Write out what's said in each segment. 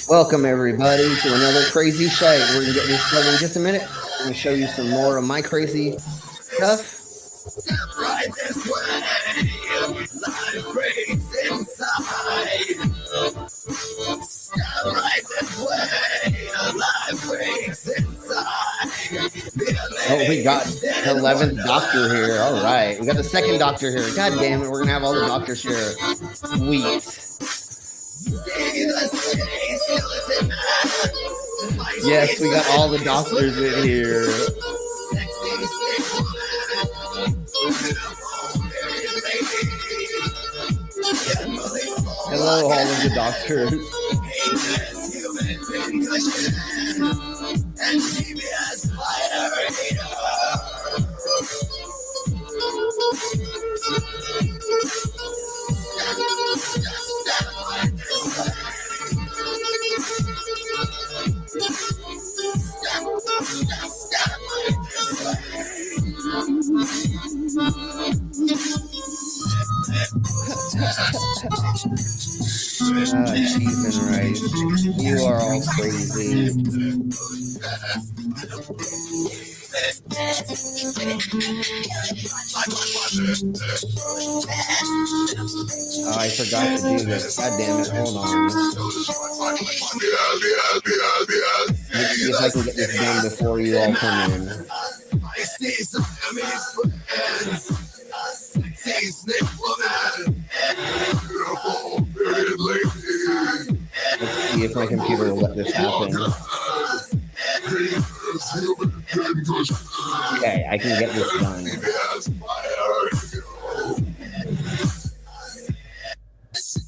Welcome everybody to another crazy shite. We're gonna get this started in just a minute. I'm gonna show you some more of my crazy stuff. Step right this way. Life breaks inside. Step right this way. Life breaks inside. Oh, we got the 11th doctor here. All right, we got the 2nd doctor here. God damn it, we're gonna have all the doctors here. Sweet. Yes, we got all the doctors in here. Hello, all of the doctors. Cheese and rice. You are all crazy. Oh, I forgot to do this. God damn it. Hold on. Let's see if I can get this done before you all come in. Let's see if my computer will let this happen. Okay, I can get this done.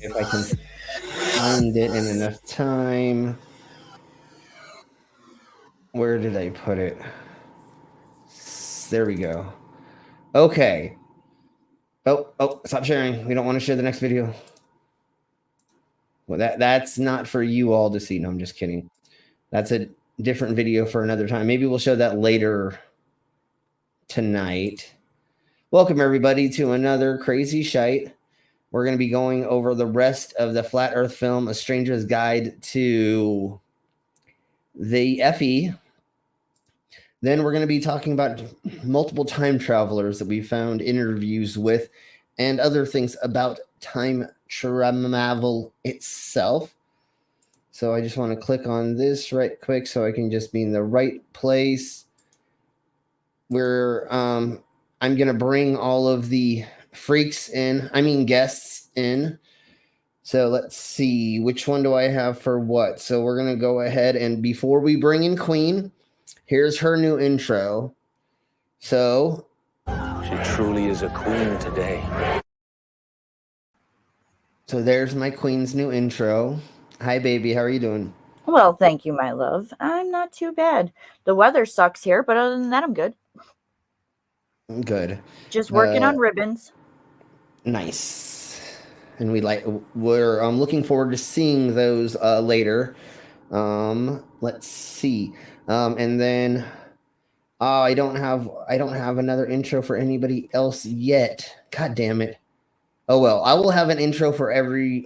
If I can find it in enough time. Where did I put it? There we go. Okay. Oh, stop sharing. We don't want to share the next video. Well, that's not for you all to see. No, I'm just kidding. That's a different video for another time. Maybe we'll show that later tonight. Welcome, everybody, to another crazy shite. We're going to be going over the rest of the Flat Earth film, A Stranger's Guide to the FE. Then we're going to be talking about multiple time travelers that we found interviews with and other things about time travel itself. So I just want to click on this right quick so I can just be in the right place where I'm going to bring all of the freaks in, guests in. So let's see, which one do I have for what? So we're going to go ahead and before we bring in Queen, here's her new intro. So she truly is a queen today. So there's my Queen's new intro. Hi, baby. How are you doing? Well, thank you, my love. I'm not too bad. The weather sucks here, but other than that, I'm good. Good. Just working on ribbons. Nice. And we're looking forward to seeing those later. Let's see. And then I don't have another intro for anybody else yet. God damn it. Oh well, I will have an intro for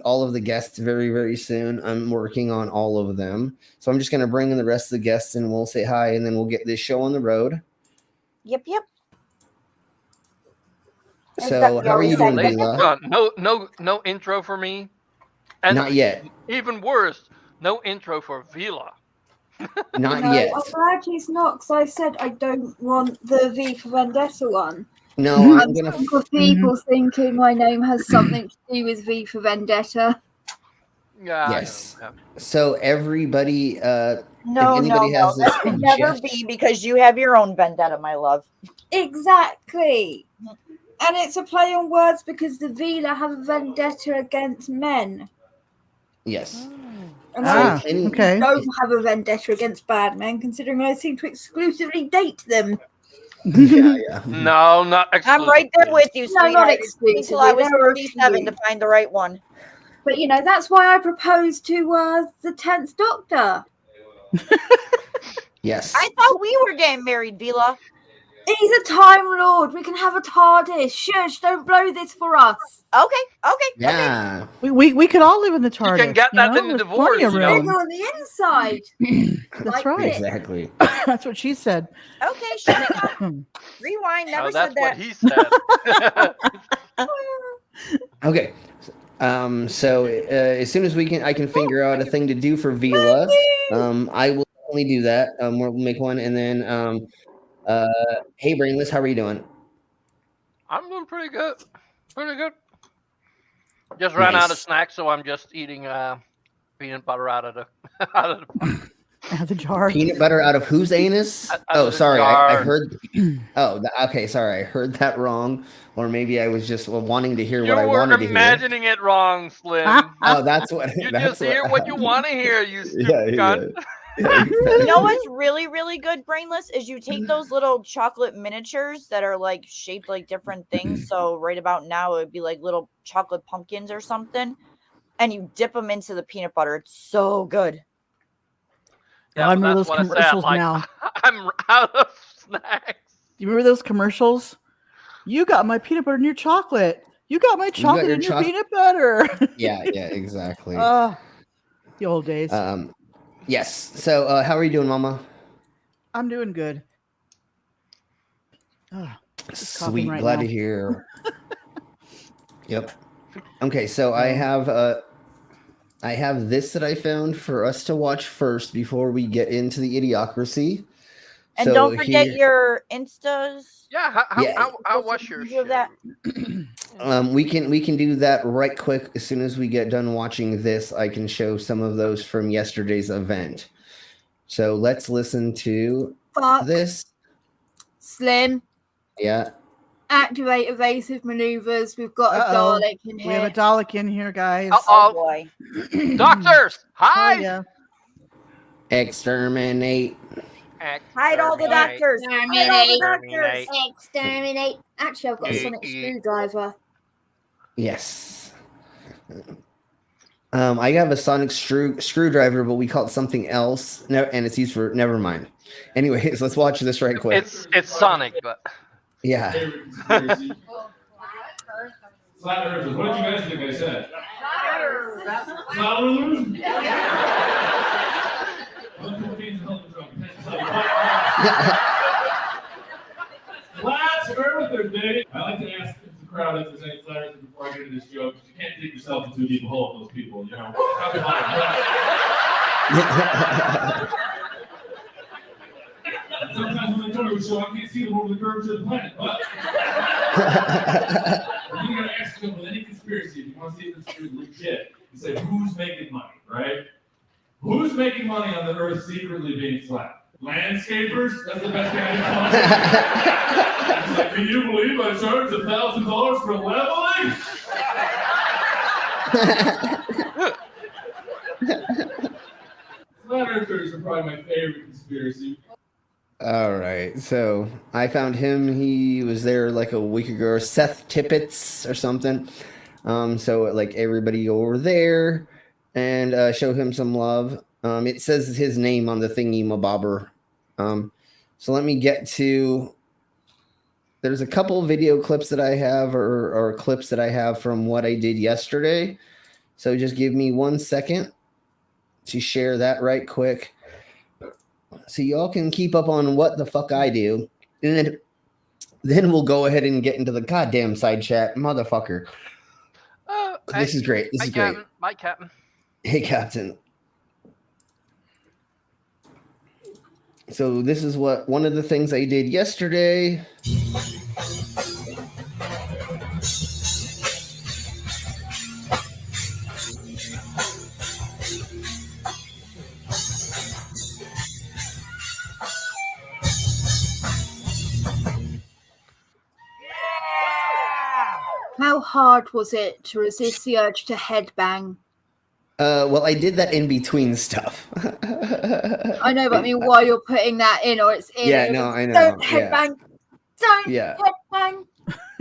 all of the guests very, very soon. I'm working on all of them. So I'm just going to bring in the rest of the guests and we'll say hi and then we'll get this show on the road. Yep. So how are you doing, Vila? No intro for me. And not yet. Even worse, no intro for Vila. Not yet. I'm glad he's not, because I said I don't want the V for Vendetta one. No, I'm gonna. People thinking my name has something to do with V for Vendetta. Yeah. Yes. So everybody. No. That could never be because you have your own vendetta, my love. Exactly. And it's a play on words because the Vila have a vendetta against men. Yes. And okay. Don't have a vendetta against bad men, considering I seem to exclusively date them. Yeah. No, not exclusively. I'm right there with you. No, not exclusively. Until I was 37 to find the right one. But that's why I proposed to the 10th Doctor. Yes. I thought we were getting married, Vila. He's a Time Lord. We can have a TARDIS. Shush! Don't blow this for us. Okay. Yeah. We could all live in the You TARDIS. can get that in the There's plenty divorce, of you know? room. Bigger on the inside. That's Like right. this. Exactly. That's what she said. Okay, shut it down. Rewind. Never Oh, said that's that. what he said. Okay. So as soon as I can figure out a thing to do for Vila. I will only do that. We'll make one, and then hey, Brainless, how are you doing? I'm doing pretty good. Pretty good. Just ran out of snacks, so I'm just eating peanut butter out of the out of the, Out of the jar. Peanut butter out of whose anus? Out Oh, of the sorry, I jar. heard. Oh, okay, sorry, I heard that wrong, or maybe I was just wanting to hear You what I were wanted to hear. imagining it wrong, Slim. Oh, that's what. You that's just hear what you want to hear, you stupid cunt. You know what's really, really good, Brainless, is you take those little chocolate miniatures that are like shaped like different things. So right about now it would be like little chocolate pumpkins or something, and you dip them into the peanut butter. It's so good. Yeah, I but remember that's those what I said. commercials Like, now. I'm out of snacks. Do you remember those commercials? You got my peanut butter in your chocolate. You got my chocolate your in your peanut butter. Yeah, exactly. The old days. Yes. So, how are you doing, Mama? I'm doing good. Sweet, right glad now. to hear. Yep. Okay, so I have this that I found for us to watch first before we get into the idiocracy. And So don't forget here- your Instas. Yeah, how was your Review of that. we can do that right quick. As soon as we get done watching this, I can show some of those from yesterday's event. So let's listen to this. Slim. Yeah. Activate evasive maneuvers. We've got a Uh-oh. Dalek in here. We have a Dalek in here, guys. Oh boy. Doctors, hi. Yeah. Exterminate. Hide all the doctors. Hide all the doctors. Exterminate. Actually, I've got a sonic screwdriver. Yes. I have a sonic screwdriver, but we call it something else. No, and it's used for never mind. Anyways, let's watch this right quick. It's Sonic, but Yeah. Flat Earthers. What did you guys think I said? Flat Earthers? Flat Earthers, baby. I like to ask the crowd if there's any flat earthers before I get into this joke, because you can't dig yourself into a deep hole with those people, you know. Sometimes when they come to a show, I can't see them over the curvature of the planet, but you gotta ask them with any conspiracy, if you want to see if it's legit, you say, who's making money, right? Who's making money on the Earth secretly being flat? Landscapers? That's the best guy to call. He's like, can you believe I charged $1,000 for leveling? Flat Earthers are probably my favorite conspiracy. All right. So I found him. He was there like a week ago. Seth Tippett or something. So like everybody go over there and show him some love. It says his name on the thingy mabobber. So let me get to. There's a couple video clips that I have, or clips that I have from what I did yesterday. So just give me 1 second to share that right quick, so y'all can keep up on what the fuck I do, and then we'll go ahead and get into the goddamn side chat, motherfucker. This is great. This is great. Bye, Captain. Hey, Captain. So this is one of the things I did yesterday. How hard was it to resist the urge to headbang? Well, I did that in between stuff. I know, but I mean, while you're putting that in, or it's in. Yeah, no, I know. Don't headbang. Don't Yeah. headbang.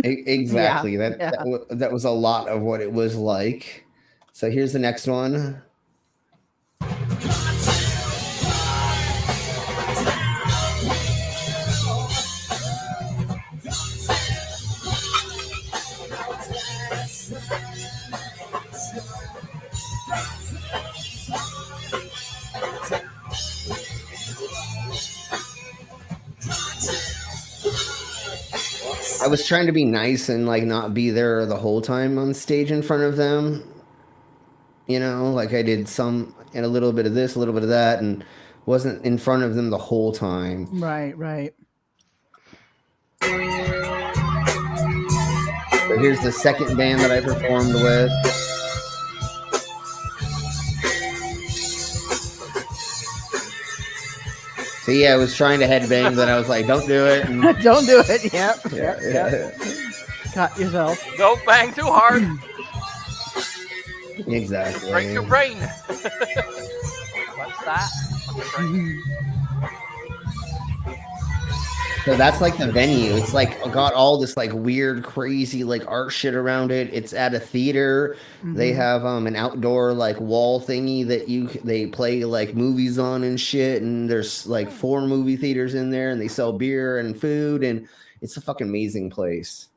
Exactly. That was a lot of what it was like. So here's the next one. I was trying to be nice and like not be there the whole time on stage in front of them. You know, like I did some and a little bit of this, a little bit of that, and wasn't in front of them the whole time. Right, right. So here's the second band that I performed with. So yeah, I was trying to headbang, but I was like, "Don't do it." And, Don't do it. Yep. yeah, Yep. Cut yourself. Don't bang too hard. Exactly. Break your brain. What's that? What's a brain? So that's like the venue. It's like got all this like weird, crazy like art shit around it. It's at a theater. They have an outdoor like wall thingy that they play like movies on and shit. And there's like 4 movie theaters in there, and they sell beer and food, and it's a fucking amazing place.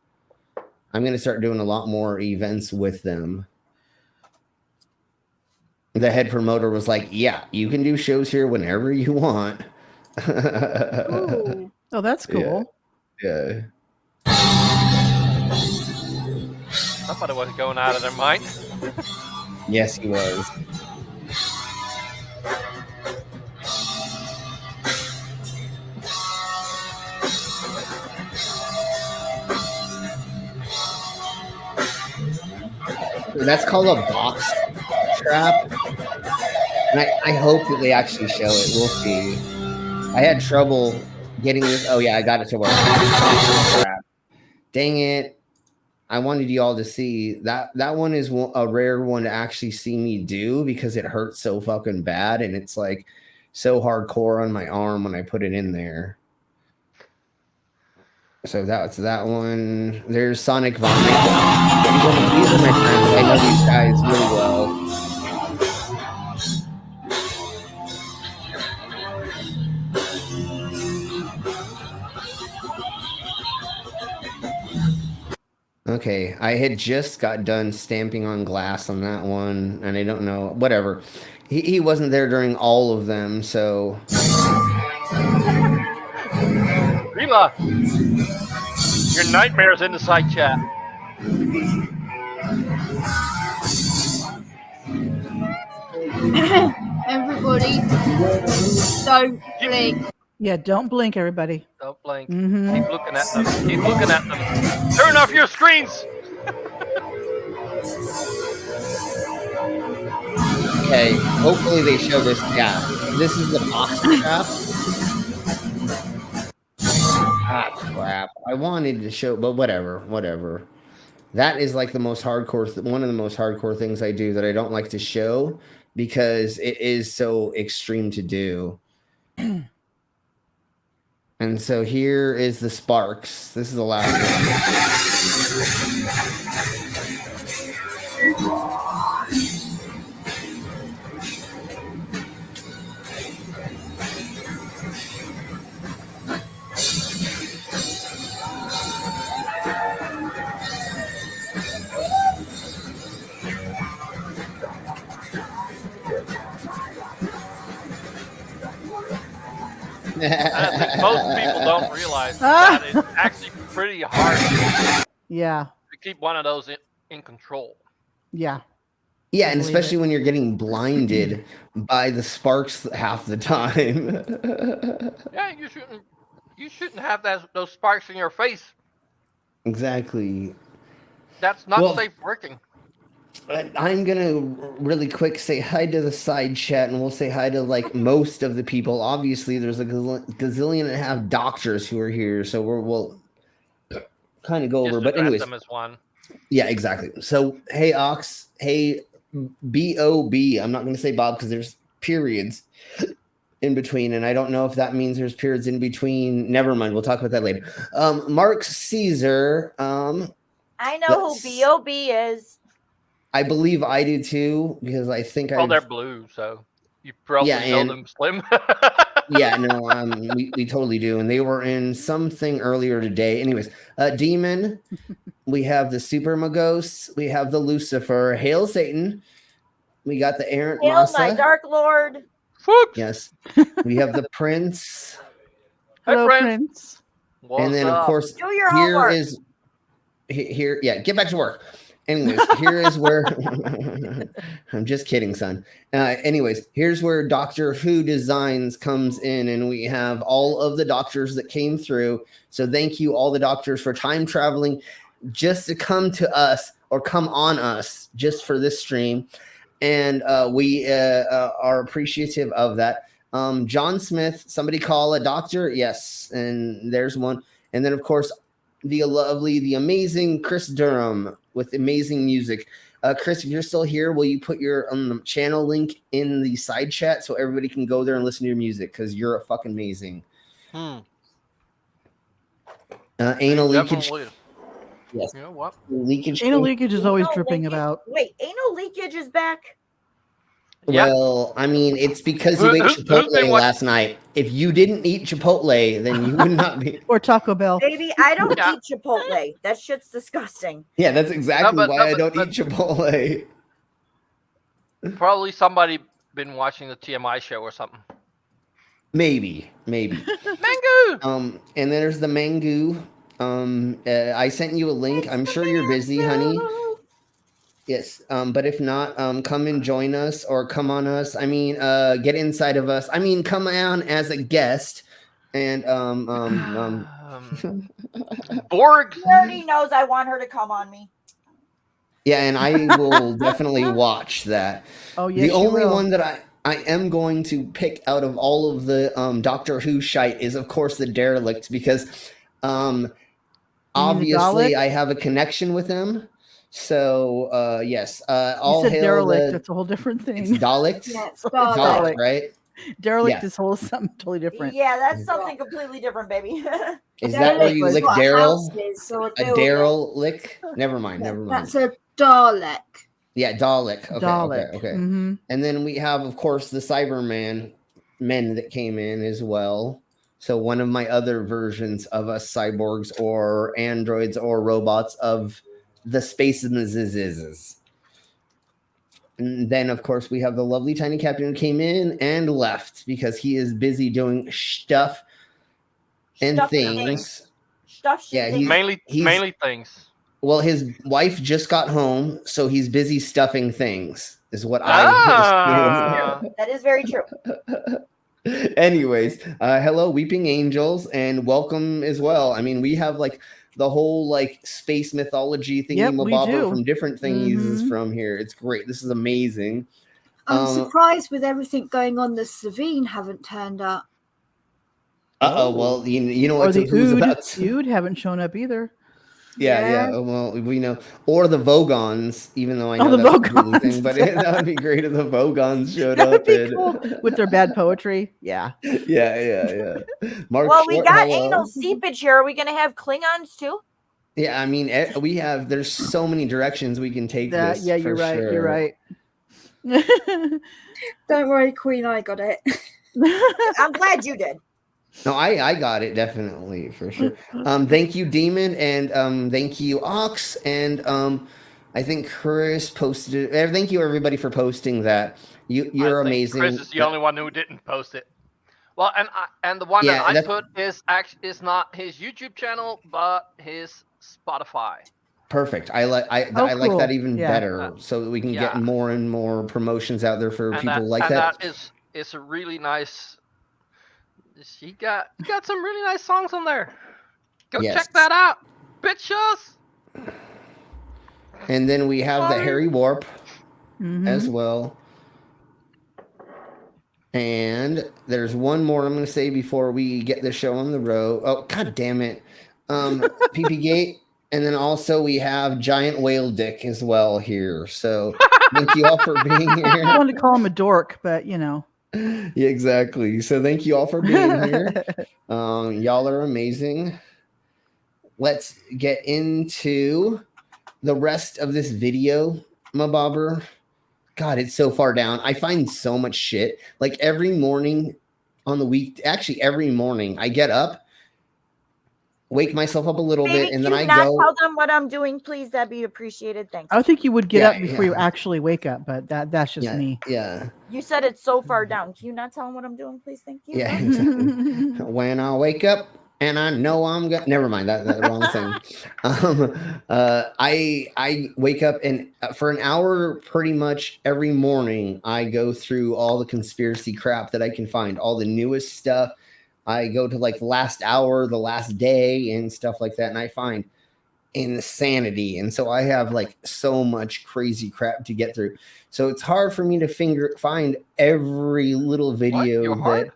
I'm gonna start doing a lot more events with them. The head promoter was like, "Yeah, you can do shows here whenever you want." Ooh. Oh, that's cool. Yeah. Somebody was going out of their mind. Yes, he was. That's called a box trap. And I hope that they actually show it. We'll see. I had trouble getting this. Oh, yeah, I got it to work. Dang it. I wanted you all to see that. That one is a rare one to actually see me do because it hurts so fucking bad. And it's like so hardcore on my arm when I put it in there. So that's that one. There's Sonic Vomit. These are my friends. I know these guys really well. Okay, I had just got done stamping on glass on that one, and I don't know, whatever. He wasn't there during all of them, so. Rila, your nightmare's in the side chat. Everybody, don't blink. Yeah, don't blink, everybody. Don't blink. Mm-hmm. Keep looking at them. Keep looking at them. Turn off your screens. Okay, hopefully they show this. Yeah, this is the box trap. Ah, crap. I wanted to show, but whatever. That is like the most hardcore, one of the most hardcore things I do that I don't like to show because it is so extreme to do. And so here is the sparks. This is the last one. I think most people don't realize that it's actually pretty hard. Yeah. To keep one of those in control. Yeah. Yeah, and especially when you're getting blinded by the sparks half the time. Yeah, you shouldn't have those sparks in your face. Exactly. That's not safe working. I'm gonna really quick say hi to the side chat, and we'll say hi to like most of the people. Obviously, there's a gazillion and a half doctors who are here, so we'll kind of go over. But anyways, them as one. Yeah, exactly. So hey, Ox, hey, B-O-B. I'm not gonna say Bob because there's periods in between, and I don't know if that means there's periods in between. Never mind. We'll talk about that later. Mark Caesar. I know who B.O.B. is. I believe I do too, because I think they're blue, so you probably know them Slim. Yeah, no, we totally do. And they were in something earlier today. Anyways, Demon, we have the Super Magos, we have the Lucifer, Hail Satan, we got the Errant Hail Massa. my Dark Lord. Yes, we have the Prince. Hello, Prince. And then, of course, Do your here homework. is here. Yeah, get back to work. Anyways, here is where I'm just kidding, son. Anyways, here's where Doctor Who Designs comes in, and we have all of the doctors that came through. So thank you, all the doctors, for time traveling just to come to us or come on us just for this stream. And we are appreciative of that. John Smith, somebody call a doctor. Yes, and there's one. And then, of course, the lovely, the amazing Chris Durham with amazing music. Chris, if you're still here, will you put your channel link in the side chat so everybody can go there and listen to your music? Because you're a fucking amazing. Anal leakage. Yes. You know what? Leakage. Anal leakage is always Anal dripping leakage- about. Wait, anal leakage is back? Yeah. Well, I mean, it's because you ate Who's been Chipotle watching- last night. If you didn't eat Chipotle, then you would not be. Or Taco Bell. Baby, I don't Yeah. eat Chipotle. That shit's disgusting. Yeah, that's exactly but- why no, I but- don't but- eat Chipotle. Probably somebody been watching the TMI show or something. Maybe. Mango. And then there's the Mango. I sent you a link. I'm sure you're busy, honey. Yes. But if not, come and join us or come on us. I mean, get inside of us. I mean, come on as a guest. And Borg. She already knows I want her to come on me. yeah, and I will definitely watch that. Oh, yes, The you only will. one that I am going to pick out of all of the Doctor Who shite is, of course, the Derelict, because obviously Dalek? I have a connection with him. So yes, You all said hail derelict. the That's a whole different it's thing. Daleks. Yeah, it's Dalek, Dalek. right? Derelict Yeah. is whole something totally different. Yeah, that's something completely different, baby. Is that where you Dalek is lick what a Daryl? house is, or A building. Daryl lick? Never mind. That's a Dalek. Yeah, Dalek. Okay, Dalek. okay. Mhm. And then we have, of course, the Cyberman men that came in as well. So one of my other versions of us cyborgs or androids or robots of the space and the zizzes. And then, of course, we have the lovely tiny captain who came in and left because he is busy doing stuff and Stuff and things. Stuff shit. Yeah, things. Mainly things. Well, his wife just got home, so he's busy stuffing things, is what I That is very true. Anyways, hello, Weeping Angels, and welcome as well. I mean, we have like the whole like space mythology thingy Yep, we mabobber do. from different thingies is Mhm. from here. It's great. This is amazing. I'm surprised with everything going on. The Savine haven't turned up. Well, you know Or what the who's Ood, about. Ood haven't shown up either. Yeah. Well, we know, or the Vogons, even though I know Oh, the that's a completely Vogons. thing, but that would be great if the Vogons showed That would up. be and- cool with their bad poetry. Yeah. Yeah. Mark Well, we Short, got hello. anal seepage here. Are we going to have Klingons too? Yeah, I mean, there's so many directions we can take That, this. yeah, for you're right. sure. You're right. Don't worry, Queen, I got it. I'm glad you did. No, I got it definitely for sure. Thank you, Demon, and thank you, Ox, and I think Chris posted it. Thank you, everybody, for posting that. You're I think amazing. Chris is the only one who didn't post it. Well, and the one Yeah, that I that's- put is not his YouTube channel, but his Spotify. Perfect. I like Oh, like cool. that even Yeah. better, so that we can get Yeah. more and more promotions out there for And people like and that. is a really nice. He got some really nice songs on there. Go Yes. check that out, bitches. And then we have the Harry Warp Mhm. as well. And there's one more I'm going to say before we get the show on the road. Oh, god damn it. PP Gate. And then also we have Giant Whale Dick as well here. So thank you all for being I here. wanted to call him a dork, but you know. Yeah, exactly. So thank you all for being here. Y'all are amazing. Let's get into the rest of this video, my bobber. God, it's so far down. I find so much shit. Like every morning on the week, actually every morning, I get up, wake myself up a little Baby, bit, and can then you I not go. tell them what I'm doing, please? That'd be appreciated. Thanks. I would think you would get Yeah, up before you yeah. actually wake up, but that's just Yeah, me. yeah, You said it's so far down. Can you not tell them what I'm doing, please? Thank you. yeah. Exactly. When I wake up, and I know I'm gonna. Never mind that wrong thing. I wake up and for an hour, pretty much every morning, I go through all the conspiracy crap that I can find, all the newest stuff. I go to like the last hour, the last day, and stuff like that, and I find insanity. And so I have like so much crazy crap to get through. So it's hard for me to find every little video You're hard?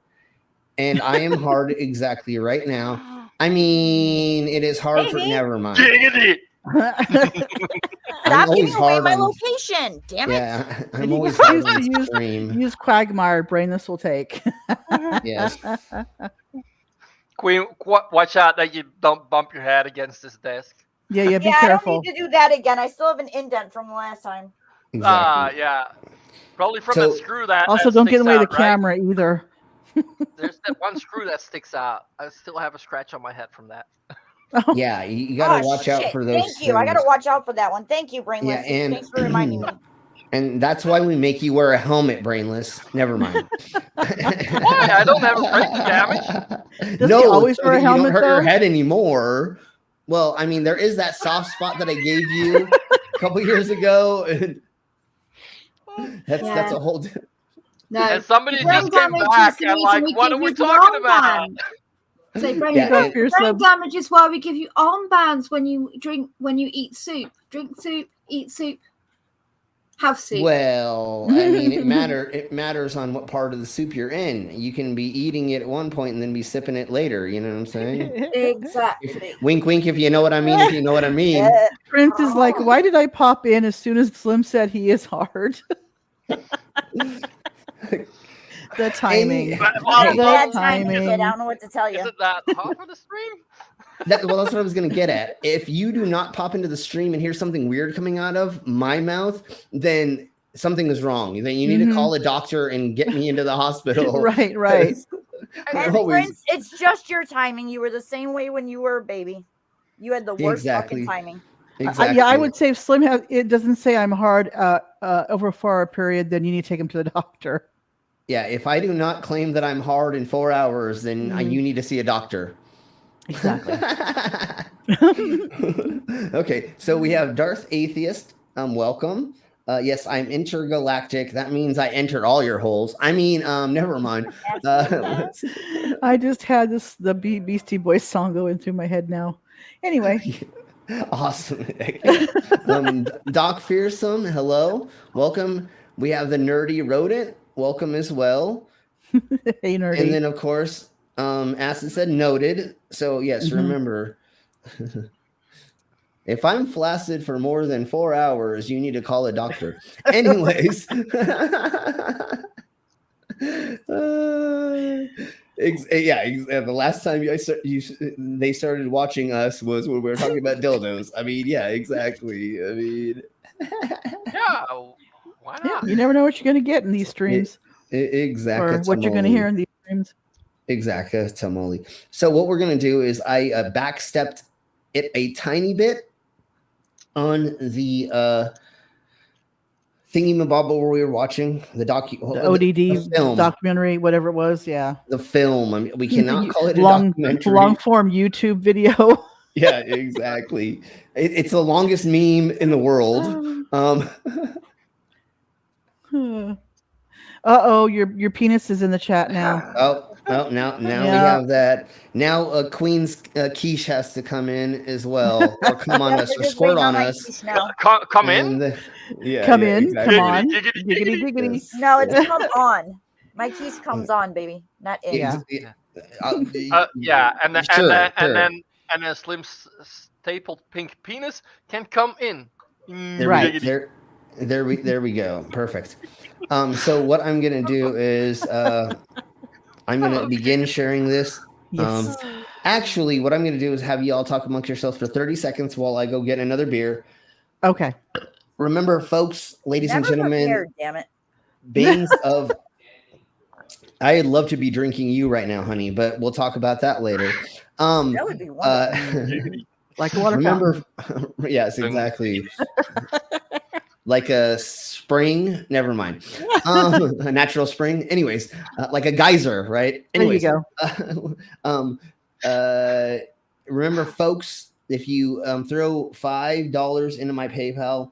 and I am hard exactly right now. I mean, it is hard for never mind. Giggity. Stop giving away my location. Damn it. Yeah, I'm always hard on use Quagmire. Brainless will take. Yes. Queen, watch out that you don't bump your head against this desk. Yeah, be I careful. don't need to do that again. I still have an indent from the last time. Exactly. Yeah. Probably from that screw that. Also, don't get away the camera either. There's that one screw that sticks out. I still have a scratch on my head from that. Yeah, you gotta watch out for those. Thank you. I gotta watch out for that one. Thank you, Brainless. Yeah, and thanks for reminding me. And that's why we make you wear a helmet, Brainless. Never mind. Why? I don't have a brain damage. Does he always wear a helmet? You don't hurt your head anymore. Well, I mean, there is that soft spot that I gave you a couple years ago. And that's a whole. No. And somebody just came back and like, what are we talking about? So brain damage is why we give you armbands when you eat soup. Drink soup, eat soup, have soup. Well, I mean, it matters on what part of the soup you're in. You can be eating it at one point and then be sipping it later. You know what I'm saying? Exactly. Wink, wink. If you know what I mean. If you know what I mean. Prince is like, why did I pop in as soon as Slim said he is hard? The timing. Bad timing. I don't know what to tell you. Is it that hot for the stream? Well, that's what I was going to get at. If you do not pop into the stream and hear something weird coming out of my mouth, then something is wrong. Then you need to call a doctor and get me into the hospital. Right. And Prince, it's just your timing. You were the same way when you were a baby. You had the worst fucking timing. Exactly. I would say if Slim it doesn't say I'm hard over a 4 hour period, then you need to take him to the doctor. Yeah, if I do not claim that I'm hard in 4 hours, then you need to see a doctor. Exactly. Okay, so we have Darth Atheist. Welcome. Yes, I'm intergalactic. That means I entered all your holes. I mean, never mind. I just had the Beastie Boys song going through my head now. Anyway. Awesome. Doc Fearsome, hello. Welcome. We have the Nerdy Rodent. Welcome as well. Hey, Nerdy. And then, of course, Acid said noted. So, yes, remember, if I'm flaccid for more than 4 hours, you need to call a doctor. Anyways. The last time they started watching us was when we were talking about dildos. I mean, yeah, exactly. I mean, yeah, why not? Yeah, you never know what you're going to get in these streams. Exactly. Or what you're going to hear in these streams. Exactly, Tamale. So what we're going to do is I backstepped it a tiny bit on the thingy-mabobble where we were watching the ODD film. Documentary, whatever it was. Yeah, the film. I mean, we cannot call it a documentary. Long form YouTube video. Yeah, exactly. It's the longest meme in the world. Your penis is in the chat now. Now we have that. Now Queen's quiche has to come in as well, or come on us, or squirt on us. Come in. Come in. Exactly. Come on. Giggity. No, it's come on. My quiche comes on, baby, not in. Yeah. And then Slim's stapled pink penis can come in. Right. There we go. Perfect. So what I'm gonna do is I'm gonna begin sharing this. Yes. Actually, what I'm gonna do is have you all talk amongst yourselves for 30 seconds while I go get another beer. Okay. Remember, folks, ladies and gentlemen, prepared, damn it. beings of I'd love to be drinking you right now, honey, but we'll talk about that later. That would be wonderful. Like a water remember, yes, exactly. Like a spring, never mind. A natural spring. Anyways, like a geyser, right? Anyways, there you go. Remember, folks, if you throw $5 into my PayPal,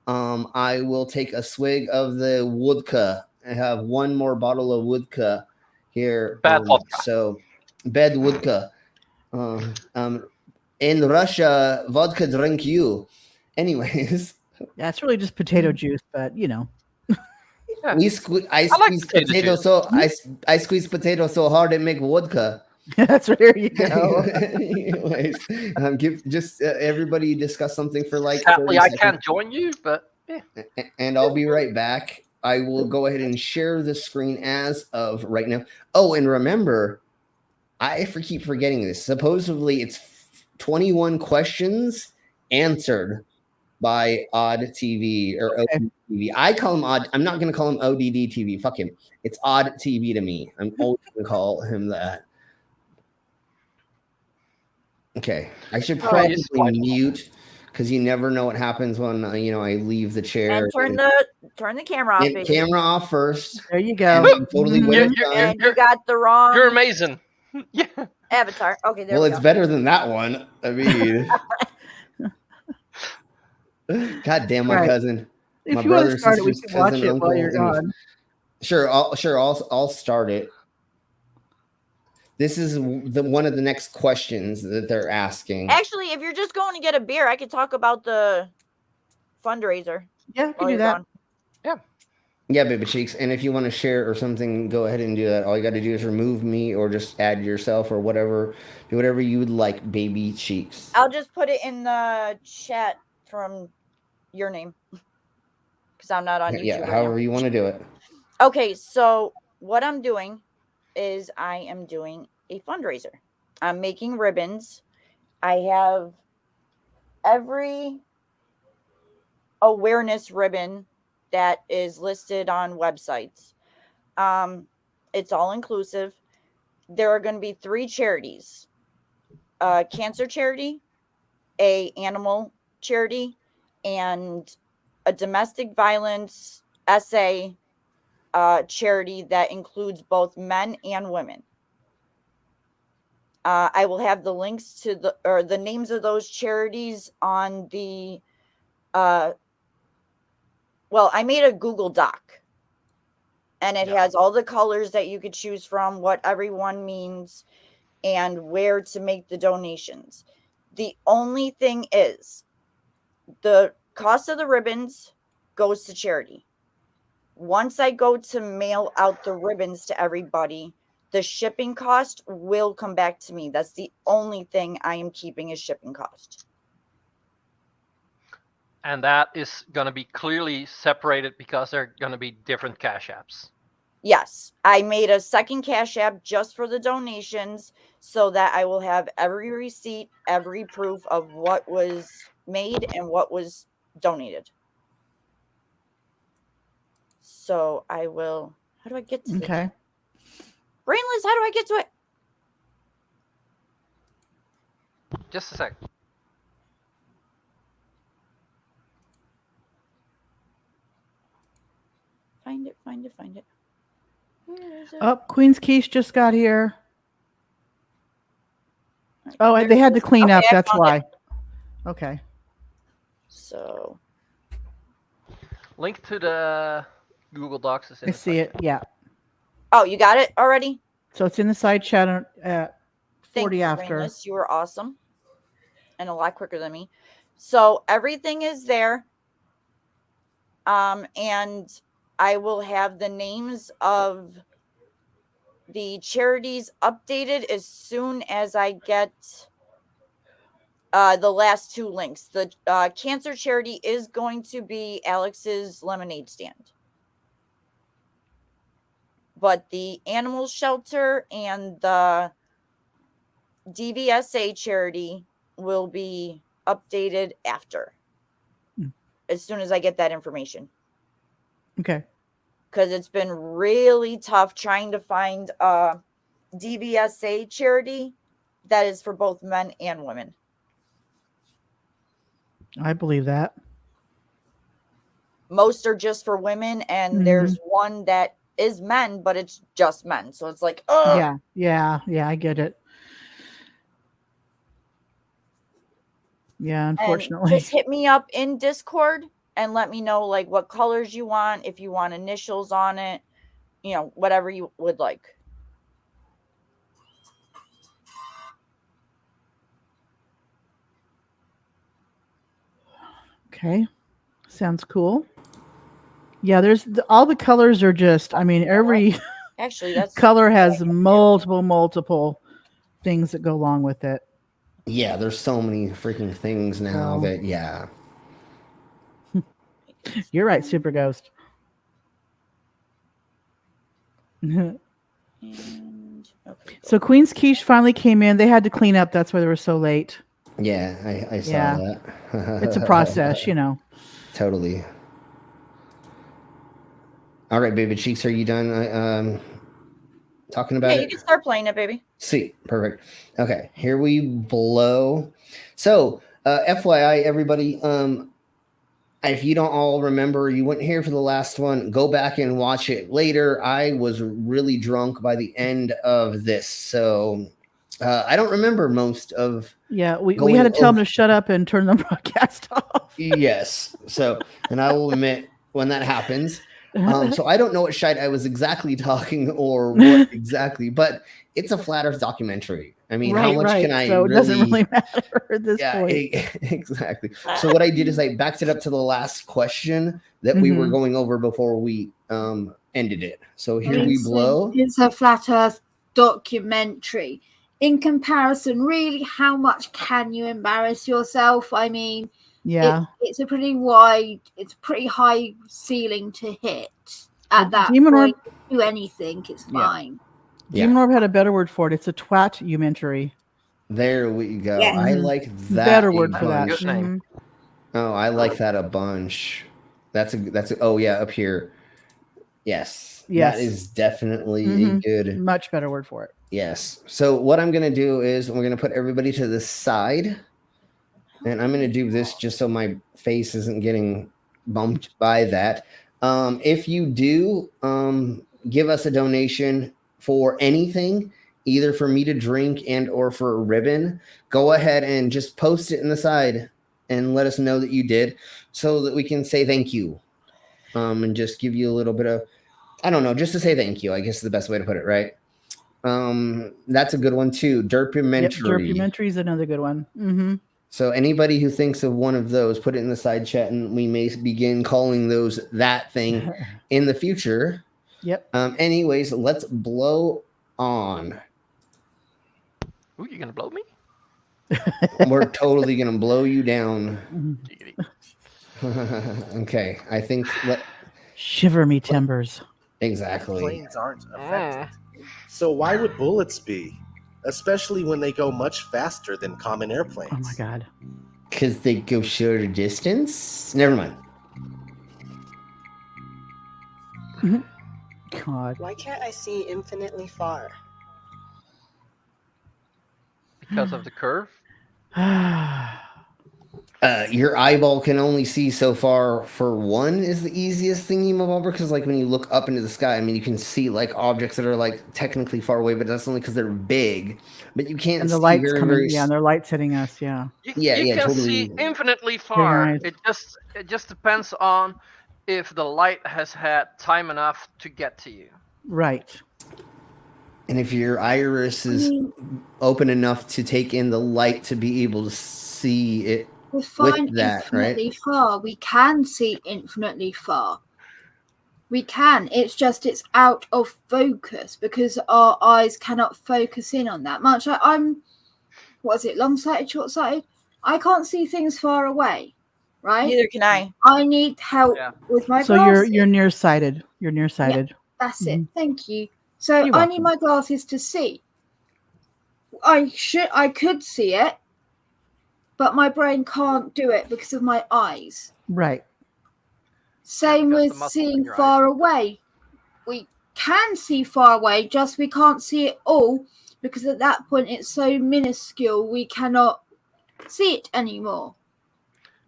I will take a swig of the vodka. I have one more bottle of vodka here. Bad vodka. So, bad vodka. In Russia, vodka drink you. Anyways. Yeah, it's really just potato juice, but you know. Yeah. I squeeze potato juice. so I squeeze potato so hard it make vodka. That's there you go. Anyways, everybody discuss something for like Sadly, 30 I seconds. can't join you, but yeah. And I'll be right back. I will go ahead and share the screen as of right now. Oh, and remember, I keep forgetting this. Supposedly, it's 21 questions answered by Odd TV or ODD TV. I call him Odd. I'm not going to call him ODD TV. Fuck him. It's Odd TV to me. I'm always going to call him that. Okay. I should probably mute because you never know what happens when I leave the chair. And turn the camera off. Baby. Camera off first. There you go. Totally and you got the wrong. You're amazing. Yeah. Avatar. Okay, there we go. Well, it's better than that one. I mean. God damn, my cousin. If my you want brother, to start it, we sister's can watch cousin, it while you're uncle, gone. Sure, I'll start it. This is one of the next questions that they're asking. Actually, if you're just going to get a beer, I could talk about the fundraiser. Yeah, we can do that. Gone. Yeah, baby cheeks. And if you want to share or something, go ahead and do that. All you got to do is remove me or just add yourself or whatever. Do whatever you would like, baby cheeks. I'll just put it in the chat from your name because I'm not on YouTube. Yeah, however you want to do it. Okay, so what I'm doing is I am doing a fundraiser. I'm making ribbons. I have every awareness ribbon that is listed on websites. It's all inclusive. There are going to be 3 charities: a cancer charity, a animal charity, and a domestic violence SA charity that includes both men and women. I will have the links to the names of those charities on the I made a Google Doc, and it has all the colors that you could choose from, what everyone means, and where to make the donations. The only thing is, the cost of the ribbons goes to charity. Once I go to mail out the ribbons to everybody, the shipping cost will come back to me. That's the only thing I am keeping is shipping cost. And that is going to be clearly separated because they're going to be different Cash Apps. Yes, I made a second Cash App just for the donations so that I will have every receipt, every proof of what was made and what was donated. So I will. How do I get to it? Okay. Brainless, how do I get to it? Just a sec. Find it. Where is it? Oh, Queen's Quiche just got here. Oh, There they it had to is. clean Okay, up. I That's found why. it. Okay. So Link to the Google Docs is in I the see site. it. Yeah. oh, you got it already? So it's in the side chat at 40 Thank you, after. Brainless. You were awesome and a lot quicker than me. So everything is there. And I will have the names of the charities updated as soon as I get the last 2 links. The cancer charity is going to be Alex's lemonade stand. But the animal shelter and the DVSA charity will be updated after. As soon as I get that information. Okay. Because it's been really tough trying to find a DVSA charity that is for both men and women. I believe that. Most are just for women, and there's one that is men, but it's just men. So it's like, ugh. Yeah, I get it. Yeah, And unfortunately. just hit me up in Discord and let me know like what colors you want, if you want initials on it, you know, whatever you would like. Okay. Sounds cool. Yeah, there's all the colors are just, I mean, every Actually, that's color has multiple things that go along with it. Yeah, there's so many freaking things now So- that, yeah. You're right, Super Ghost. and, So Queen's Quiche finally came in. They had to clean up. That's why they were so late. Yeah, I saw Yeah. that. It's a process, you know. Totally. All right, baby cheeks, are you done talking about yeah, it? you can start playing it, baby. Sweet, perfect. Okay, here we blow. So, FYI, everybody, if you don't all remember, you weren't here for the last one, go back and watch it later. I was really drunk by the end of this, so I don't remember most of. Yeah, we had to tell them to shut up and turn the broadcast off. Yes, so, and I will admit when that happens. So I don't know what shite I was exactly talking or what exactly, but it's a flat Earth documentary. I mean, how much can I so really? it doesn't really matter at this point. Exactly. So what I did is I backed it up to the last question that we were going over before we ended it. So here we blow. It's a flat Earth documentary. In comparison, really, how much can you embarrass yourself? I mean, yeah, it's a pretty high ceiling to hit at that Demon point. Orb, do anything, it's fine. Demon Orb had a better word for it. It's a twat-umentary. There we go. Yes. I like that. Better word for that. Good name. Oh, I like that a bunch. That's a. Oh yeah, up here. Yes. Yes. That is definitely a good. Much better word for it. Yes. So what I'm gonna do is we're gonna put everybody to the side, and I'm gonna do this just so my face isn't getting bumped by that. If you do give us a donation for anything, either for me to drink and or for a ribbon, go ahead and just post it in the side and let us know that you did, so that we can say thank you, and just give you a little bit of, I don't know, just to say thank you, I guess is the best way to put it, right? That's a good one too. Derpumentary. Yep, Derpumentary is another good one. So anybody who thinks of one of those, put it in the side chat, and we may begin calling those that thing in the future. Yep. Anyways, let's blow on. Ooh, you gonna blow me? We're totally gonna blow you down. Okay, I think. Shiver me timbers. Exactly. Planes aren't affected. So why would bullets be? Especially when they go much faster than common airplanes. Oh my god. Because they go shorter distance? Never mind. God. Why can't I see infinitely far? Because of the curve? Your eyeball can only see so far for one is the easiest thing you move over, because like when you look up into the sky, I mean, you can see like objects that are like technically far away, but that's only because they're big. But you can't And the see lights very, coming, very yeah, and their lights hitting us, yeah. You yeah, can totally. see infinitely far. nice. It just depends on if the light has had time enough to get to you. Right. And if your iris is open enough to take in the light to be able to see it. We find that, infinitely far. We can see infinitely far. We can. It's just it's out of focus because our eyes cannot focus in on that much. I'm what is it? Long-sighted, short-sighted? I can't see things far away, right? Neither can I. I need help with my So glasses. you're nearsighted. You're nearsighted. Yeah, that's it. Thank you. So You're I need welcome. my glasses to see. I could see it, but my brain can't do it because of my eyes. Right. Same Because with the muscles seeing in your far eyes. away. We can see far away, just we can't see it all because at that point it's so minuscule we cannot see it anymore.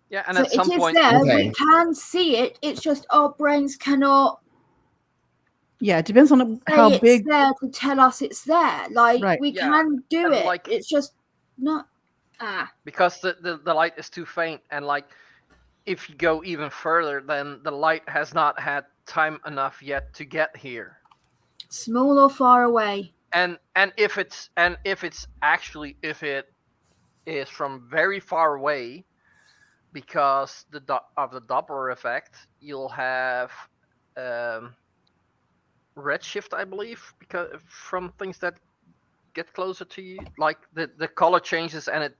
Yeah, and So at some it is point, there. Okay. We can see it. It's just our brains cannot. Yeah, it depends on Say how it's big. there to tell us it's there. Like Right. we Yeah, can do and it. like- It's just not because the light is too faint, and like if you go even further, then the light has not had time enough yet to get here. Small or far away? And if it is from very far away, because of the Doppler effect, you'll have redshift, I believe, because from things that get closer to you, like the color changes and it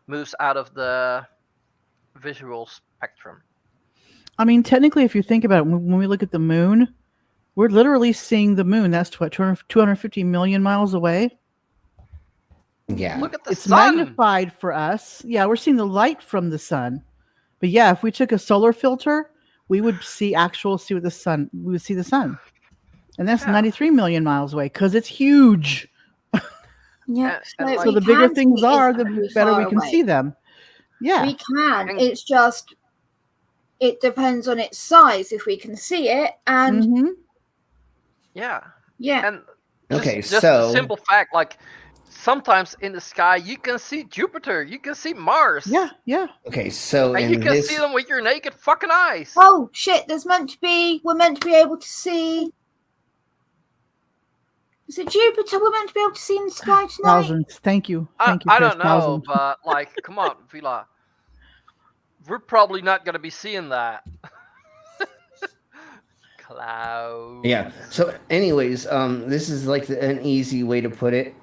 moves out of the visual spectrum. I mean, technically, if you think about it, when we look at the moon, we're literally seeing the moon. That's what, 250 million miles away. Yeah. Look at the It's sun. magnified for us. Yeah, we're seeing the light from the sun. But yeah, if we took a solar filter, we would see the sun. We would see the sun. And that's 93 million miles away because it's huge. Yeah. And So the bigger things are, the better we can see them. Yeah. We can. It's just, it depends on its size if we can see it. And yeah. Yeah. And just a simple fact, like sometimes in the sky you can see Jupiter, you can see Mars. Yeah, yeah. Okay, so and you can see them with your naked fucking eyes. Oh shit! We're meant to be able to see. Is it Jupiter? We're meant to be able to see in the sky tonight. Thousands. Thank you. I don't know, but like, come on, Vila. We're probably not gonna be seeing that. Cloud. Yeah. So, anyways, this is like an easy way to put it.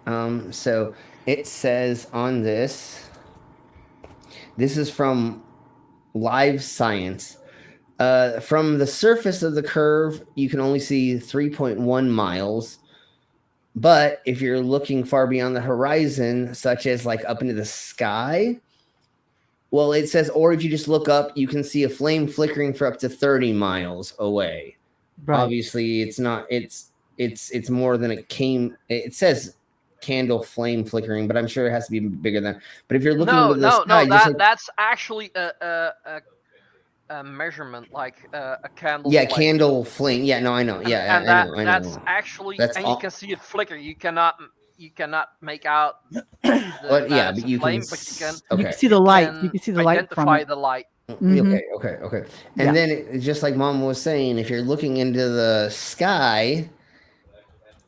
So it says on this. This is from Live Science. From the surface of the curve, you can only see 3.1 miles. But if you're looking far beyond the horizon, such as like up into the sky, well, it says, or if you just look up, you can see a flame flickering for up to 30 miles away. Right. Obviously, it's not. It's more than it says candle flame flickering, but I'm sure it has to be bigger than. But if you're looking into the sky, that's actually a measurement, like a candle. Yeah, candle flame. Yeah, no, I know. Yeah, I know. That's actually, and you can see it flicker. You cannot make out. But you can see the light. You can see the light from identify it. the light. Okay. And then it's just like Mom was saying, if you're looking into the sky,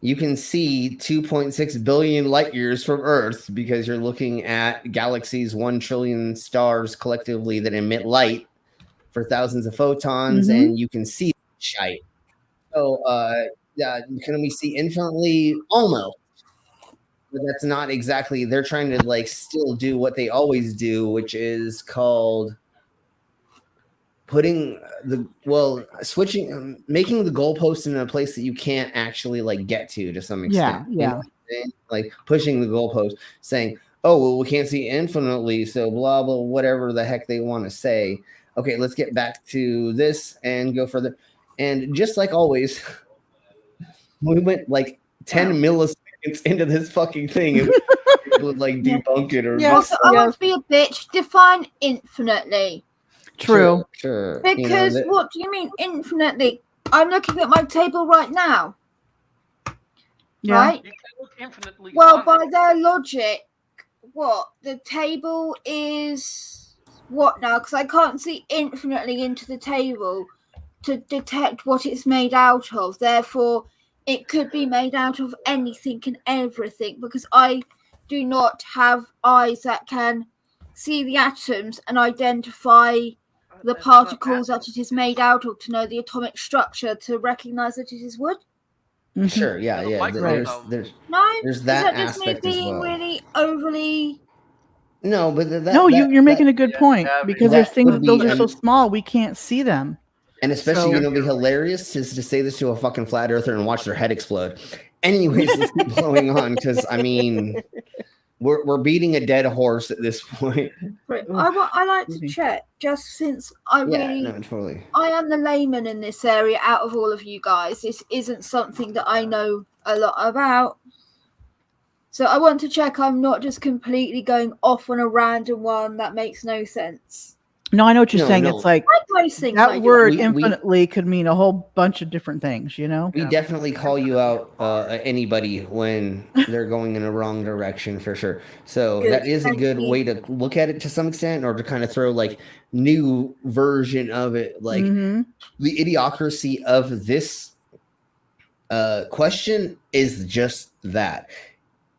you can see 2.6 billion light years from Earth because you're looking at galaxies, 1 trillion stars collectively that emit light for thousands of photons, and you can see shite. So, you can only see infinitely, almost. But that's not exactly. They're trying to like still do what they always do, which is called making the goalpost in a place that you can't actually like get to some extent. Yeah. You know what I'm saying? Like pushing the goalpost, saying, "Oh, well, we can't see infinitely, so blah blah, whatever the heck they want to say." Okay, let's get back to this and go further. And just like always, we went like 10 milliseconds into this fucking thing and would like debunk it or I want to be a bitch. Define infinitely. True. Sure. Because what do you mean infinitely? I'm looking at my table right now. Yeah. Right? You can look infinitely. Well, by their logic, what? The table is what now? Because I can't see infinitely into the table to detect what it's made out of. Therefore, it could be made out of anything and everything because I do not have eyes that can see the atoms and identify the particles that it is made out of to know the atomic structure to recognize that it is wood. Sure, yeah. There's that just me aspect as being well. really overly. No, but you're making a good point because there's things those are so small we can't see them. And especially, it'd be hilarious is to say this to a fucking flat earther and watch their head explode. Anyways, let's keep going on because I mean, we're beating a dead horse at this point. I like to check just since totally. I am the layman in this area out of all of you guys. This isn't something that I know a lot about. So I want to check I'm not just completely going off on a random one that makes no sense. No, I know what you're saying. No. It's like I most things that I do. word We- infinitely could mean a whole bunch of different things, you know? We definitely call you out, anybody, when they're going in a wrong direction for sure. So Good, that is a thank good you. way to look at it to some extent, or to kind of throw like new version of it, like Mhm. the idiocracy of this question is just that.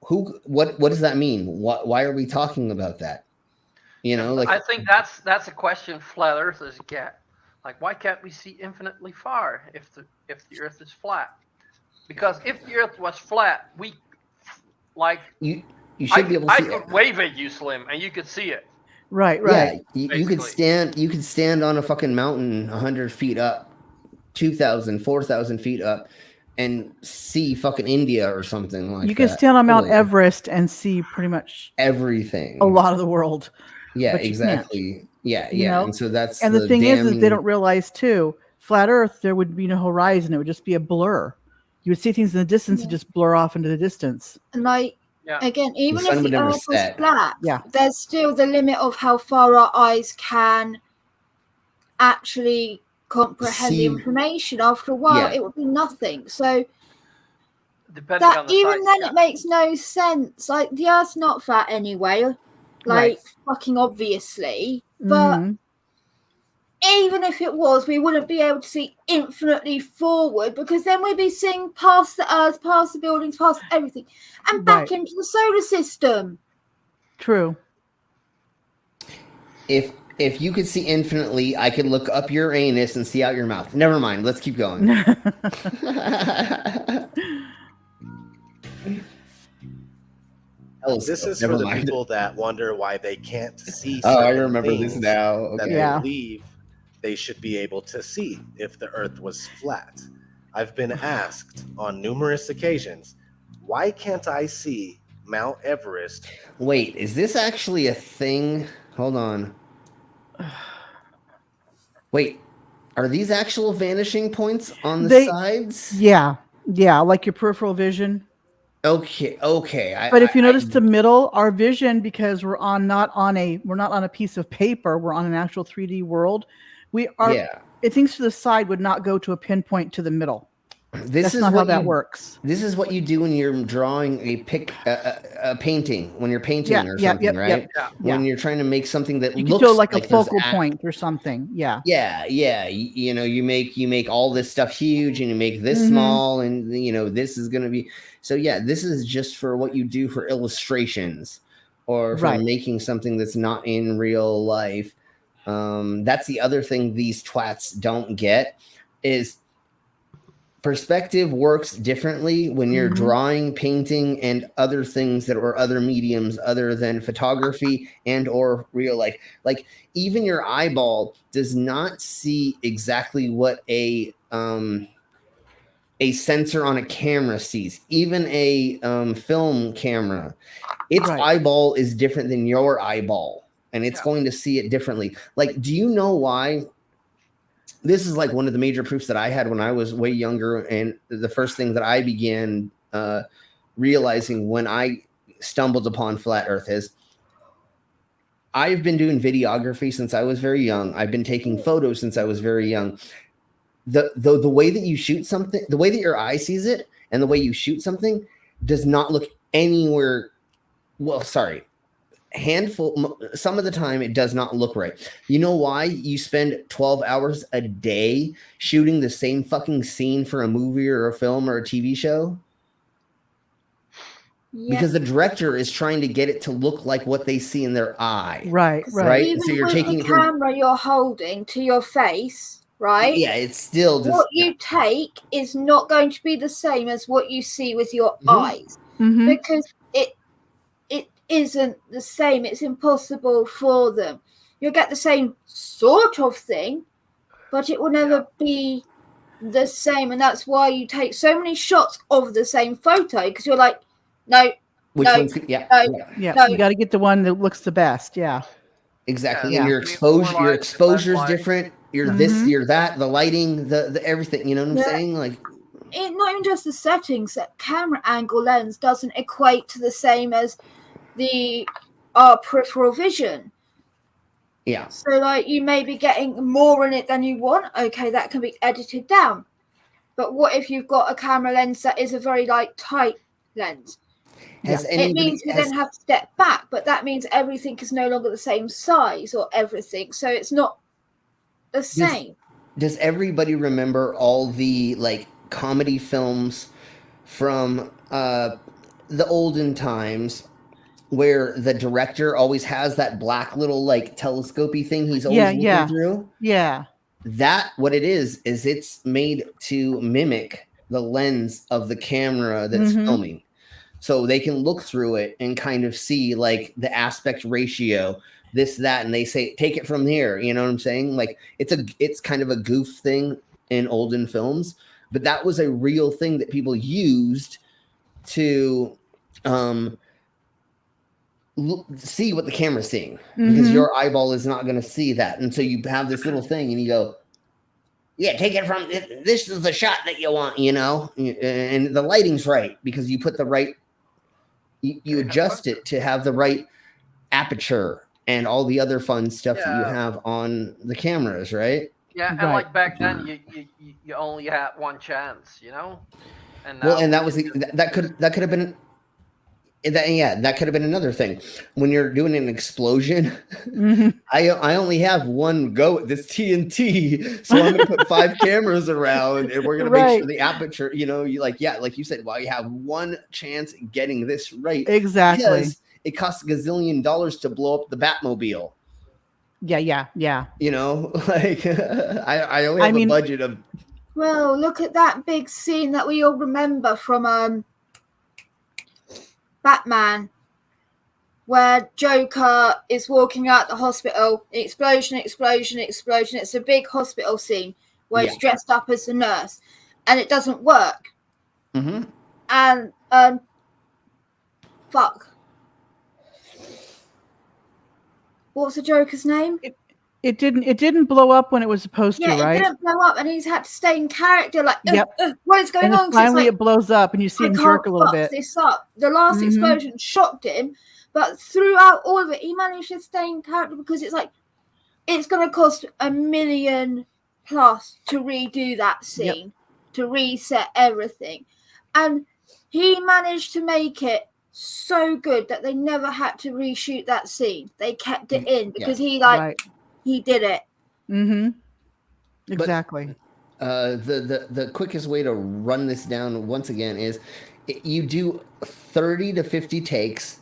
What does that mean? Why are we talking about that? You know, like I think that's a question flat earthers get. Like, why can't we see infinitely far if the Earth is flat? Because if the Earth was flat, we like you should be able to I see it. could wave at you, Slim, and you could see it. Right, Yeah, right. you could stand on a fucking mountain 100 feet up, 2,000, 4,000 feet up, and see fucking India or something like that. You can stand on Mount Totally. Everest and see pretty much Everything. a lot of the world. Yeah, but you can't, exactly. Yeah, you yeah. know? And so that's And the thing is they damning- don't realize too, flat Earth, there would be no horizon. It would just be a blur. You would see things in the distance and just blur off into the distance. And like, Yeah. again, even sun if would the never Earth was set. flat, Yeah. there's still the limit of how far our eyes can actually comprehend See- the information. After a while, Yeah. it would be nothing. So Depending that on the even size, then, yeah. it makes no sense. Like, the Earth's not flat anyway, like fucking obviously. But Mhm. even if it was, we wouldn't be able to see infinitely forward, because then we'd be seeing past the Earth, past the buildings, past everything, and back Right. into the solar system. True. If you could see infinitely, I could look up your anus and see out your mouth. Never mind. Let's keep going. This is Never for the mind. people that wonder why they can't see. Oh, I certain remember this things now. That Okay. Yeah. they believe they should be able to see if the Earth was flat. I've been asked on numerous occasions, why can't I see Mount Everest? Wait, is this actually a thing? Hold on. Wait, are these actual vanishing points on the sides? Yeah. Yeah. Like your peripheral vision. Okay. But if you notice the middle, our vision, because we're not on a piece of paper, we're on an actual 3D world. Things to the side would not go to a pinpoint to the middle. That's not how that works. This is what you do when you're drawing a painting, when you're painting or something, right? Yeah. When you're trying to make something that You looks could do like a there's focal point or something. Yeah. Yeah. You know, you make all this stuff huge, and you make this Mhm. small, and you know this is going to be. So yeah, this is just for what you do for illustrations, or for Right. making something that's not in real life. That's the other thing these twats don't get is perspective works differently when you're Mhm. drawing, painting, and other things that are other mediums other than photography and or real life. Like even your eyeball does not see exactly what a sensor on a camera sees. Even a film camera, its Right. eyeball is different than your eyeball, and it's going to see it differently. Like, do you know why? This is like one of the major proofs that I had when I was way younger, and the first thing that I began realizing when I stumbled upon flat Earth is I've been doing videography since I was very young. I've been taking photos since I was very young. The way that you shoot something, the way that your eye sees it, and the way you shoot something does not look anywhere. Well, sorry. Some of the time it does not look right. You know why you spend 12 hours a day shooting the same fucking scene for a movie or a film or a TV show? Yeah. Because the director is trying to get it to look like what they see in their eye. Right. Even So you're with taking the it from, camera you're holding to your face, right? yeah, it's still just What you take is not going to be the same as what you see with your eyes, Mhm. because it isn't the same. It's impossible for them. You'll get the same sort of thing, but it will never be the same, and that's why you take so many shots of the same photo, because you're like, no, which no, one's yeah, no, yeah. Yeah. no. You got to get the one that looks the best. Yeah. Exactly. Yeah. And your More exposure, light, less light. different. You're this, Mhm. you're that, the lighting, the everything, you know what I'm Yeah. saying? Like Not even just the settings, that camera angle lens doesn't equate to the same as our peripheral vision. Yeah. So like you may be getting more in it than you want. Okay, that can be edited down. But what if you've got a camera lens that is a very like tight lens? Has It anybody means you then have to step back, but that means everything is no longer the same size or everything. So it's not the same. Does everybody remember all the like comedy films from the olden times where the director always has that black little like telescopy thing he's always looking through? Yeah. That what it is it's made to mimic the lens of the camera that's filming. So they can look through it and kind of see like the aspect ratio, this, that, and they say, take it from here. You know what I'm saying? Like it's kind of a goof thing in olden films, but that was a real thing that people used to see what the camera's seeing, because your eyeball is not going to see that. And so you have this little thing and you go, yeah, take it from this is the shot that you want, you know, and the lighting's right because you put the right, you adjust it to have the right aperture and all the other fun stuff that you have on the cameras, right? Yeah, and like back then, you only had one chance, you know. And now and that was that could have been. That could have been another thing. When you're doing an explosion, I only have one go at this TNT, so I'm going to put 5 cameras around, and we're going to make sure the aperture. You know, like you said, well, you have one chance at getting this right. Exactly. Because it costs $1 gazillion to blow up the Batmobile. Yeah. You know, like I only have a budget of. Well, look at that big scene that we all remember from Batman, where Joker is walking out the hospital, explosion. It's a big hospital scene where he's dressed up as a nurse, and it doesn't work. And fuck, what was the Joker's name? It didn't blow up when it was supposed to, right? It didn't blow up, and he's had to stay in character. Like, what is going on? Finally, it blows up, and you see him jerk a little bit. This up. The last explosion shocked him, but throughout all of it, he managed to stay in character because it's like it's going to cost $1 million plus to redo that scene, to reset everything, and he managed to make it so good that they never had to reshoot that scene. They kept it in because he did it. Exactly. The quickest way to run this down once again is you do 30 to 50 takes,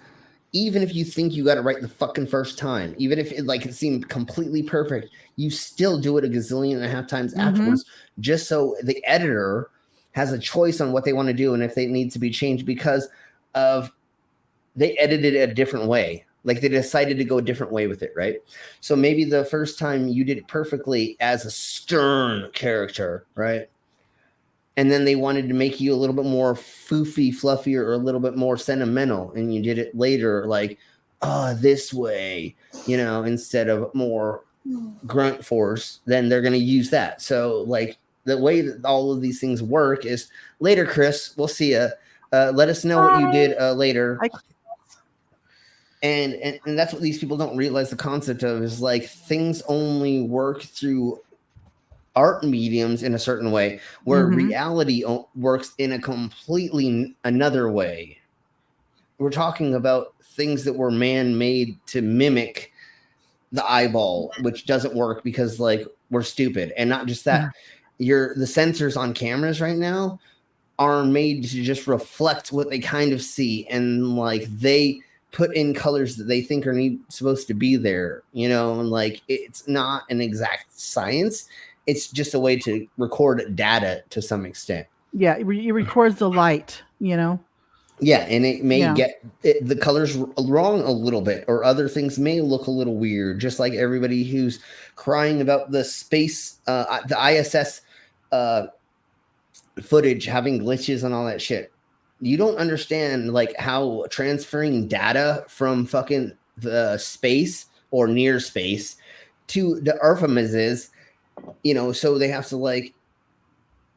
even if you think you got it right the fucking first time, even if it seemed completely perfect, you still do it 1.5 gazillion times afterwards, just so the editor has a choice on what they want to do and if they need to be changed because of they edited it a different way. Like they decided to go a different way with it, right? So maybe the first time you did it perfectly as a stern character, right? And then they wanted to make you a little bit more foofy, fluffier, or a little bit more sentimental. And you did it later, like, this way, you know, instead of more grunt force, then they're going to use that. So like the way that all of these things work is later, Chris, we'll see you. Let us know what you did later. And that's what these people don't realize the concept of is like things only work through art mediums in a certain way where reality works in a completely another way. We're talking about things that were man-made to mimic the eyeball, which doesn't work because like we're stupid. And not just that, the sensors on cameras right now are made to just reflect what they kind of see, and like they put in colors that they think are supposed to be there, you know, and like it's not an exact science. It's just a way to record data to some extent. Yeah, it records the light, you know. Yeah, and it may get the colors wrong a little bit, or other things may look a little weird, just like everybody who's crying about the space, the ISS footage having glitches and all that shit. You don't understand like how transferring data from fucking the space or near space to the Earthmas is, you know, so they have to like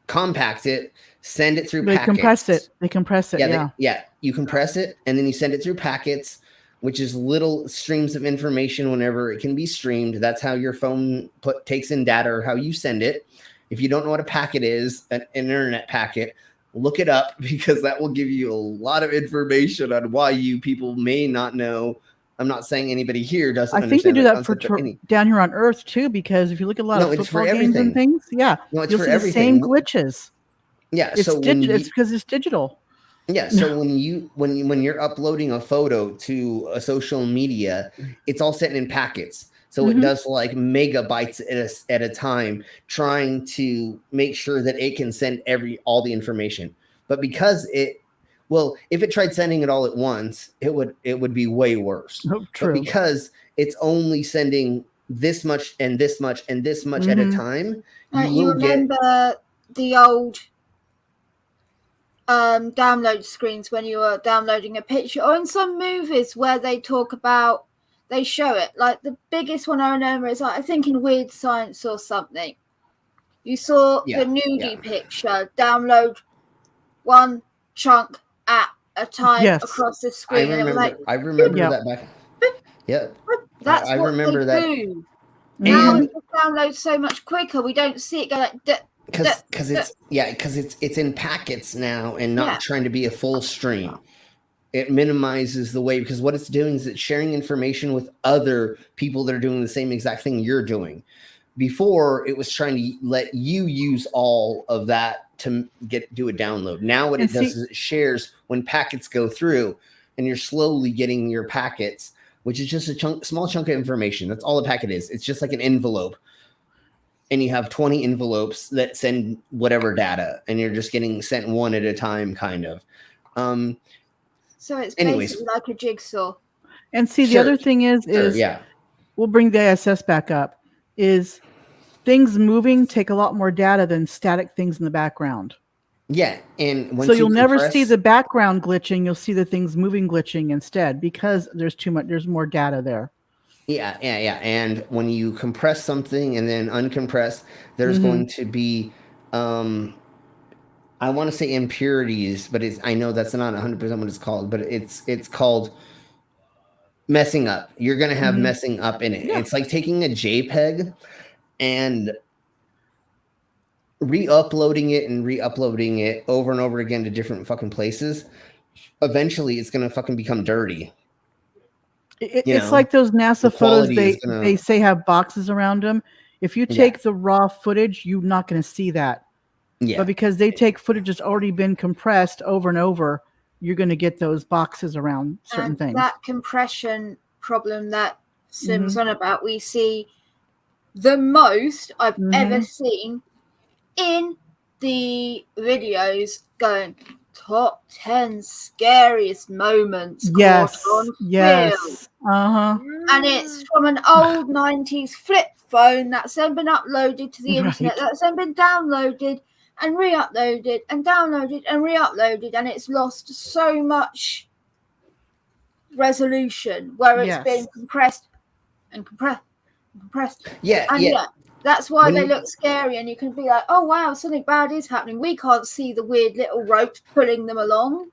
compact it, send it through packets. They compress it. You compress it and then you send it through packets which is little streams of information whenever it can be streamed. That's how your phone takes in data or how you send it. If you don't know what a packet is, an internet packet, look it up because that will give you a lot of information on why you people may not know. I'm not saying anybody here doesn't. I think they do that for concept of any. down here on Earth too, because if you look at a lot No, of it's for football games and everything. things, yeah, No, it's you'll for see the same everything. glitches. Yeah, It's so when it's because it's digital. yeah, so when you're uploading a photo to a social media, it's all sent in packets. So it does like megabytes at a time, trying to make sure that it can send all the information. But because if it tried sending it all at once, it would be way worse. Oh, true. But because it's only sending this much and this much and this much at a time, you remember the old download screens when you were downloading a picture, or in some movies where they show it. Like the biggest one I remember is I think in Weird Science or something. You saw the nudie picture download one chunk at a time across the screen. I remember that back. Yeah, that's I what remember they that. do. Now it just downloads so much quicker. We don't see it go like. Because it's in packets now and not trying to be a full stream. It minimizes the way, because what it's doing is it's sharing information with other people that are doing the same exact thing you're doing. Before, it was trying to let you use all of that to do a download. Now what it does is it shares when packets go through, and you're slowly getting your packets, which is just a small chunk of information. That's all a packet is. It's just like an envelope. And you have 20 envelopes that send whatever data, and you're just getting sent one at a time, kind of. So it's basically like a jigsaw. And see, the other thing is we'll bring the ISS back up, is things moving take a lot more data than static things in the background. Yeah, and so you'll never see the background glitching. You'll see the things moving glitching instead, because there's more data there. Yeah. And when you compress something and then uncompress, there's going to be, I want to say impurities, but I know that's not 100% what it's called, but it's called messing up. You're going to have messing up in it. Yeah. It's like taking a JPEG and re-uploading it over and over again to different fucking places. Eventually, it's going to fucking become dirty. It's like those NASA photos they say have boxes around them. If you take the raw footage, you're not going to see that. Yeah. But because they take footage that's already been compressed over and over, you're going to get those boxes around certain things. That compression problem that Sim's on about, we see the most I've ever seen in the videos going top 10 scariest moments caught on film. And it's from an old 90s flip phone that's then been uploaded to the internet, that's then been downloaded and re-uploaded and downloaded and re-uploaded, and it's lost so much resolution where it's been compressed and compressed and compressed. That's why they look scary, and you can be like, oh wow, something bad is happening. We can't see the weird little ropes pulling them along.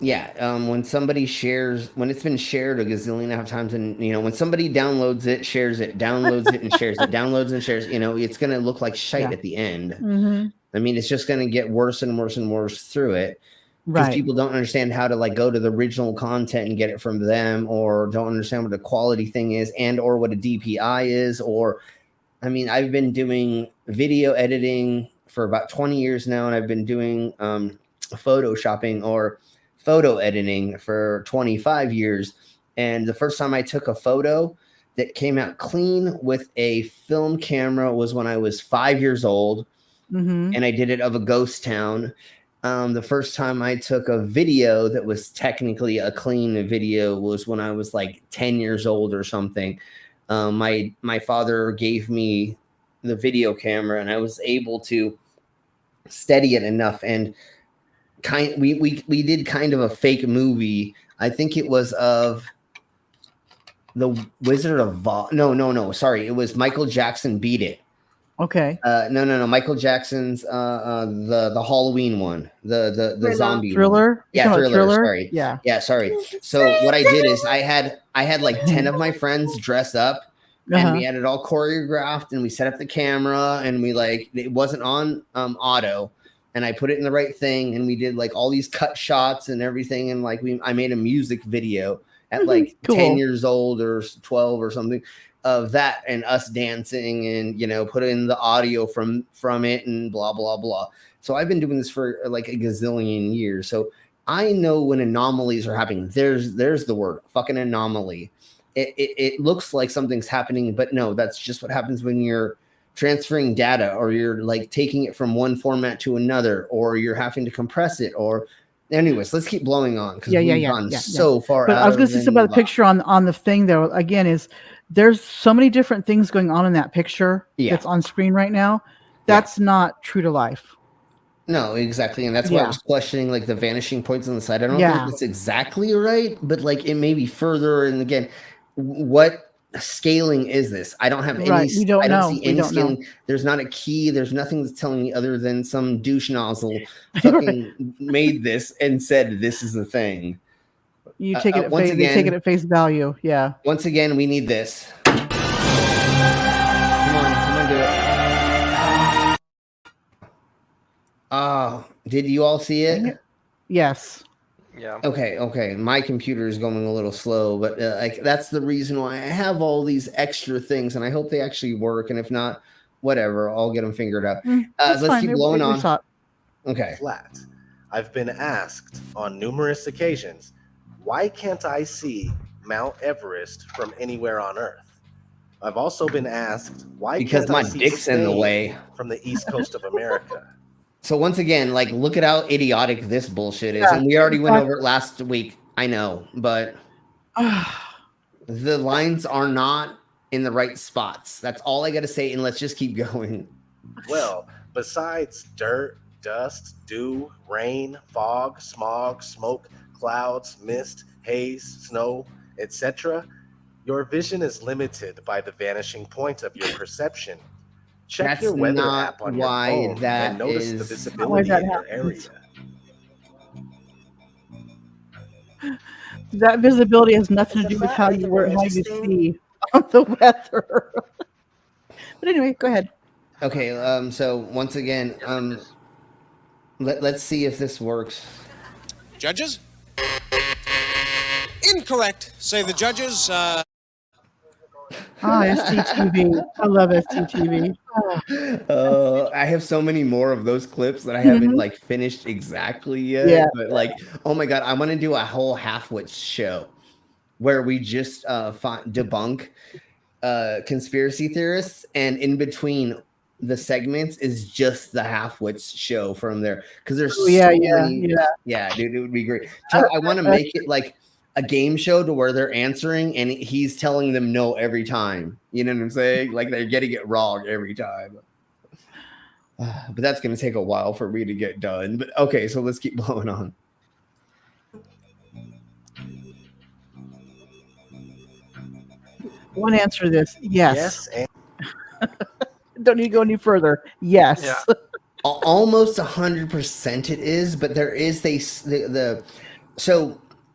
Yeah, when somebody shares, when it's been shared a gazillion and a half times, and when somebody downloads it, shares it, downloads it, and shares it, downloads and shares, it's going to look like shite at the end. I mean, it's just going to get worse and worse and worse through it. Because people don't understand how to go to the original content and get it from them, or don't understand what the quality thing is, and or what a DPI is, or I've been doing video editing for about 20 years now, and I've been doing photoshopping or photo editing for 25 years. And the first time I took a photo that came out clean with a film camera was when I was 5 years old, and I did it of a ghost town. The first time I took a video that was technically a clean video was when I was like 10 years old or something. My father gave me the video camera, and I was able to steady it enough. And we did kind of a fake movie. I think it was of the Wizard of Oz. No. Sorry, it was Michael Jackson Beat It. Okay. No. Michael Jackson's the Halloween one, the Thriller. zombie one. Thriller. You Yeah, talking about Thriller. Sorry. Yeah. Yeah, sorry. So what I did is I had like 10 of my friends dress up, and we had it all choreographed, and we set up the camera, and we like it wasn't on auto, and I put it in the right thing, and we did like all these cut shots and everything, and like I made a music video at like Cool. 10 years old or 12 or something of that, and us dancing, and put in the audio from it, and blah blah blah. So I've been doing this for like a gazillion years, so I know when anomalies are happening. There's the word, fucking anomaly. It looks like something's happening, but no, that's just what happens when you're transferring data, or you're like taking it from one format to another, or you're having to compress it, or anyways, let's keep blowing on, because we've gone so far But out. I was going to say something about the picture on the thing, though. Again, is there's so many different things going on in that picture that's on screen right now. That's not true to life. No, exactly, and that's why I was questioning like the vanishing points on the side. I don't think it's exactly right, but like it may be further. And again, what scaling is this? I don't have any. We don't I don't know. see any We don't scaling. know. There's not a key. There's nothing that's telling me other than some douche nozzle fucking made this and said this is the thing. You take it at face. They take it at face value. Yeah. Once again, we need this. Come on, do it. Did you all see it? Yes. Yeah. Okay. My computer is going a little slow, but like that's the reason why I have all these extra things, and I hope they actually work. And if not, whatever, I'll get them figured out. Let's keep blowing on. Okay. Flat. I've been asked on numerous occasions, why can't I see Mount Everest from anywhere on Earth? I've also been asked, why because can't my I see dick's in the way from the east coast of America? So once again, like, look at how idiotic this bullshit is. And we already went over it last week. I know, but the lines are not in the right spots. That's all I got to say. And let's just keep going. Well, besides dirt, dust, dew, rain, fog, smog, smoke, clouds, mist, haze, snow, etc., your vision is limited by the vanishing point of your perception. Check your weather app on your phone and notice the visibility in your area. That visibility has nothing to do with how you see on the weather. But anyway, go ahead. Okay, so once again, let's see if this works. Judges? Incorrect, say the judges. ScTV. I love ScTV. I have so many more of those clips that I haven't like finished exactly yet. Yeah. But like, oh my god, I want to do a whole half-wit show where we just debunk conspiracy theorists, and in between the segments is just the half-wits show from there, because there's many. Yeah, dude, it would be great. So I want to make it like a game show to where they're answering and he's telling them no every time. You know what I'm saying? Like they're getting it wrong every time. But that's going to take a while for me to get done. But okay, so let's keep blowing on. One answer to this. Yes. Don't need to go any further. Yes. Yeah. Almost 100% it is, but there is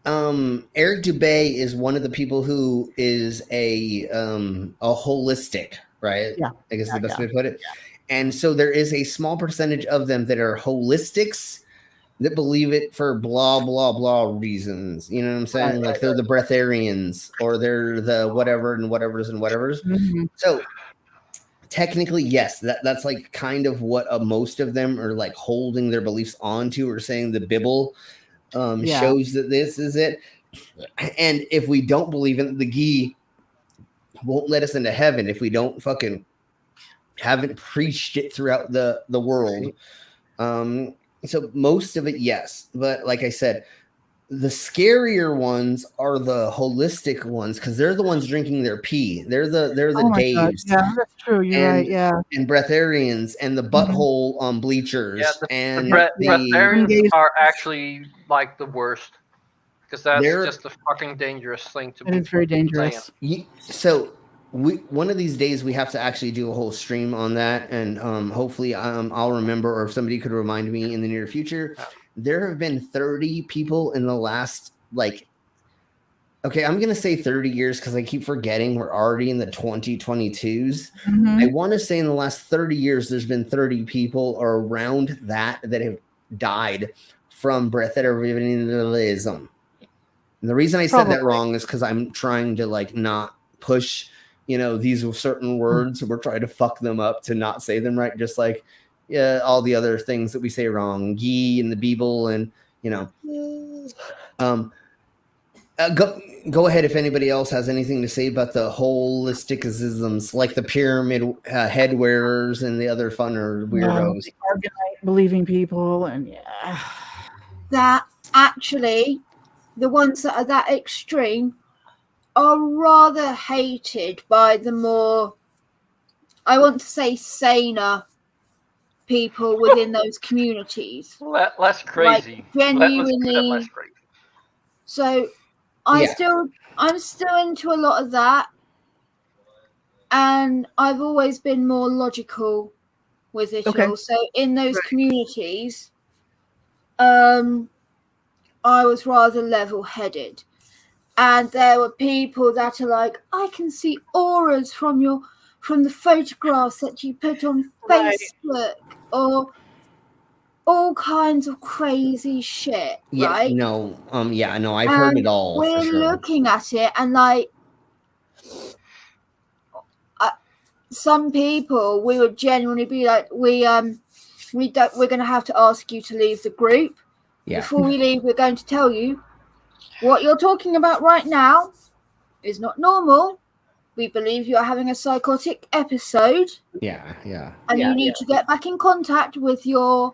Eric Dubay is one of the people who is a holistic, right? Yeah. I guess the best way to put it. Yeah. And so there is a small percentage of them that are holistics that believe it for blah, blah, blah reasons. You know what I'm saying? Like they're the breatharians, or they're the whatever and whatevers and whatevers. Mm-hmm. So technically, yes, that's like kind of what most of them are like holding their beliefs onto, or saying the Bible shows that this is it. And if we don't believe in the Ghee won't let us into heaven if we don't fucking haven't preached it throughout the world. So most of it, yes. But like I said, the scarier ones are the holistic ones, because they're the ones drinking their pee. They're the Daves. Yeah, that's true. You're right. Yeah. And breatharians and the butthole bleachers. Yeah, and the breatharians are actually like the worst, because that's just a fucking dangerous thing to be. It's very dangerous. So one of these days we have to actually do a whole stream on that, and hopefully I'll remember, or if somebody could remind me in the near future. There have been 30 people in the last, like, okay, I'm gonna say 30 years because I keep forgetting we're already in the 2022s. I want to say in the last 30 years there's been 30 people or around that have died from breatharianism. And the reason I said that wrong is because I'm trying to like not push, these certain words. We're trying to fuck them up to not say them right, just like all the other things that we say wrong, ye and the Bible, and go ahead if anybody else has anything to say about the holisticisms, like the pyramid head wearers and the other funner weirdos. Believing people, and that actually the ones that are that extreme are rather hated by the more, I want to say, saner people within those communities. Less crazy. Like, genuinely. Less crazy. So I'm still into a lot of that, and I've always been more logical with it all. So in those communities, I was rather level-headed, and there were people that are like, I can see auras from the photographs that you put on Facebook, or all kinds of crazy shit. Right? I've heard it all. We're looking at it, and like, some people, we would genuinely be like, we're going to have to ask you to leave the group. Yeah. Before we leave, we're going to tell you what you're talking about right now is not normal. We believe you are having a psychotic episode. Yeah. And you need to get back in contact with your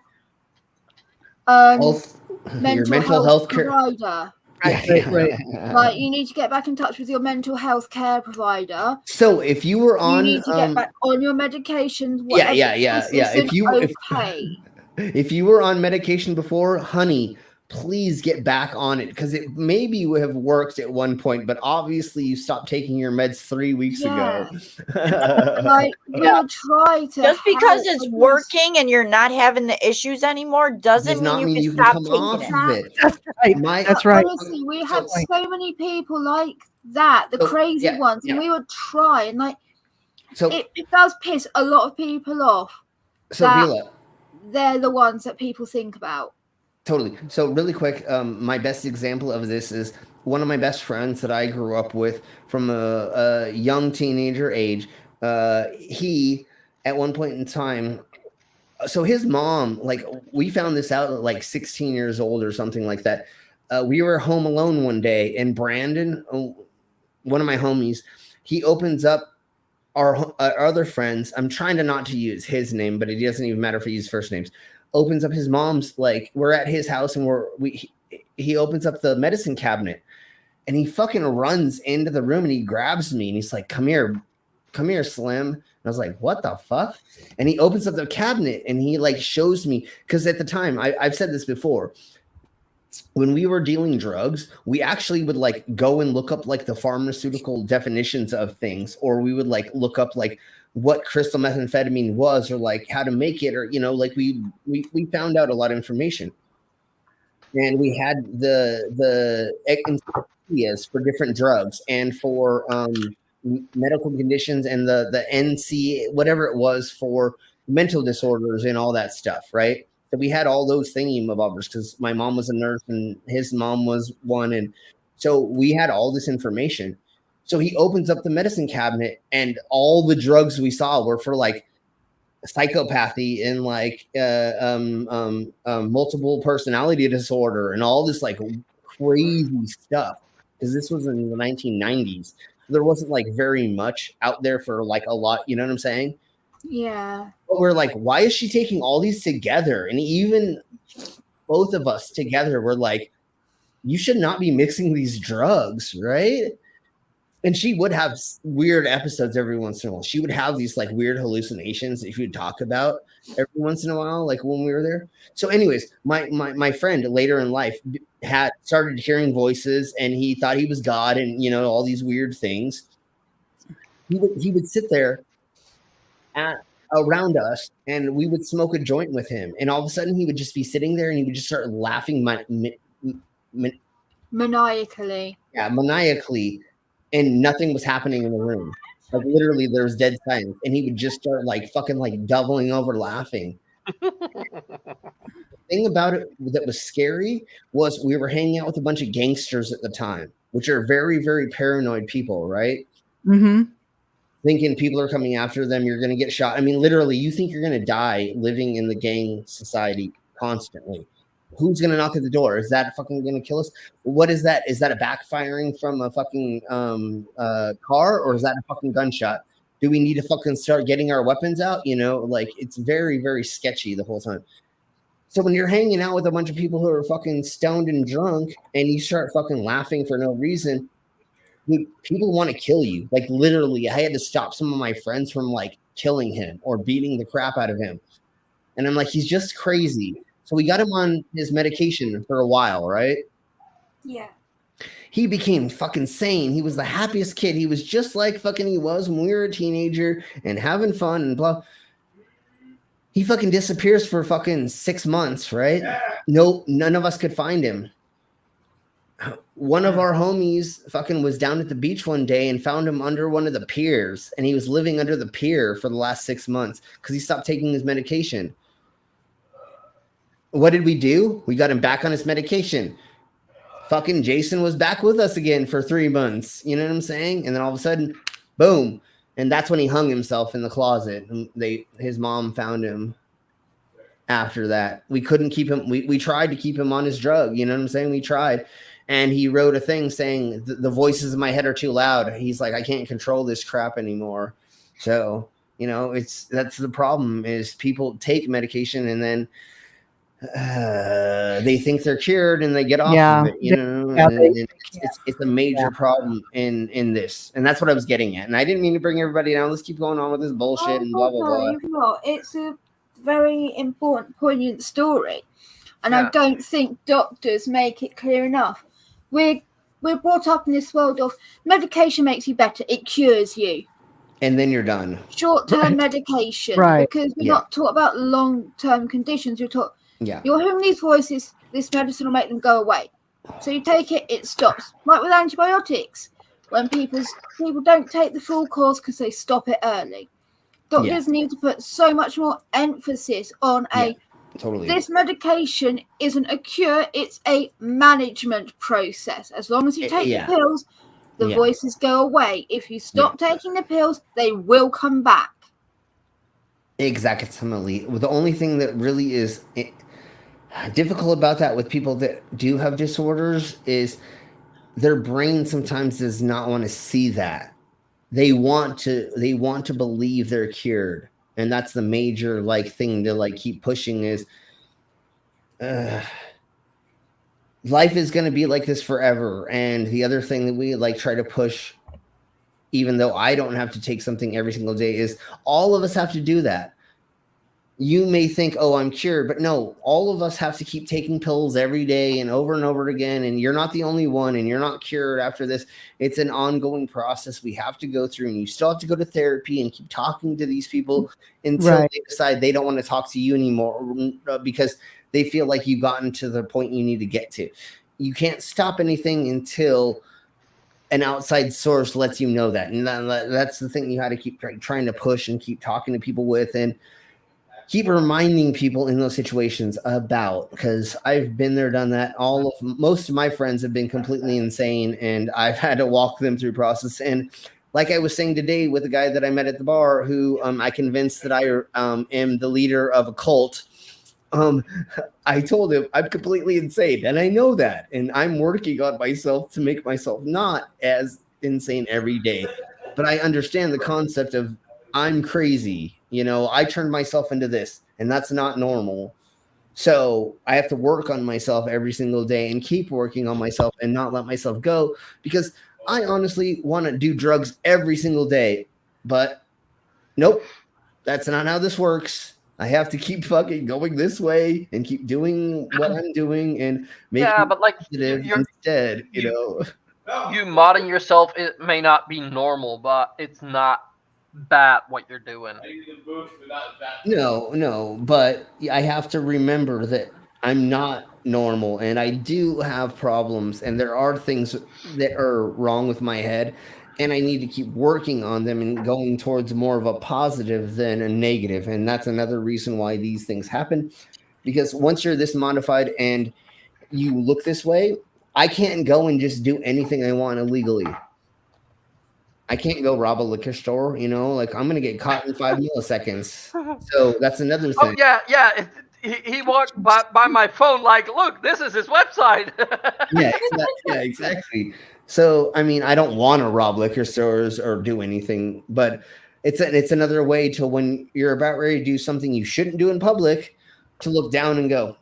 mental health provider. Right. Like, you need to get back in touch with your mental health care provider. So if you were on, you need to get back on your medications. If you were on medication before, honey, please get back on it, because it maybe would have worked at one point, but obviously you stopped taking your meds 3 weeks ago. Like, we'll try to. Just because it's working and you're not having the issues anymore does not mean you can stop taking it. That's right. That's right. Honestly, we had so many people like that, the crazy ones, and we would try, and like, it does piss a lot of people off. So Vila, they're the ones that people think about. Totally. So really quick, my best example of this is one of my best friends that I grew up with from a young teenager age. He, at one point in time, so his mom, like, we found this out at like 16 years old or something like that. We were home alone one day, and Brandon, one of my homies, he opens up our other friends. I'm trying to not to use his name, but it doesn't even matter if I use first names. Opens up his mom's, like, we're at his house, and he opens up the medicine cabinet, and he fucking runs into the room, and he grabs me, and he's like, come here, Slim. And I was like, what the fuck? And he opens up the cabinet, and he like shows me, because at the time, I've said this before, when we were dealing drugs, we actually would like go and look up like the pharmaceutical definitions of things, or we would like look up like what crystal methamphetamine was, or like how to make it, or like we found out a lot of information, and we had the encyclopedias for different drugs and for medical conditions, and the NC whatever it was for mental disorders and all that stuff, right? So we had all those thingy-mabobbers, because my mom was a nurse and his mom was one, and so we had all this information. So he opens up the medicine cabinet, and all the drugs we saw were for like psychopathy and like multiple personality disorder and all this like crazy stuff. Because this was in the 1990s, there wasn't like very much out there for like a lot. You know what I'm saying? Yeah. But we're like, why is she taking all these together? And even both of us together were like, you should not be mixing these drugs, right? And she would have weird episodes every once in a while. She would have these like weird hallucinations that she would talk about every once in a while, like when we were there. So anyways, my friend later in life had started hearing voices, and he thought he was God, and all these weird things. he would sit there around us, and we would smoke a joint with him, and all of a sudden he would just be sitting there, and he would just start laughing Maniacally. Yeah, maniacally, and nothing was happening in the room. Like literally, there was dead silence, and he would just start like fucking like doubling over laughing. The thing about it that was scary was we were hanging out with a bunch of gangsters at the time, which are very, very paranoid people, right? Mm-hmm. Thinking people are coming after them, you're going to get shot. I mean, literally, you think you're going to die living in the gang society constantly. Who's going to knock at the door? Is that fucking going to kill us? What is that? Is that a backfiring from a fucking car, or is that a fucking gunshot? Do we need to fucking start getting our weapons out? You know, like it's very, very sketchy the whole time. So when you're hanging out with a bunch of people who are fucking stoned and drunk, and you start fucking laughing for no reason, dude, people want to kill you. Like literally, I had to stop some of my friends from like killing him or beating the crap out of him. And I'm like, he's just crazy. So we got him on his medication for a while, right? Yeah. He became fucking sane. He was the happiest kid. He was just like fucking he was when we were a teenager and having fun and blah. He fucking disappears for fucking 6 months, right? No, none of us could find him. One of our homies fucking was down at the beach one day and found him under one of the piers, and he was living under the pier for the last 6 months because he stopped taking his medication. What did we do? We got him back on his medication. Fucking Jason was back with us again for 3 months. You know what I'm saying? And then all of a sudden, boom. And that's when he hung himself in the closet. And his mom found him after that. We couldn't keep him. We tried to keep him on his drug. You know what I'm saying? We tried. And he wrote a thing saying the voices in my head are too loud. He's like, I can't control this crap anymore. So, you know, that's the problem is people take medication and then they think they're cured and they get off of it, you know. It's a major problem in this, and that's what I was getting at. And I didn't mean to bring everybody down. Let's keep going on with this bullshit and blah blah blah. No, it's a very important, poignant story, and I don't think doctors make it clear enough. We're brought up in this world of medication makes you better, it cures you, and then you're done. Short-term medication, because we're not taught about long-term conditions. You're taught. Yeah. You're hearing these voices, this medicine will make them go away. So you take it, it stops. Like with antibiotics, when people don't take the full course because they stop it early. Doctors need to put so much more emphasis on this medication isn't a cure, it's a management process. As long as you take the pills, the voices go away. If you stop taking the pills, they will come back. Exactly. The only thing that really is difficult about that with people that do have disorders is their brain sometimes does not want to see that. They want to believe they're cured, and that's the major like thing to like keep pushing is life is going to be like this forever. And the other thing that we like try to push, even though I don't have to take something every single day, is all of us have to do that. You may think, oh, I'm cured, but no, all of us have to keep taking pills every day and over again. And you're not the only one, and you're not cured after this. It's an ongoing process we have to go through, and you still have to go to therapy and keep talking to these people until they decide they don't want to talk to you anymore because they feel like you've gotten to the point you need to get to. You can't stop anything until an outside source lets you know that. And that's the thing you had to keep trying to push and keep talking to people with, and keep reminding people in those situations about, because I've been there, done that. Most of my friends have been completely insane, and I've had to walk them through process. And like I was saying today with a guy that I met at the bar, who I convinced that I am the leader of a cult. I told him I'm completely insane, and I know that, and I'm working on myself to make myself not as insane every day. But I understand the concept of I'm crazy. You know, I turned myself into this, and that's not normal. So I have to work on myself every single day and keep working on myself and not let myself go, because I honestly want to do drugs every single day. But nope, that's not how this works. I have to keep fucking going this way and keep doing what I'm doing and make but like positive instead, you know. you modding yourself, it may not be normal, but it's not bad what you're doing. No, but I have to remember that I'm not normal and I do have problems and there are things that are wrong with my head and I need to keep working on them and going towards more of a positive than a negative. And that's another reason why these things happen, because once you're this modified and you look this way, I can't go and just do anything I want illegally. I can't go rob a liquor store, like I'm gonna get caught in 5 milliseconds. So that's another Oh thing. yeah. He walked by my phone like, look, this is his website. Yeah, exactly. So I mean, I don't want to rob liquor stores or do anything, but it's another way to, when you're about ready to do something you shouldn't do in public, to look down and go,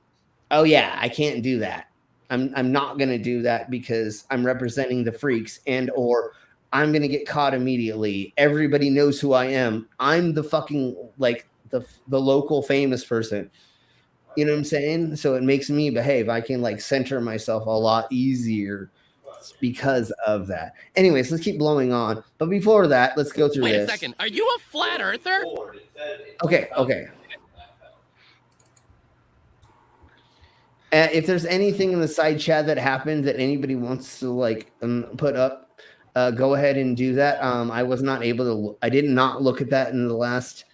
oh yeah, I can't do that. I'm not gonna do that because I'm representing the freaks, and or I'm gonna get caught immediately. Everybody knows who I am. I'm the fucking like the local famous person. You know what I'm saying? So it makes me behave. I can like center myself a lot easier because of that. Anyways, let's keep blowing on. But before that, let's go through this. Wait a second. Are you a flat earther? Okay. If there's anything in the side chat that happened that anybody wants to like put up, go ahead and do that. I was not able to. I did not look at that in the last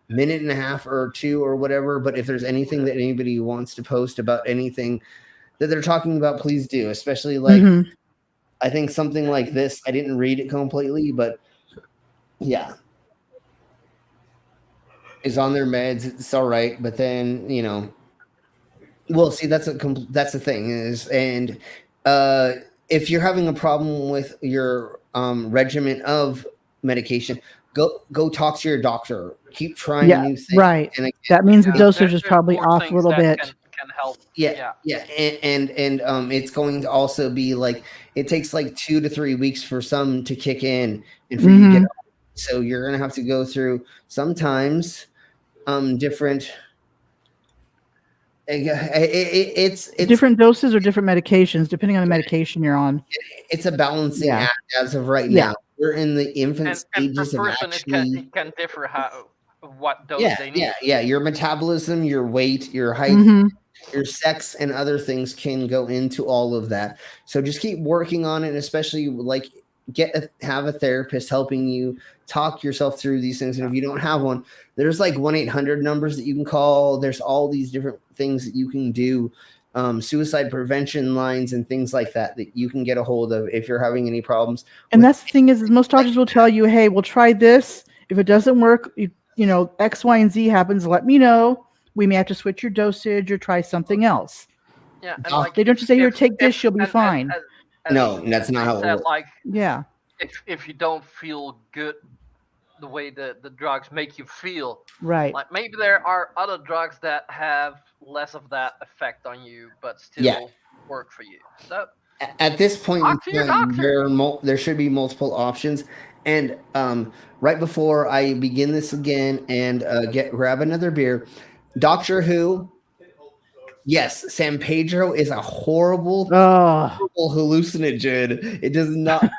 minute and a half or two or whatever. But if there's anything that anybody wants to post about anything that they're talking about, please do. Especially like I think something like this. I didn't read it completely, but yeah, is on their meds. It's all right, but then well, see, that's the thing is, and if you're having a problem with your regimen of medication, go talk to your doctor. Keep trying new things. Right. And again, that means the dosage is probably off a little bit. Can help. Yeah. And it's going to also be like it takes like 2 to 3 weeks for some to kick in and for you to get. So you're gonna have to go through sometimes different. It's different doses or different medications depending on the medication you're on. It's a balancing act as of right now. We're in the infant stages and per of person, actually. it can differ what dose they need. Yeah. Your metabolism, your weight, your height, your sex, and other things can go into all of that. So just keep working on it, especially like have a therapist helping you talk yourself through these things. And if you don't have one, there's like 1-800 numbers that you can call. There's all these different things that you can do, suicide prevention lines and things like that you can get a hold of if you're having any problems. And that's the thing is most doctors will tell you, hey, we'll try this. If it doesn't work, X, Y, and Z happens, let me know. We may have to switch your dosage or try something else. Yeah, and like they don't just say, here, take this, you'll be fine. No, that's not how it works. Like, yeah. If you don't feel good the way the drugs make you feel, right? Like maybe there are other drugs that have less of that effect on you, but still work for you. So at this point in time, there should be multiple options. And right before I begin this again and grab another beer, Doctor Who. Yes, San Pedro is a horrible hallucinogen. It does not.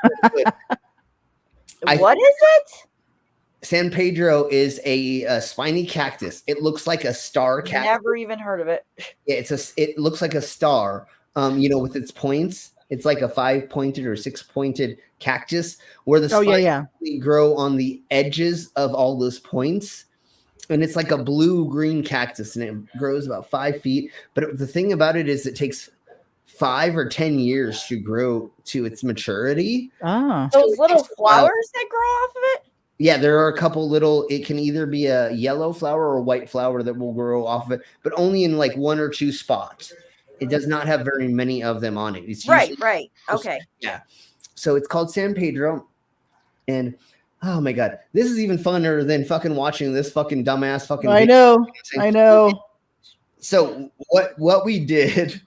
What is it? San Pedro is a spiny cactus. It looks like a star cactus. Never even heard of it. Yeah, it looks like a star. With its points. It's like a 5-pointed or 6-pointed cactus where the spines grow on the edges of all those points. And it's like a blue-green cactus, and it grows about 5 feet. But the thing about it is it takes 5 or 10 years to grow to its maturity. Those little flowers that grow off of it? Yeah, there are a couple little, it can either be a yellow flower or a white flower that will grow off of it, but only in like 1 or 2 spots. It does not have very many of them on it. It's right. Okay. Yeah. So it's called San Pedro. And oh my God, this is even funner than fucking watching this fucking dumbass fucking video. I know. So what we did,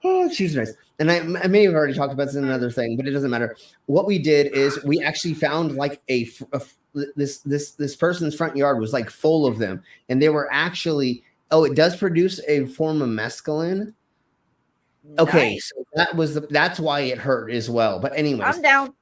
oh, she's nice. And I may have already talked about this in another thing, but it doesn't matter. What we did is we actually found like this person's front yard was like full of them, and they were actually it does produce a form of mescaline, Okay, Nice. so that's why it hurt as well. But anyways, I'm down.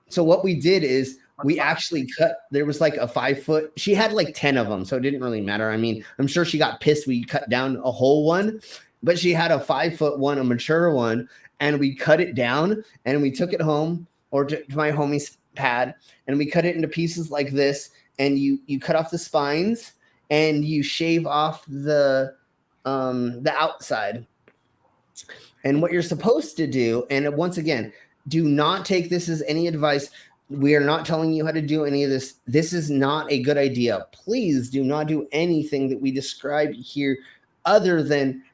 so what we did is we actually cut. There was like a 5 foot. She had like 10 of them, so it didn't really matter. I mean, I'm sure she got pissed. We cut down a whole one, but she had a 5 foot one, a mature one, and we cut it down and we took it home or to my homie's pad, and we cut it into pieces like this. And you cut off the spines and you shave off the outside. And what you're supposed to do, and once again, do not take this as any advice. We are not telling you how to do any of this. This is not a good idea. Please do not do anything that we described here other than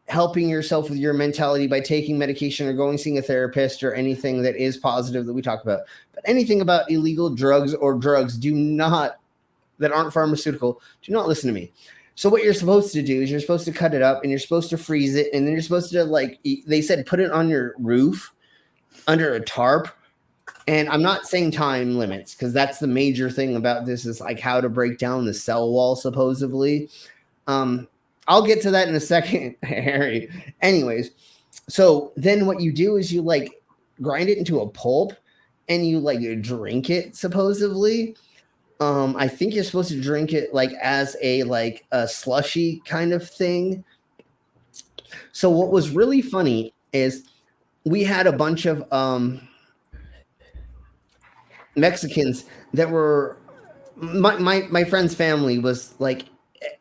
helping yourself with your mentality by taking medication or going seeing a therapist or anything that is positive that we talk about. But anything about illegal drugs or drugs that aren't pharmaceutical, do not listen to me. So what you're supposed to do is you're supposed to cut it up and you're supposed to freeze it. And then you're supposed to, like they said, put it on your roof under a tarp. And I'm not saying time limits because that's the major thing about this is like how to break down the cell wall, supposedly. I'll get to that in a second, Harry. Anyways, so then what you do is you like grind it into a pulp and you like drink it, supposedly. I think you're supposed to drink it like as a slushy kind of thing. So what was really funny is we had a bunch of Mexicans that were my friend's family was like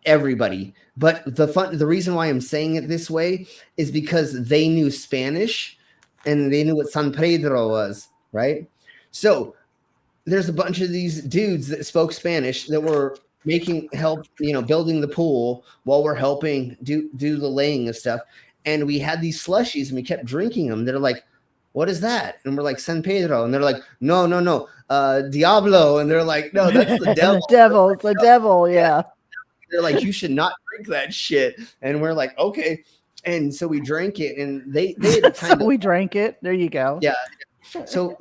everybody. But the reason why I'm saying it this way is because they knew Spanish and they knew what San Pedro was, right? So there's a bunch of these dudes that spoke Spanish that were building the pool while we're helping do the laying of stuff. And we had these slushies and we kept drinking them. They're like, what is that? And we're like, San Pedro. And they're like, no, Diablo. And they're like, no, that's the devil. The devil, yeah. They're like, you should not drink that shit. And we're like, okay. And so we drank it and they had we drank it. There you go. Yeah. So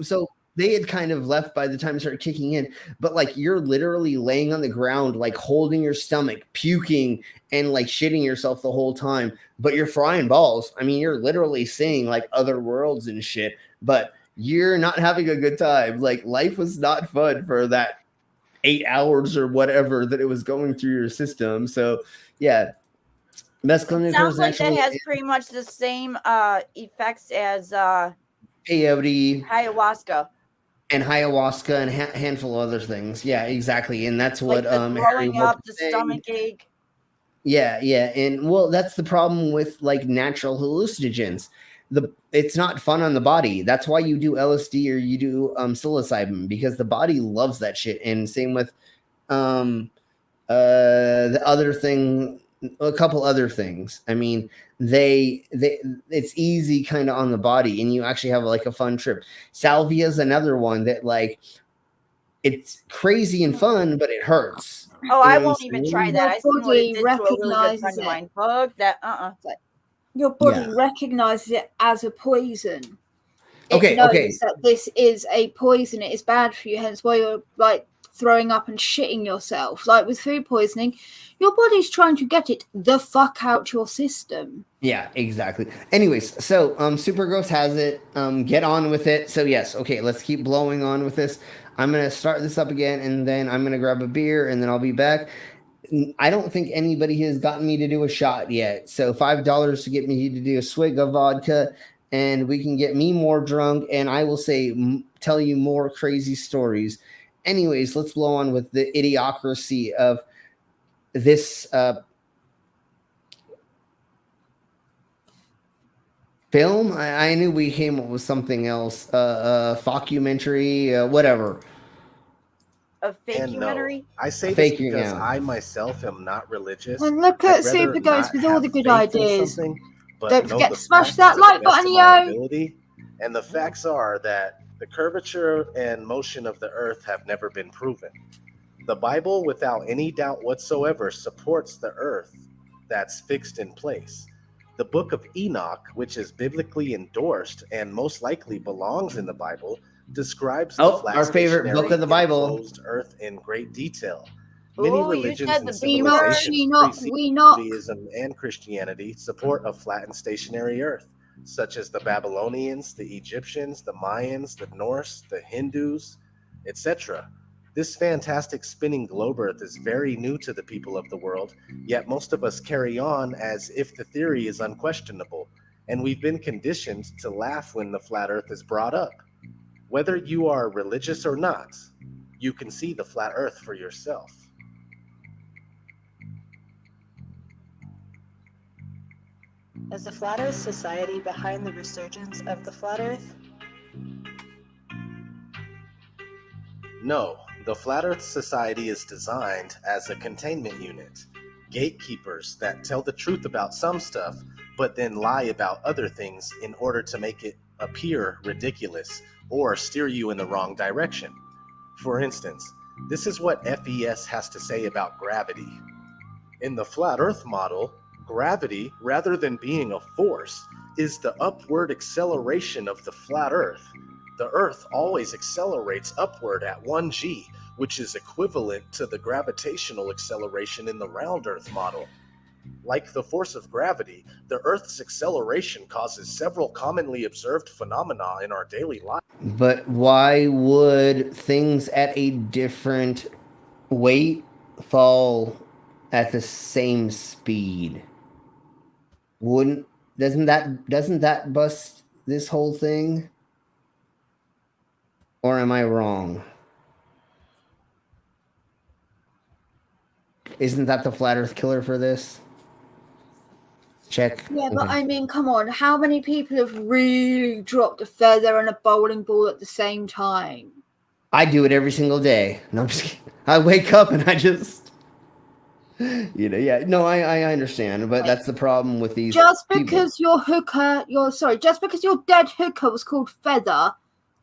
they had kind of left by the time it started kicking in, but like you're literally laying on the ground, like holding your stomach, puking and like shitting yourself the whole time, but you're frying balls. I mean, you're literally seeing like other worlds and shit, but you're not having a good time. Like life was not fun for that 8 hours or whatever that it was going through your system. So yeah. Mescaline sounds like that has pretty much the same effects as peyote, ayahuasca. And ayahuasca and a handful of other things. Yeah, exactly. And that's what like the throwing up, the stomach ache. Yeah. And well, that's the problem with like natural hallucinogens. It's not fun on the body. That's why you do LSD or you do psilocybin, because the body loves that shit. And same with the other thing, a couple other things. I mean, it's easy kind of on the body and you actually have like a fun trip. Salvia is another one that like it's crazy and fun, but it hurts. Oh, I won't even try that. I seen what it did to a really good friend of mine. Fuck that. Your body recognizes it as a poison. It knows that this is a poison. It is bad for you. Hence why you're like throwing up and shitting yourself. Like with food poisoning, your body's trying to get it the fuck out your system. Yeah, exactly. Anyways, so Super Gross has it. Get on with it. So yes, okay, let's keep blowing on with this. I'm gonna start this up again, and then I'm gonna grab a beer, and then I'll be back. I don't think anybody has gotten me to do a shot yet. So $5 to get me to do a swig of vodka, and we can get me more drunk, and I will tell you more crazy stories. Anyways, let's blow on with the idiocracy of this film. I knew we came up with something else. Documentary, whatever. A fakementary? No, I say this because I myself am not religious. And look at Super Ghost with all the good ideas. Don't forget to smash that like button, yo! And the facts are that the curvature and motion of the earth have never been proven. The Bible, without any doubt whatsoever, supports the earth that's fixed in place. The book of Enoch, which is biblically endorsed and most likely belongs in the Bible, describes the flat, our favorite book of the Bible, enclosed earth in great detail. Many religions and civilizations, Judaism and Christianity support a flat and stationary earth. such as the Babylonians, the Egyptians, the Mayans, the Norse, the Hindus, etc. This fantastic spinning globe Earth is very new to the people of the world, yet most of us carry on as if the theory is unquestionable, and we've been conditioned to laugh when the flat Earth is brought up. Whether you are religious or not, you can see the flat Earth for yourself. Is the Flat Earth Society behind the resurgence of the Flat Earth? No, the Flat Earth Society is designed as a containment unit, gatekeepers that tell the truth about some stuff, but then lie about other things in order to make it appear ridiculous or steer you in the wrong direction. For instance, this is what FES has to say about gravity. In the Flat Earth model, gravity, rather than being a force, is the upward acceleration of the flat Earth. The Earth always accelerates upward at 1g, which is equivalent to the gravitational acceleration in the round Earth model. Like the force of gravity, the Earth's acceleration causes several commonly observed phenomena in our daily life. But why would things at a different weight fall at the same speed? Doesn't that bust this whole thing? Or am I wrong? Isn't that the flat Earth killer for this? Check. Yeah, but Okay. I mean, come on. How many people have really dropped a feather and a bowling ball at the same time? I do it every single day. No, I'm just kidding. I wake up and I just, yeah. No, I understand, but that's the problem with these. Just because your just because your dead hooker was called Feather,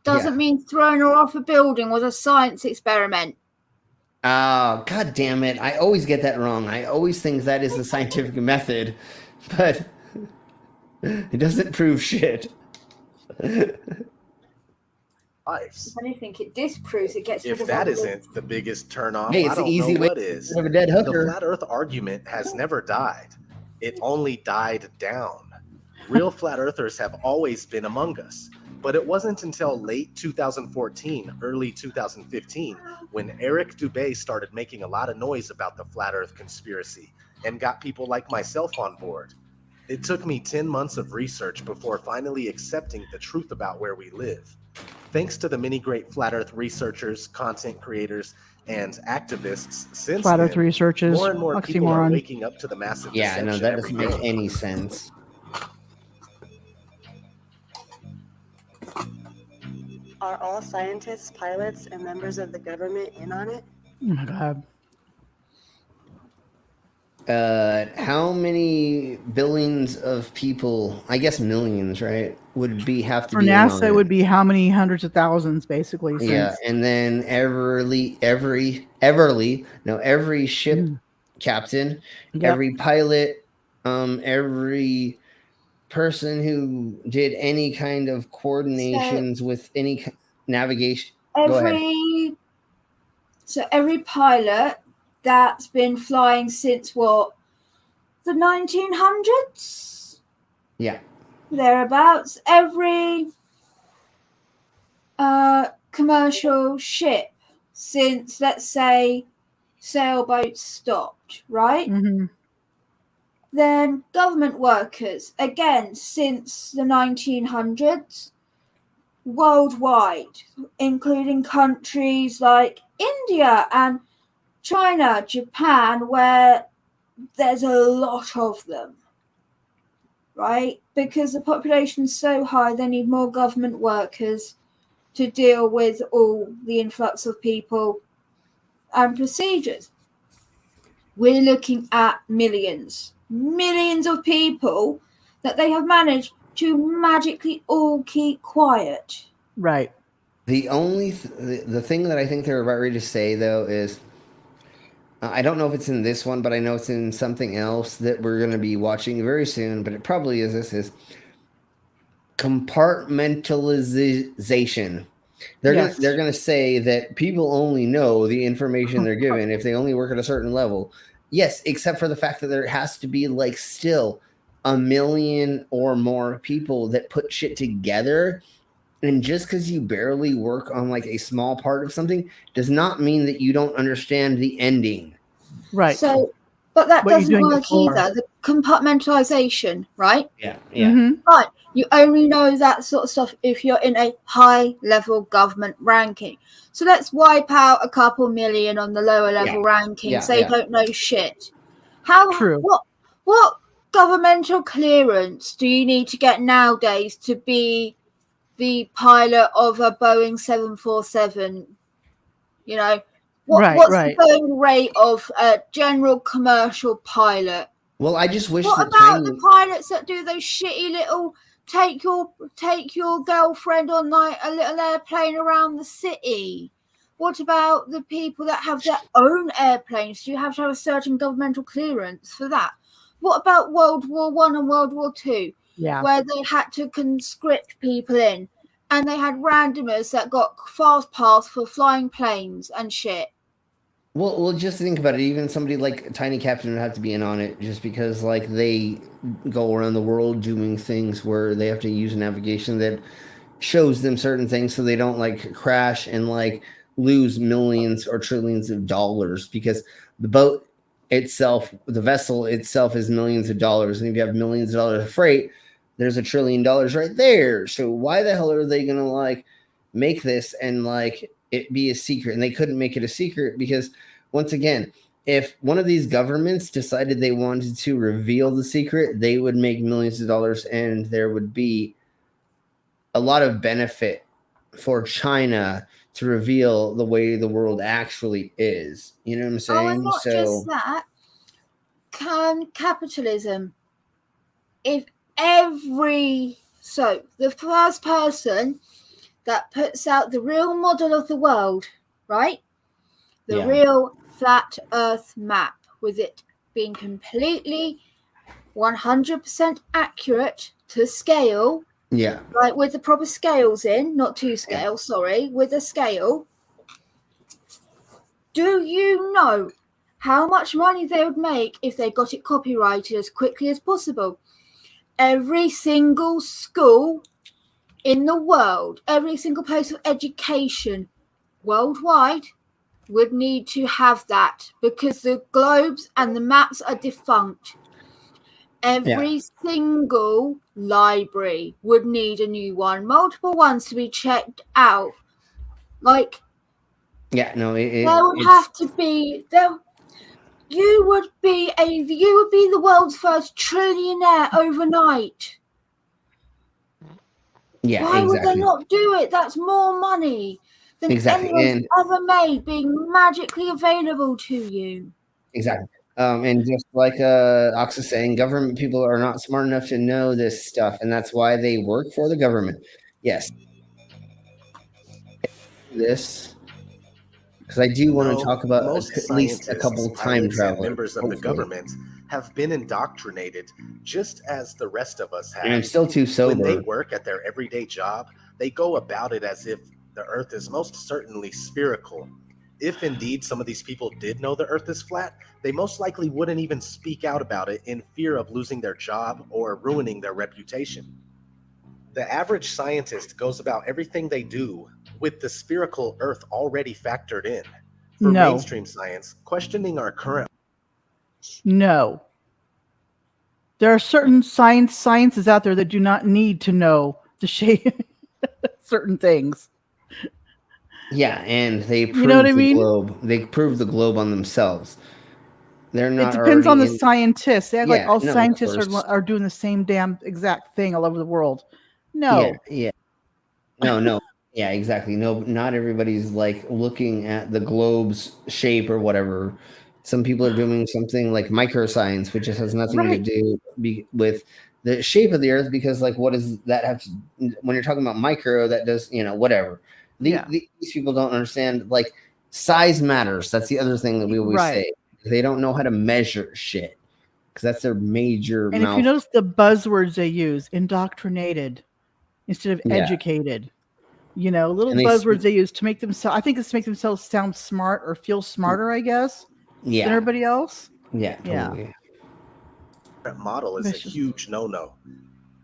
doesn't mean throwing her off a building was a science experiment. Oh, God damn it. I always get that wrong. I always think that is the scientific method, but it doesn't prove shit. Lives. If anything, it disproves it gets rid If of that all isn't the biggest turnoff, Hey, I it's don't an easy know way what to is. get rid of a dead hooker. The flat Earth argument has never died. It only died down. Real flat earthers have always been among us. But it wasn't until late 2014, early 2015, when Eric Dubé started making a lot of noise about the flat Earth conspiracy and got people like myself on board. It took me 10 months of research before finally accepting the truth about where we live. Thanks to the many great flat Earth researchers, content creators, and activists since Flat Earth then, researchers, more and more people are oxymoron. waking up to the massive Yeah, no, deception that every doesn't make day. any sense. Are all scientists, pilots, and members of the government in on it? Oh my God. How many billions of people, I guess millions, right, would have to For be in on NASA, it it? would be how many hundreds of thousands, basically. Yeah, Since and then every ship captain, every pilot, every person who did any kind of coordinations with any navigation. Go ahead. Every pilot that's been flying since what, the 1900s? Yeah. Thereabouts. Every commercial ship since, let's say, sailboats stopped, right? Mm-hmm. Then government workers, again, since the 1900s, worldwide, including countries like India and China, Japan, where there's a lot of them, right? Because the population's so high, they need more government workers to deal with all the influx of people and procedures. We're looking at millions of people that they have managed to magically all keep quiet. Right. The only the thing that I think they're about ready to say, though, is I don't know if it's in this one, but I know it's in something else that we're going to be watching very soon, but it probably is. This is compartmentalization. They're going to say that people only know the information they're given if they only work at a certain level. Yes, except for the fact that there has to be, like, still a million or more people that put shit together. And just because you barely work on like a small part of something does not mean that you don't understand the ending. Right. So, but that What you're doesn't doing it work for. either. The compartmentalization, right? Yeah. But you only know that sort of stuff if you're in a high level government ranking. So let's wipe out a couple million on the lower level rankings. They don't know shit. True. What governmental clearance do you need to get nowadays to be the pilot of a Boeing 747? You know, what's the going rate of a general commercial pilot? Well, I just wish What that about the pilots that do those shitty little take your girlfriend on like a little airplane around the city? What about the people that have their own airplanes? Do you have to have a certain governmental clearance for that? What about World War I and World War II? Yeah. Where they had to conscript people in and they had randomers that got fast pass for flying planes and shit. Well, just think about it. Even somebody like Tiny Captain would have to be in on it just because, like, they go around the world doing things where they have to use navigation that shows them certain things so they don't, like, crash and, like, lose millions or trillions of dollars because the boat itself, the vessel itself is millions of dollars. And if you have millions of dollars of freight, there's $1 trillion right there. So why the hell are they going to, like, make this and, like, it be a secret? And they couldn't make it a secret because, once again, if one of these governments decided they wanted to reveal the secret, they would make millions of dollars and there would be a lot of benefit for China to reveal the way the world actually is. You know what I'm saying? Oh, and not just that. Capitalism. If the first person that puts out the real model of the world, right? The real flat earth map with it being completely 100% accurate to scale. Yeah. Right, with the proper scales in, not to scale, sorry, with a scale. Do you know how much money they would make if they got it copyrighted as quickly as possible? Every single school in the world, every single place of education worldwide would need to have that because the globes and the maps are defunct. Every single library would need a new one, multiple ones to be checked out. Like, there would have to be there. You would be the world's first trillionaire overnight. Yeah, Why would they not do it? That's more money than anyone's ever made being magically available to you. Exactly. And just like Ox is saying, government people are not smart enough to know this stuff, and that's why they work for the government. Yes. This, because I do want to talk about at least a couple time travelers. Members of the government have been indoctrinated just as the rest of us have. And I'm still too sober. When they work at their everyday job, they go about it as if the earth is most certainly spherical. If indeed some of these people did know the earth is flat, they most likely wouldn't even speak out about it in fear of losing their job or ruining their reputation. The average scientist goes about everything they do with the spherical earth already factored in. For mainstream science, questioning our current... No. There are certain sciences out there that do not need to know the shape certain things. Yeah, and they prove globe. They prove the globe on themselves. They're not. It depends on the scientists. They act like all scientists are doing the same damn exact thing all over the world. No. Yeah. No. Yeah, exactly. No, not everybody's like looking at the globe's shape or whatever. Some people are doing something like microscience, which just has nothing to do with the shape of the earth, because like, what does that have to, when you're talking about micro, that does, whatever. These people don't understand, like, size matters. That's the other thing that we always say. They don't know how to measure shit, because that's their major. And if you notice the buzzwords they use, indoctrinated instead of educated. Little buzzwords they use to make themselves, I think it's to make themselves sound smart or feel smarter, I guess, than everybody else. Yeah, totally. model is a huge no-no.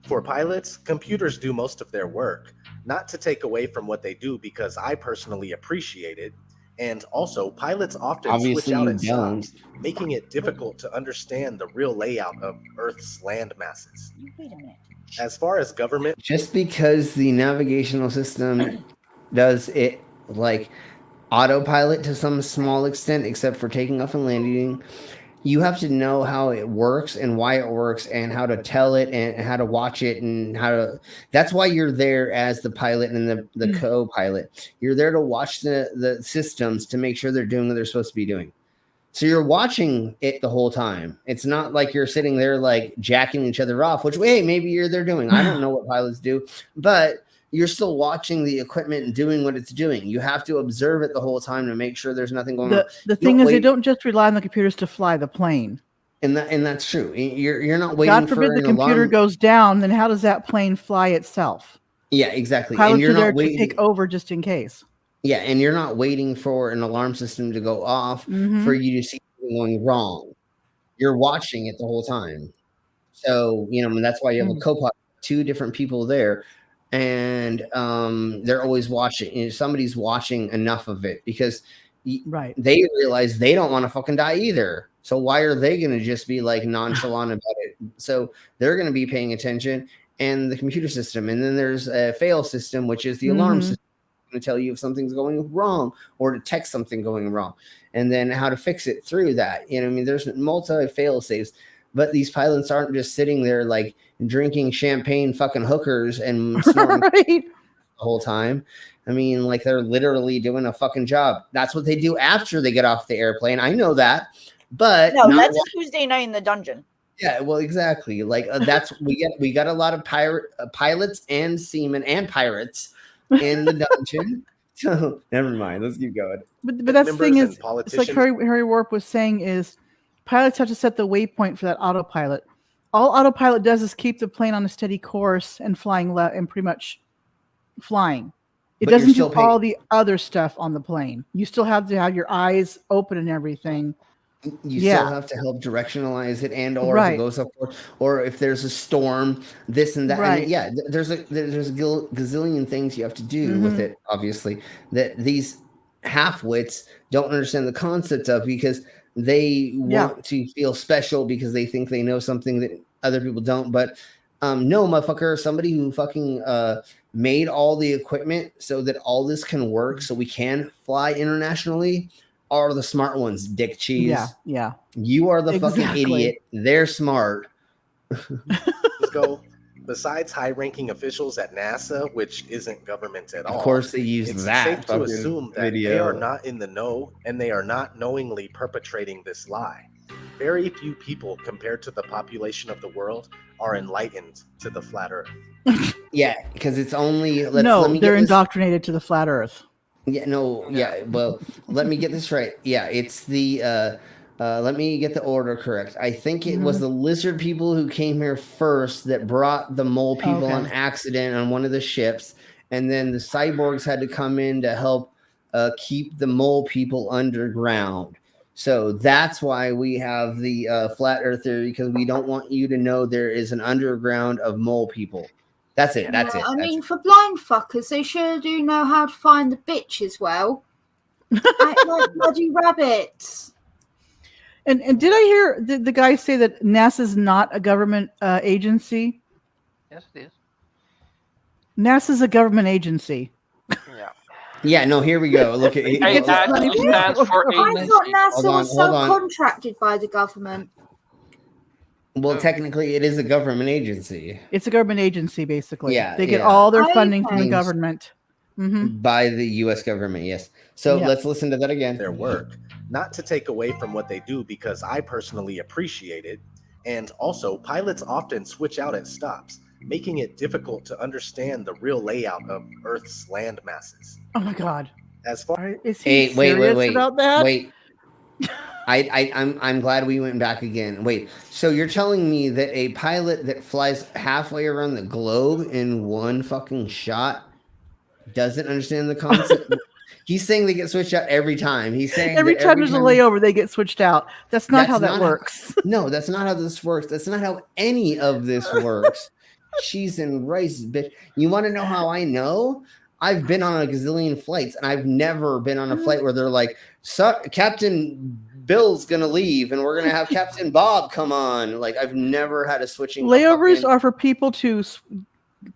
For pilots, computers do most of their work, not to take away from what they do because I personally appreciate it, and also pilots often Obviously switch out you at don't. stops, making it difficult to understand the real layout of Earth's land masses. Wait a minute. As far as government, Just because the navigational system does it like autopilot to some small extent, except for taking off and landing, you have to know how it works and why it works and how to tell it and how to watch it and how to. That's why you're there as the pilot and the co-pilot. You're there to watch the systems to make sure they're doing what they're supposed to be doing. So you're watching it the whole time. It's not like you're sitting there like jacking each other off, which hey, maybe they're doing. I don't know what pilots do, but you're still watching the equipment and doing what it's doing. You have to observe it the whole time to make sure there's nothing going on. The thing is, they don't just rely on the computers to fly the plane. And that's true. You're not waiting. God forbid the computer goes down, then how does that plane fly itself? Yeah, exactly. Pilots and you're are there not waiting to take over just in case. Yeah, and you're not waiting for an alarm system to go off for you to see something going wrong. You're watching it the whole time. So, that's why you have a co-pilot, two different people there, and they're always watching. Somebody's watching enough of it because they realize they don't want to fucking die either. So why are they going to just be like nonchalant about it? So they're going to be paying attention, and the computer system. And then there's a fail system, which is the alarm system. To tell you if something's going wrong or detect something going wrong, and then how to fix it through that. There's multi fail safes, but these pilots aren't just sitting there like drinking champagne fucking hookers and snorting the whole time. Like they're literally doing a fucking job. That's what they do after they get off the airplane. I know that, but no, that's a Tuesday night in the dungeon. Yeah, well, exactly. Like that's we got a lot of pilots and seamen and pirates in the dungeon. So never mind. Let's keep going. But that's the thing is, it's like Harry Warp was saying is pilots have to set the waypoint for that autopilot. All autopilot does is keep the plane on a steady course and flying and pretty much flying. It doesn't do all the other stuff on the plane. You still have to have your eyes open and everything. You still have to help directionalize it, and or if it goes up, or if there's a storm, this and that. Right. And there's a gazillion things you have to do with it. Obviously, that these half-wits don't understand the concept of, because they want to feel special because they think they know something that other people don't. But no, motherfucker, somebody who fucking made all the equipment so that all this can work, so we can fly internationally, are the smart ones, dick cheese. Yeah. You are the fucking idiot. They're smart. Let's go. Besides high-ranking officials at NASA, which isn't government at all, of course they use it's that. safe to assume that they are not in the know and they are not knowingly perpetrating this lie. Very few people, compared to the population of the world, are enlightened to the flat Earth. Yeah, because it's only they're indoctrinated to the flat Earth. Well, let me get this right. Yeah, it's the let me get the order correct. I think it was the lizard people who came here first that brought the mole people on accident on one of the ships, and then the cyborgs had to come in to help keep the mole people underground. So that's why we have the flat Earth theory, because we don't want you to know there is an underground of mole people. That's it. For blind fuckers, they sure do know how to find the bitch as well. Act like bloody rabbits. And did I hear the guy say that NASA's not a government agency? Yes, it is. NASA's a government agency. Yeah. Yeah, no, here we go. Look at it. It actually stands for I thought NASA was subcontracted by the government. Well, technically, it is a government agency. It's a government agency, basically. Yeah, they get all their funding from the government. By the U.S. government, yes. So let's listen to that again. Their work, not to take away from what they do, because I personally appreciate it. And also, pilots often switch out at stops, making it difficult to understand the real layout of Earth's land masses. Oh my God! As far is he serious about that? Wait. I'm glad we went back again. Wait, so you're telling me that a pilot that flies halfway around the globe in one fucking shot doesn't understand the concept? He's saying they get switched out every time. He's saying Every that time there's a layover, they get switched out. That's not how that works. No, that's not how this works. That's not how any of this works. Cheese and rice, bitch. You want to know how I know? I've been on a gazillion flights, and I've never been on a flight where they're like, Captain Bill's gonna leave, and we're gonna have Captain Bob come on. Like, I've never had a switching. Layovers are for people to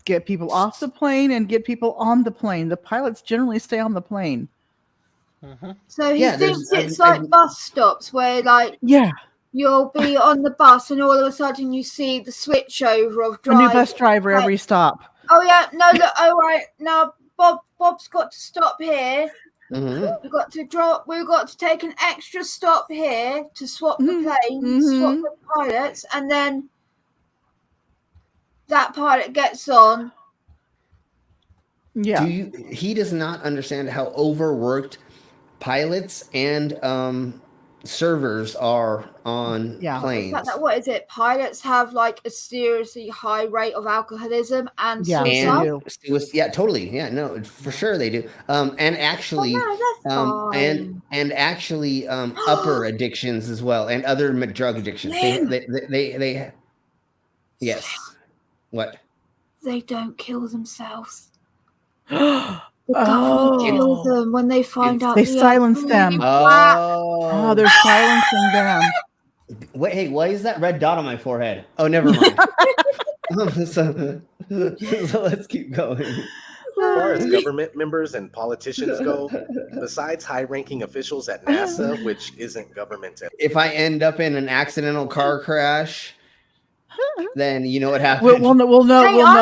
get people off the plane and get people on the plane. The pilots generally stay on the plane. So he thinks it's like bus stops where, like, you'll be on the bus and all of a sudden you see the switch over of a new bus driver every stop. Oh yeah, no, look, oh right, now Bob's got to stop here. We've got to drop. We've got to take an extra stop here to swap the planes, swap the pilots, and then that pilot gets on. Yeah. He does not understand how overworked pilots and servers are on planes. What is it? Pilots have like a seriously high rate of alcoholism and suicide. Yeah, totally. Yeah, no, for sure they do. And actually, upper addictions as well, and other drug addictions. They yes. What? They don't kill themselves. The government kills them when they find out. They silence them. Oh, they're silencing them. Wait, hey, why is that red dot on my forehead? Oh, never mind. so let's keep going. As far as government members and politicians go, besides high-ranking officials at NASA, which isn't government. If I end up in an accidental car crash, then you know what happens. We'll know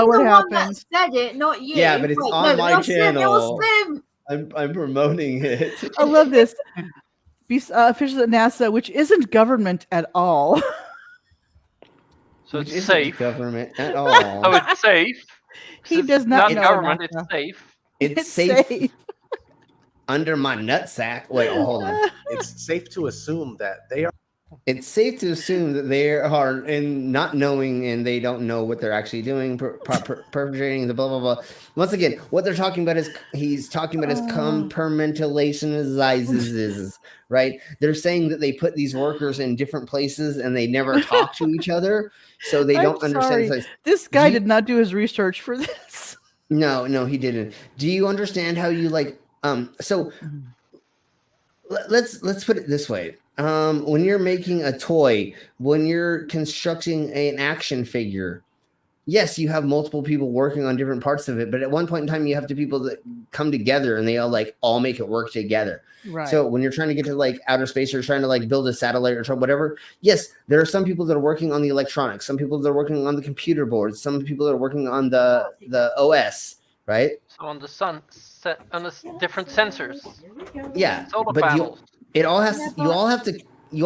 what happens. Said it, not you. Yeah, but it's on my channel. I'm promoting it. I love this. Officials at NASA, which isn't government at all. So it's safe. Government at all. So it's safe. He does not know government. NASA. It's safe. It's safe. Under my nutsack. Wait, hold on. It's safe to assume that they are. It's safe to assume that they are in not knowing and they don't know what they're actually doing, perpetrating the blah, blah, blah. Once again, what they're talking about is he's talking about is compartmentalization, right? They're saying that they put these workers in different places and they never talk to each other. So they don't understand. This guy did not do his research for this. No, he didn't. Do you understand how you so let's put it this way. When you're making a toy, when you're constructing an action figure, yes, you have multiple people working on different parts of it, but at one point in time, you have people that come together and they all make it work together. Right. So when you're trying to get to outer space or trying to build a satellite or whatever, yes, there are some people that are working on the electronics, some people that are working on the computer boards, some people that are working on the OS, right? So on the sun, on the different sensors. Yeah, solar but panels. You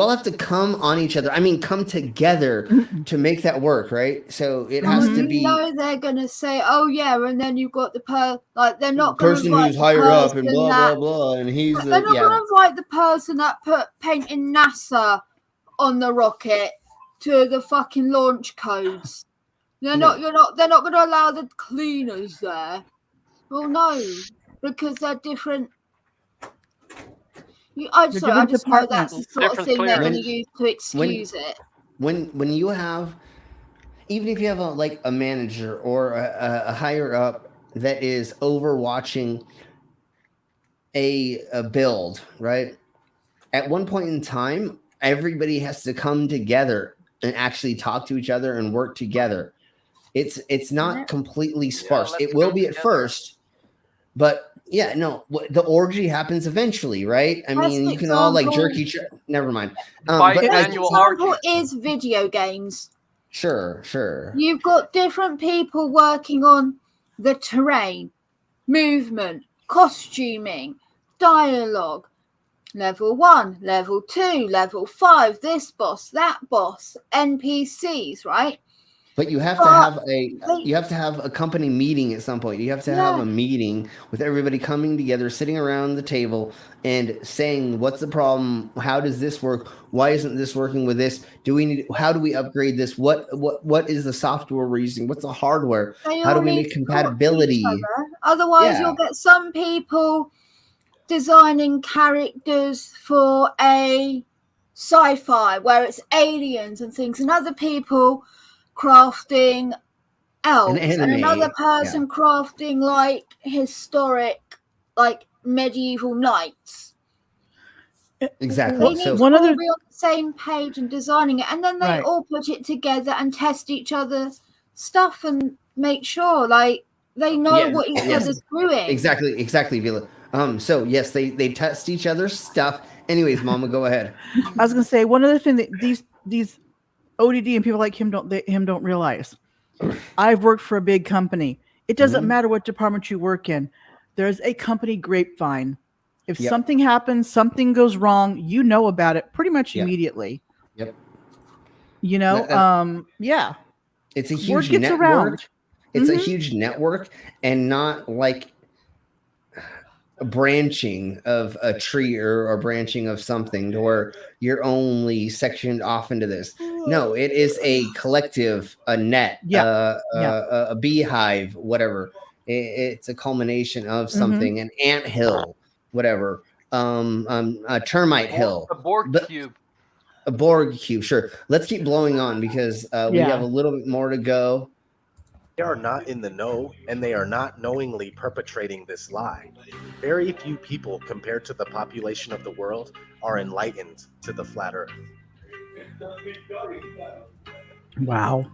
all have to come on each other. I mean, come together to make that work, right? So it has to be. They're gonna say, "Oh yeah," and then you've got the they're not person who's higher up and blah blah blah, and he's they're not gonna invite the person that put painting NASA on the rocket to the fucking launch codes. They're not gonna allow the cleaners there. Well, no, because they're different. I just know that's the sort of thing they're going to use to excuse it. When you have, even if you have a manager or a higher up that is overwatching a build, right? At one point in time, everybody has to come together and actually talk to each other and work together. It's not completely sparse. It will be at first, but yeah, no, the orgy happens eventually, right? I mean, you can all jerk each other. Never mind. But example is video games. Sure. You've got different people working on the terrain, movement, costuming, dialogue. Level 1, level 2, level 5, this boss, that boss, NPCs, right? But you have to have a company meeting at some point. You have to have a meeting with everybody coming together, sitting around the table and saying, what's the problem? How does this work? Why isn't this working with this? How do we upgrade this? What is the software we're using? What's the hardware? How do we make compatibility? Otherwise you'll get some people designing characters for a sci-fi where it's aliens and things, and other people crafting elves, and anime, another person crafting like historic, like medieval knights. Exactly. They need So to all be on the same page and designing it, and then they all put it together and test each other's stuff and make sure like they know what each other's doing. Exactly, Vila. So yes, they test each other's stuff. Anyways, Mama, go ahead. I was gonna say one other thing that these ODD and people like him don't realize. I've worked for a big company. It doesn't matter what department you work in. There's a company grapevine. If something happens, something goes wrong, you know about it pretty much immediately. Yep. You know, yeah. It's a huge Word gets network. around. It's a huge network, and not like a branching of a tree or branching of something to where you're only sectioned off into this. No, it is a collective, a net, a beehive, whatever. It's a culmination of something, an anthill, whatever, a termite hill, a Borg cube. A Borg cube, sure. Let's keep blowing on because we have a little bit more to go. They are not in the know, and they are not knowingly perpetrating this lie. Very few people, compared to the population of the world, are enlightened to the flat Earth. Wow.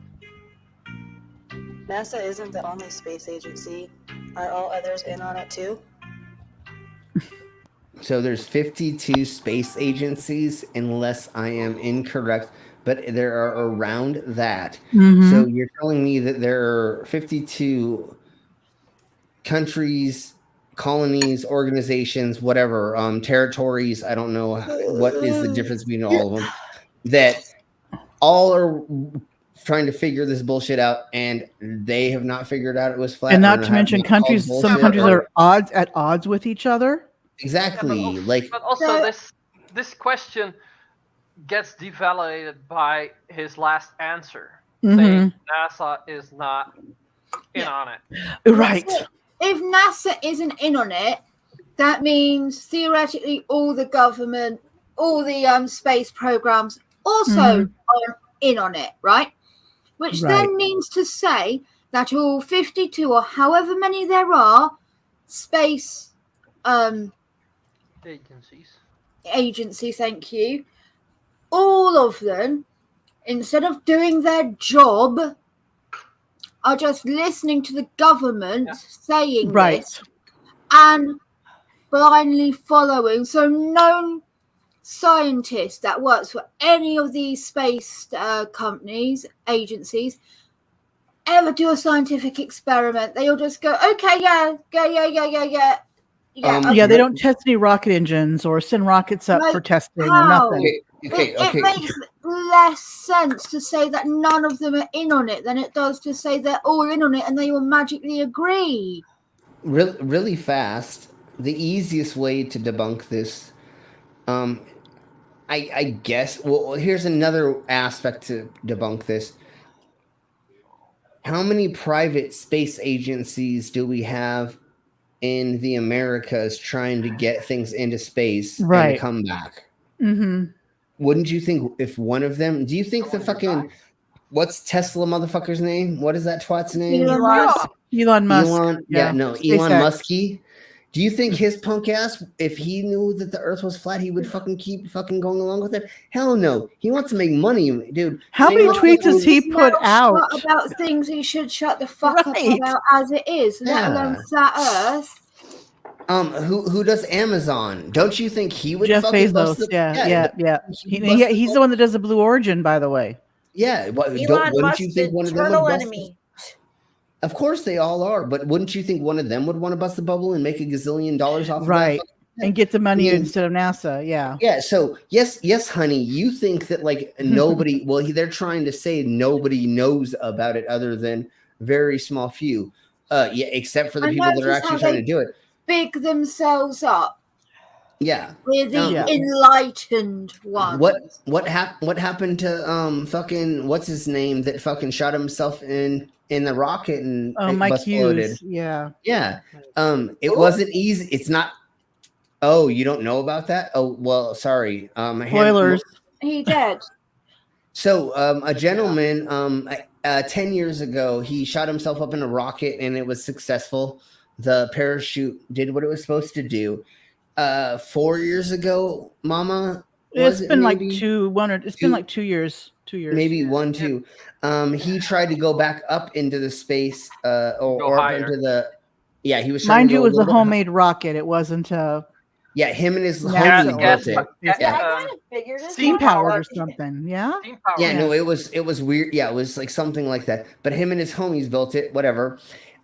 NASA isn't the only space agency. Are all others in on it too? So there's 52 space agencies, unless I am incorrect, but there are around that. So you're telling me that there are 52 countries, colonies, organizations, whatever, territories, I don't know what is the difference between all of them, that all are trying to figure this bullshit out, and they have not figured out it was flat. And not to mention countries, some countries are at odds with each other. Exactly. But also this question gets devalidated by his last answer, saying NASA is not in on it. Right. If NASA isn't in on it, that means theoretically all the government, all the space programs also are in on it, right? Which then means to say that all 52 or however many there are space agencies, thank you, all of them, instead of doing their job, are just listening to the government saying this and blindly following. So no scientist that works for any of these space companies, agencies, ever do a scientific experiment. They all just go, okay, yeah. They don't test any rocket engines or send rockets up for testing or nothing. It makes less sense to say that none of them are in on it than it does to say they're all in on it and they will magically agree. Really fast, the easiest way to debunk this, I guess, well, here's another aspect to debunk this. How many private space agencies do we have in the Americas trying to get things into space and come back? Wouldn't you think if one of them, do you think the fucking, what's Tesla motherfucker's name? What is that twat's name? Elon Musk. Elon Muskie. Do you think his punk ass, if he knew that the earth was flat, he would fucking keep fucking going along with it? Hell no. He wants to make money, dude. How many tweets has he put out about things he should shut the fuck up about as it is, let alone flat earth? Who does Amazon? Don't you think he would? Jeff fucking Bezos. Yeah. He's the one that does the Blue Origin, by the way. Yeah. Wouldn't you think one of them would enemy? Of course they all are, but wouldn't you think one of them would want to bust the bubble and make $1 gazillion off of that? And get the money instead of NASA? Yeah. So yes, honey. You think that like nobody? Well, they're trying to say nobody knows about it other than very small few. Except for the people that are actually trying to do it. Big themselves up. Yeah. We're the enlightened ones. What happened to fucking what's his name that fucking shot himself in the rocket and Mike Hughes. Yeah. It wasn't easy. It's not Oh, you don't know about that? Oh, well, sorry. Spoilers. He did. So, a gentleman, 10 years ago, he shot himself up in a rocket and it was successful. The parachute did what it was supposed to do. 4 years ago, Mama, It's was it been like maybe? It's been like 2 years. 2 years. Maybe 1, 2. He tried to go back up into the space, or up higher. into the. Yeah, he was trying Mind to you, go it was a little bit homemade rocket. It wasn't a Yeah, him and his NASA homie gas- built it. gas- Yeah, I um, kind of figured it. steam powered or out. something. Yeah. Steam power. Yeah, no, it was weird. Yeah, it was like something like that. But him and his homies built it. Whatever.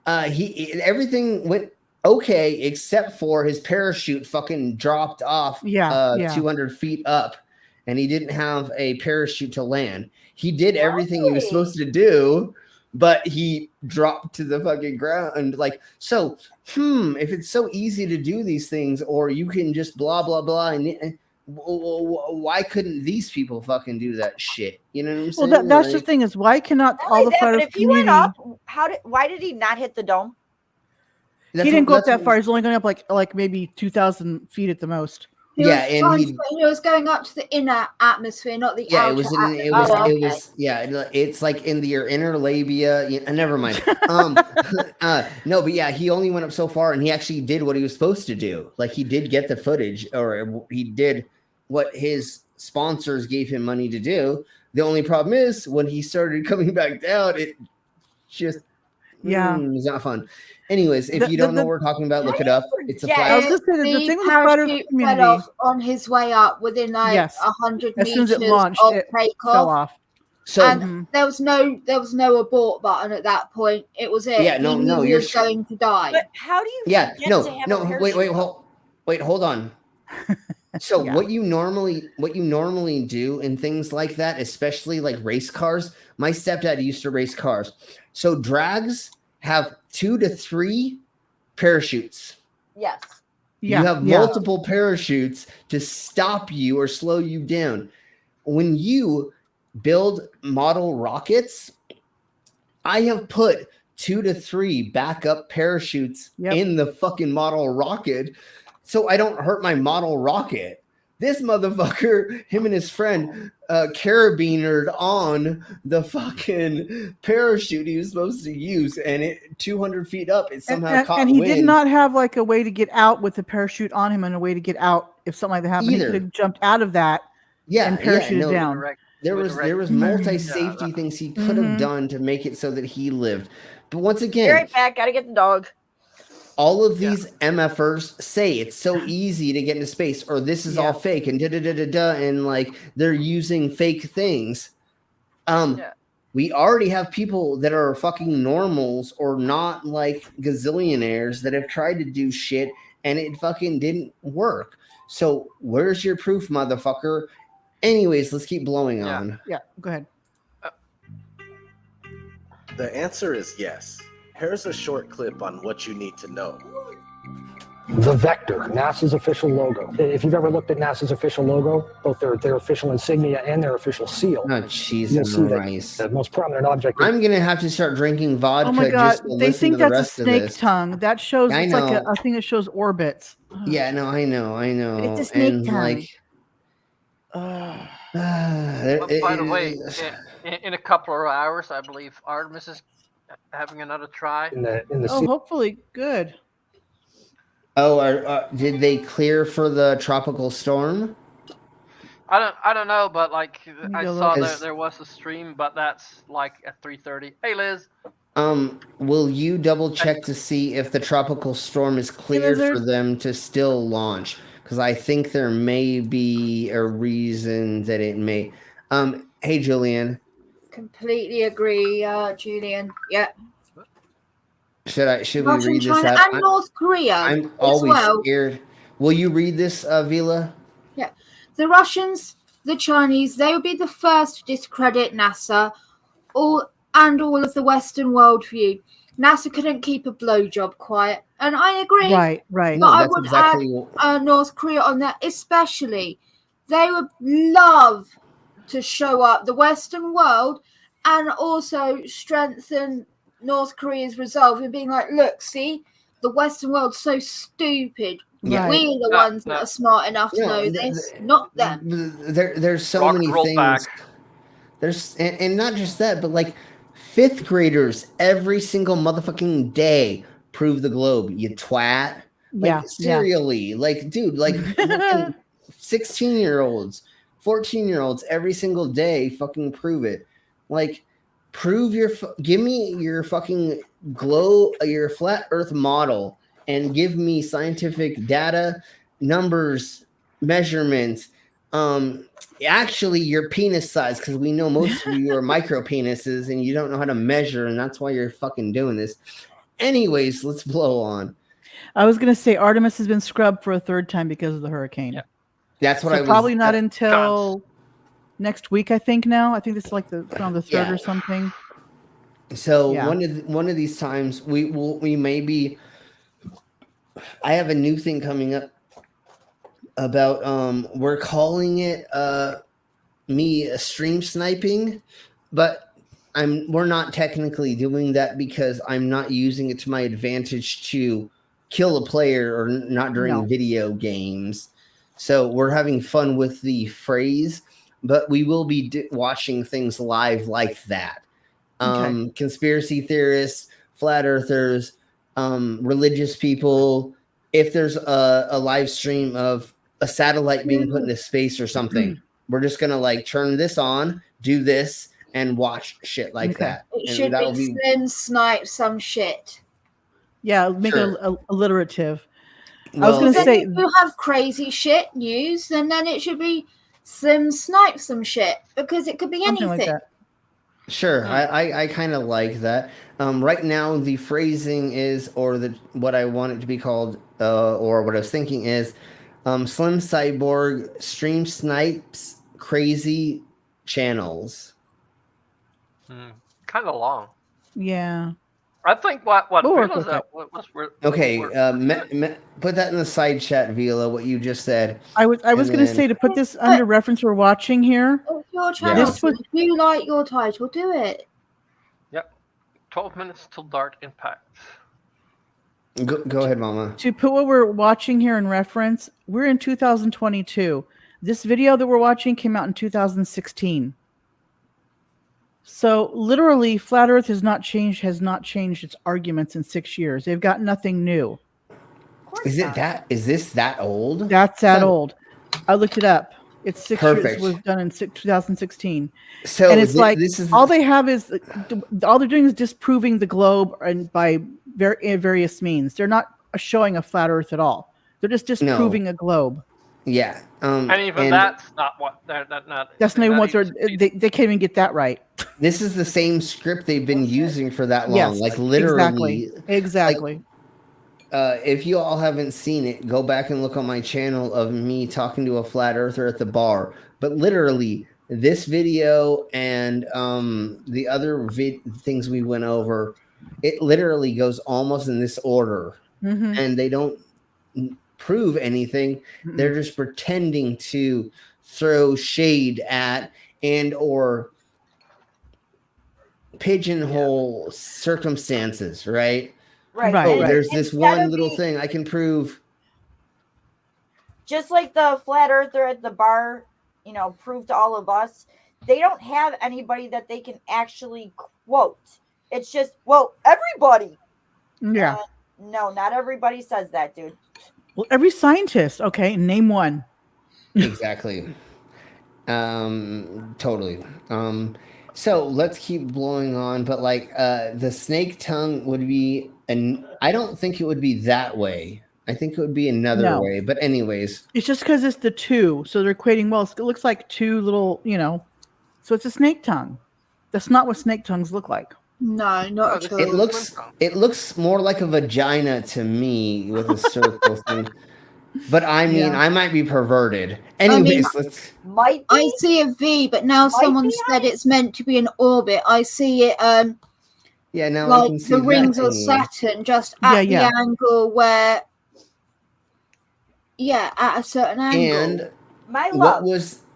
Everything went okay except for his parachute fucking dropped off. Yeah, 200 feet up, and he didn't have a parachute to land. He did everything he was supposed to do, but he dropped to the fucking ground. And like, so, if it's so easy to do these things, or you can just blah blah blah, and why couldn't these people fucking do that shit? You know what I'm saying? Well, that's the Like, thing is why cannot Not all only the that, but flat if Earth he went community? up, why did he not hit the dome? He didn't go up that far. He's only going up like maybe 2,000 feet at the most. He was going up to the inner atmosphere, not the outer. it was it's like in your inner labia. Never mind. No, but yeah, he only went up so far, and he actually did what he was supposed to do. Like, he did get the footage, or he did what his sponsors gave him money to do. The only problem is when he started coming back down, it just it's not fun. Anyways, if you don't know what we're talking about, look it up. It's a flat. I was just saying, the thing with the flat Earth Fell community, off on his way up within like Yes. 100 as soon meters as it launched, of it takeoff. fell off. So And there was no abort button at that point. It was it. Yeah, no, he knew no, he you're was going to die. But how do you? Yeah, get no, to have no. a Wait, hold on. So Yeah. what you normally do in things like that, especially like race cars. My stepdad used to race cars. So drags have 2 to 3 parachutes. Yes. Yeah, You have yeah. multiple parachutes to stop you or slow you down. When you build model rockets, I have put 2 to 3 backup parachutes in the fucking model rocket so I don't hurt my model rocket. This motherfucker, him and his friend, carabinered on the fucking parachute he was supposed to use, and it 200 feet up, it somehow caught and he wind. did not have like a way to get out with the parachute on him and a way to get out if something like that happened. Either. He could have jumped out of that and parachuted down. There was multi-safety things he could have done to make it so that he lived. But once Be again, right back. Gotta get the dog. all of these MFers say it's so easy to get into space, or this is all fake, and and like they're using fake things. We already have people that are fucking normals or not like gazillionaires that have tried to do shit and it fucking didn't work. So where's your proof, motherfucker? Anyways, let's keep blowing on. Yeah, go ahead. The answer is yes. Here's a short clip on what you need to know. The Vector, NASA's official logo. If you've ever looked at NASA's official logo, both their official insignia and their official seal, Oh, you'll Jesus see Christ. that the most prominent object. I'm gonna have to start drinking vodka Oh my god, just to they listen think to the that's a rest of snake this. tongue. That shows I it's like know. a thing that shows orbits. Yeah, no, I know. It's a snake and tongue. like, By the way, in a couple of hours, I believe Artemis is having another try. In the Oh, hopefully, good. oh, did they clear for the tropical storm? I don't know, but like I go saw look. there was a stream, but that's like at 3:30. Hey, Liz. Will you double check to see if the tropical storm is cleared for Lizard. them to still launch? Because I think there may be a reason that it may. Hey, Julian. Completely agree, Julian. Yeah. Should we Russian, read this China, out? and North Korea. I'm as always well. scared. Will you read this, Vila? Yeah. The Russians, the Chinese, they will be the first to discredit NASA all of the Western worldview. NASA couldn't keep a blowjob quiet. And I agree. Right. But No, I that's would exactly add North Korea on that, especially. They would love to show up the Western world and also strengthen North Korea's resolve in being like, look, see, the Western world's so stupid. Yeah. We're the ones that are smart enough to know this, not them. There's so Rock many and roll things. back. There's and not just that, but like 5th graders every single motherfucking day prove the globe. You twat. Like serially, like dude, like 16-year-olds, 14-year-olds every single day fucking prove it. Like prove give me your fucking your flat earth model and give me scientific data, numbers, measurements, actually your penis size, because we know most of you are micro penises and you don't know how to measure, and that's why you're fucking doing this. Anyways, let's blow on. I was gonna say Artemis has been scrubbed for a 3rd time because of the hurricane. Yeah. That's what I was probably not until next week, I think. Now I think this is like around the 3rd or something. So one of these times we may be. I have a new thing coming up about we're calling it me stream sniping, but we're not technically doing that because I'm not using it to my advantage to kill a player or not during video games. So we're having fun with the phrase, but we will be watching things live like that. Conspiracy theorists, flat earthers, religious people. If there's a live stream of a satellite being put into space or something, we're just gonna like turn this on, do this, and watch shit like that. It should be Slim Snipe some shit. Yeah, make it alliterative. I was gonna say, if you have crazy shit news, then it should be Slim Snipe some shit, because it could be anything. Like that. Sure, I kind of like that. Right now, the phrasing is, or what I want it to be called, or what I was thinking is, Slim Cyborg stream snipes crazy channels. Kind of long. Yeah. I think what We'll okay, put that in the side chat, Vila, what you just said. I was going to say to put this under reference we're watching here. It's your channel. If you like your title, do it. Yep. 12 minutes till dart impact. Go ahead, Mama. To put what we're watching here in reference, we're in 2022. This video that we're watching came out in 2016. So literally, Flat Earth has not changed its arguments in 6 years. They've got nothing new. Is this that old? That's that old. I looked it up. It's 6 years. Perfect. It was done in 2016. So and it's all they have is all they're doing is disproving the globe and by various means. They're not showing a flat Earth at all. They're just disproving a globe. Yeah. And even that's not what that's not even what they can't even get that right. This is the same script they've been using for that long. Yes, like literally. Exactly. If you all haven't seen it, go back and look on my channel of me talking to a flat earther at the bar. But literally, this video and the other things we went over, it literally goes almost in this order. And they don't prove anything. They're just pretending to throw shade at and or pigeonhole circumstances, right? Right. There's this one little thing I can prove. Just like the flat earther at the bar, proved to all of us, they don't have anybody that they can actually quote. It's just, everybody. Yeah. No, not everybody says that, dude. Well, every scientist. Okay, name one. Exactly. Totally. So let's keep blowing on, but like the snake tongue would be, and I don't think it would be that way. I think it would be another way. But anyways, it's just because it's the two, so they're equating. Well, it looks like two little, so it's a snake tongue. That's not what snake tongues look like. No, not at all. It looks more like a vagina to me with a circle thing. But I mean, I might be perverted. Anyways, I see a V, but now someone said it's meant to be an orbit. I see it. Now like I can see the rings of thing. Saturn, just at the angle where. Yeah, at a certain angle. And My love.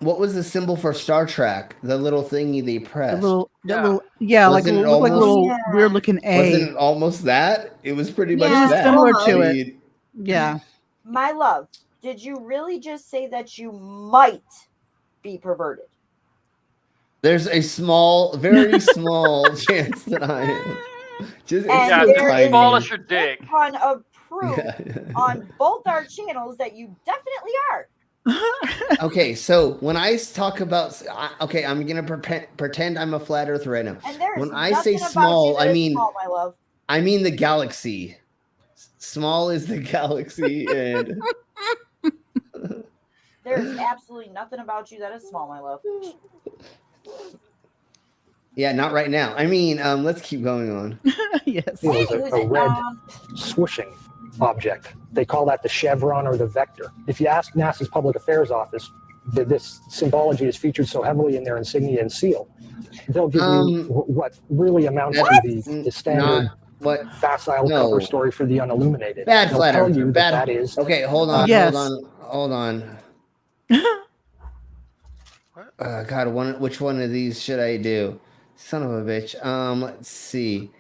What was the symbol for Star Trek? The little thingy they pressed. Like Wasn't it look like a little Yeah. weird looking A. Wasn't it almost that? It was pretty much Yeah, that. similar to almost. it. Yeah. My love, did you really just say that you might be perverted? There's a small, very small chance that I am. Just And Yeah, it's there as is small tiny. as your dick. ton of proof Yeah. on both our channels that you definitely are. Okay, so when I talk about, okay, I'm gonna pretend I'm a flat earther right now. And there's When I say nothing about small, you that I is mean small, my love. I mean the galaxy. Small is the galaxy, and There's absolutely nothing about you that is small, my love. yeah, not right now. I mean, let's keep going on. Yes. It was a red swooshing object. They call that the chevron or the vector. If you ask NASA's Public Affairs Office, this symbology is featured so heavily in their insignia and seal, they'll give you what really amounts to the standard facile cover story for the unilluminated. Bad They'll flat tell earther. you Bad. that is. Okay, hold on, Yes. hold on. God, which one of these should I do? Son of a bitch. Let's see.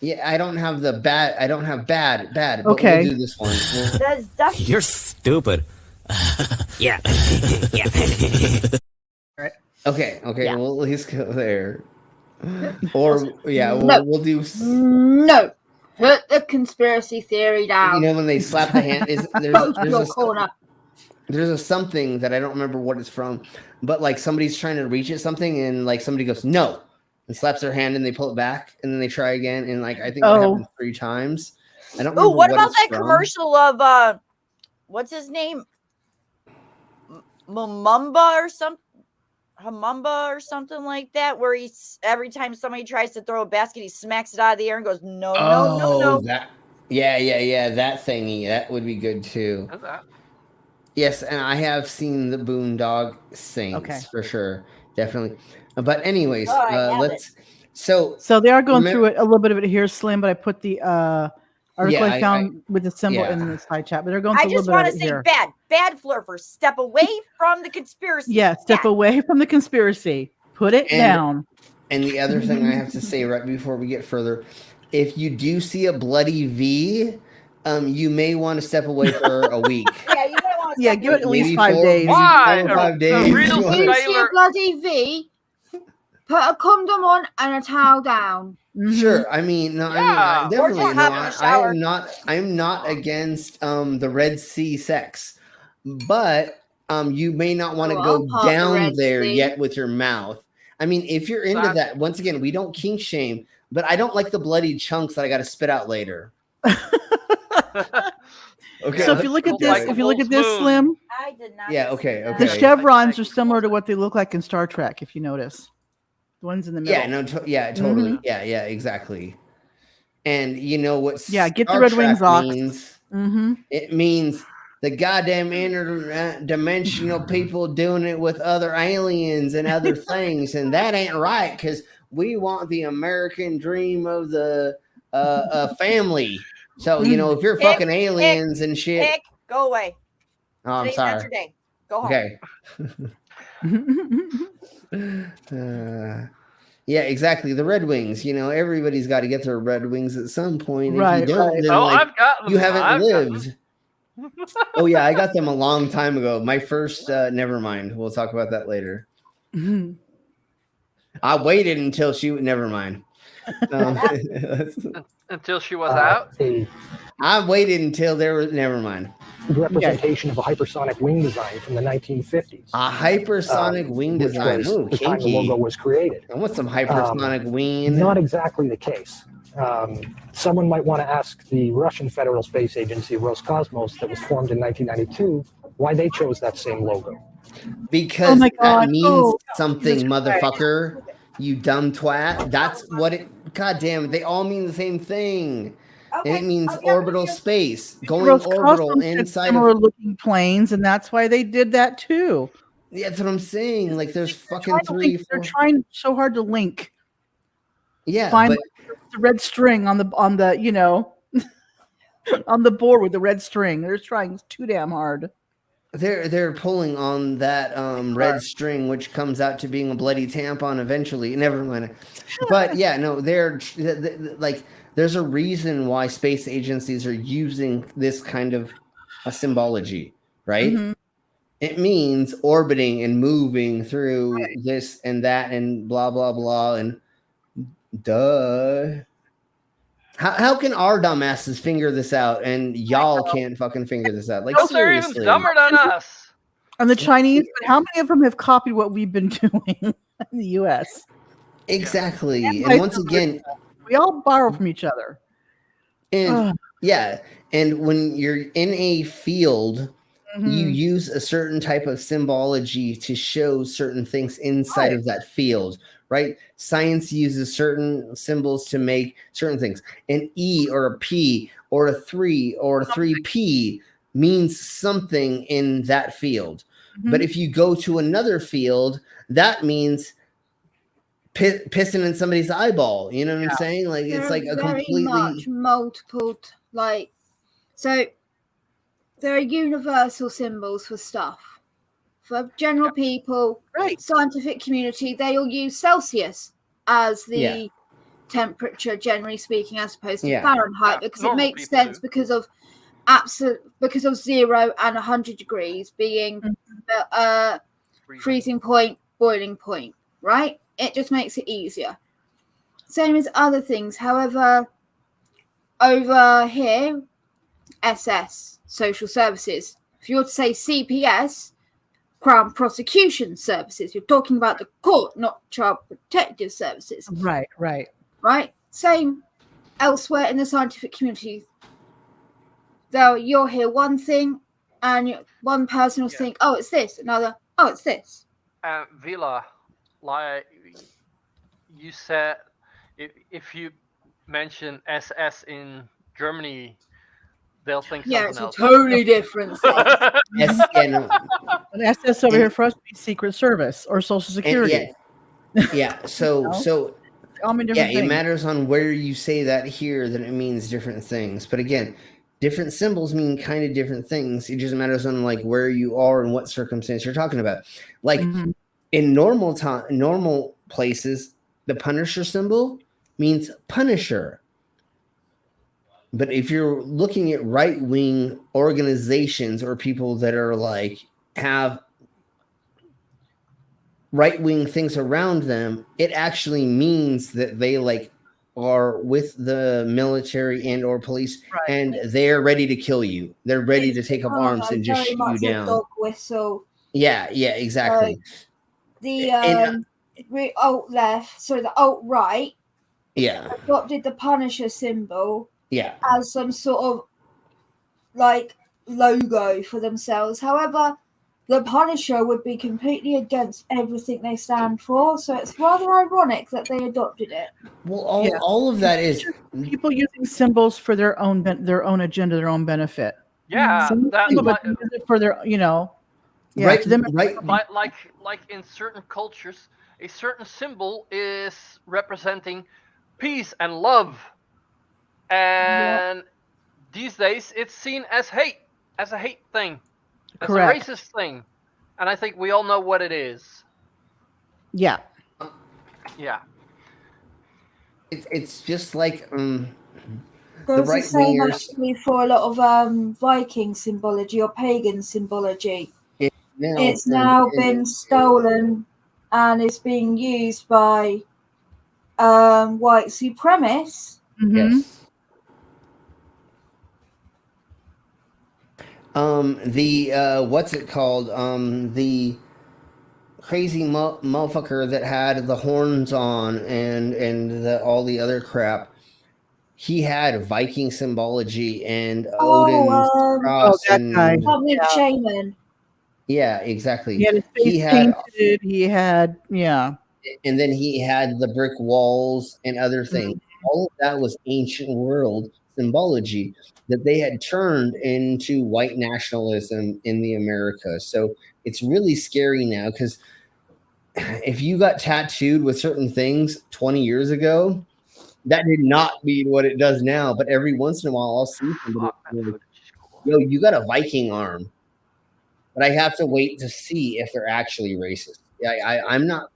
Yeah, I don't have bad. But Okay. we'll do this one. You're stupid. Yeah. Yeah. Okay. Yeah. We'll at least go there. Or yeah, we'll do. No. Put the conspiracy theory down. You know when they slap the hand, Go to your corner. there's a something that I don't remember what it's from, but like somebody's trying to reach at something and like somebody goes no and slaps their hand and they pull it back and then they try again and like I think that happened 3 times. I don't. Oh, what about it's that from. commercial of what's his name? Mumba or something. Hamumba or something like that, where he's every time somebody tries to throw a basket, he smacks it out of the air and goes, no. That, yeah, that thingy. That would be good too. What's that? Yes, and I have seen the Boondog Saints for sure, definitely. But anyways, let's. So they are going through it a little bit of it here, Slim. But I put the article I found with the symbol in the side chat. But they're going through a little bit of it here. I just want to say bad flurfers. Step away from the conspiracy. Yeah, step away from the conspiracy. Put it down. And the other thing I have to say right before we get further, if you do see a bloody V, you may want to step away for a week. Yeah, you might want to. Yeah, give it at least 5 days. Why? 5 days. If you see a bloody V, put a condom on and a towel down. Sure. I mean, no, I mean, definitely no. I'm not against the Red Sea sex, but you may not want to go down there yet with your mouth. I mean, if you're into that, once again, we don't kink shame, but I don't like the bloody chunks that I got to spit out later. Okay. So if you look at this, Slim. I did not. Yeah. Okay. The chevrons are similar to what they look like in Star Trek, if you notice. The ones in the middle. Yeah. No. Totally. Mm-hmm. Yeah. Exactly. And you know what? Yeah. Get the Red Wings off. It means the goddamn interdimensional people doing it with other aliens and other things, and that ain't right because we want the American dream of the family. So you know, if you're fucking aliens and shit, go away. Oh, I'm Today's sorry. not your day. Go home. Okay. Yeah, exactly. The Red Wings. You know, everybody's got to get their Red Wings at some point. Right. If you don't, then I've got them. You haven't lived. Oh yeah, I got them a long time ago. My first. Never mind. We'll talk about that later. I waited until she. Never mind. Until she was out. I waited until there was. Never mind. Representation of a hypersonic wing design from the 1950s. A hypersonic wing design. Ooh, the time the logo was created. I want some hypersonic wing. Not exactly the case. Someone might want to ask the Russian Federal Space Agency, Roscosmos, that was formed in 1992, why they chose that same logo. Because that means something, motherfucker. You dumb twat. That's what it. God damn it. They all mean the same thing. Okay, and it means orbital space. Going orbital inside similar looking planes, and that's why they did that too. Yeah, that's what I'm saying. Like there's fucking 3, 4. They're trying so hard to link. Yeah. Find the red string on the you know on the board with the red string. They're trying too damn hard. they're pulling on that red string, which comes out to being a bloody tampon eventually. Never mind. But yeah, no, they're like there's a reason why space agencies are using this kind of a symbology, right? Mm-hmm. It means orbiting and moving through this and that and blah blah blah and duh. How can our dumbasses figure this out and y'all can't fucking figure this out? Like Because they're even seriously. dumber than us. And the Chinese, but how many of them have copied what we've been doing in the U.S.? Exactly. And once again, we all borrow from each other. And yeah, and when you're in a field, you use a certain type of symbology to show certain things inside of that field, right? Science uses certain symbols to make certain things. An E or a P or a 3 or a 3P means something in that field. But if you go to another field, that means pissing in somebody's eyeball. You know what I'm saying? Like it's like a completely much multiple so there are universal symbols for stuff. For general people, scientific community, they all use Celsius as the temperature, generally speaking, as opposed to Fahrenheit, because it makes sense because of 0 and 100 degrees being freezing point, boiling point, right? It just makes it easier. Same as other things. However, over here, SS, social services. If you were to say CPS, Crown Prosecution Services, you're talking about the court, not Child Protective Services. Right. Right? Same elsewhere in the scientific community. Though you'll hear one thing, and one person will think, oh, it's this. Another, oh, it's this. Villa, like you said, if you mention SS in Germany, they'll think something else. Yeah, it's a totally different thing. An SS over here for us would be Secret Service or Social Security. So it things. matters on where you say that here that it means different things. But again, different symbols mean kind of different things. It just matters on like where you are and what circumstance you're talking about. Like in normal places, the Punisher symbol means Punisher. But if you're looking at right-wing organizations or people that are like have right-wing things around them, it actually means that they like are with the military and or police and they're ready to kill you. They're ready to take up arms and just shoot you down. Dog whistle. Yeah, exactly. The alt left, sorry, the alt right. Adopted the Punisher symbol. As some sort of like logo for themselves. However, the Punisher would be completely against everything they stand for, so it's rather ironic that they adopted it. Well, all of that is people using symbols for their own agenda, their own benefit. Yeah, for their, right. Like in certain cultures, a certain symbol is representing peace and love, and these days it's seen as hate, as a hate thing. It's Correct. a racist thing, and I think we all know what it is. Yeah. It's just like the There's right the same wingers. actually for a lot of Viking symbology or pagan symbology. It's now been stolen and is being used by white supremacists. Yes. The what's it called? The crazy motherfucker that had the horns on and all the other crap. He had Viking symbology and Odin's cross and public shaman. Yeah, exactly. He had his face painted. He had and then he had the brick walls and other things. All of that was ancient world symbology that they had turned into white nationalism in the Americas. So it's really scary now because if you got tattooed with certain things 20 years ago, that did not mean what it does now. But every once in a while, I'll see somebody like, yo, you got a Viking arm. but I have to wait to see if they're actually racist. I'm not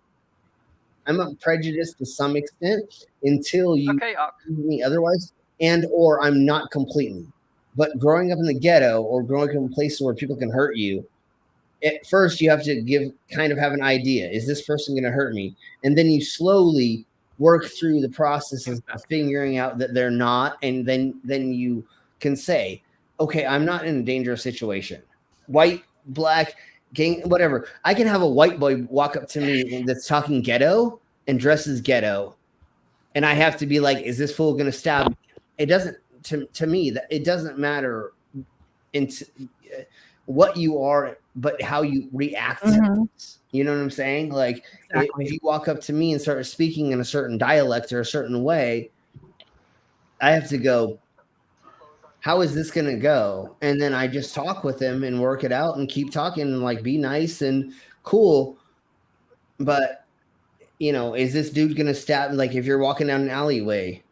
prejudiced to some extent until you prove me otherwise, and or I'm not completely. But growing up in the ghetto or growing up in places where people can hurt you, at first you have to have an idea. Is this person going to hurt me? And then you slowly work through the processes of figuring out that they're not, and then you can say, okay, I'm not in a dangerous situation. White, black, gang, whatever. I can have a white boy walk up to me that's talking ghetto and dresses ghetto, and I have to be like, is this fool going to stab me? It doesn't, to me, that it doesn't matter what you are, but how you react to this. You know what I'm saying? Like, if you walk up to me and start speaking in a certain dialect or a certain way, I have to go, how is this going to go? And then I just talk with him and work it out and keep talking and like be nice and cool. But, you know, is this dude going to stab? Like, if you're walking down an alleyway,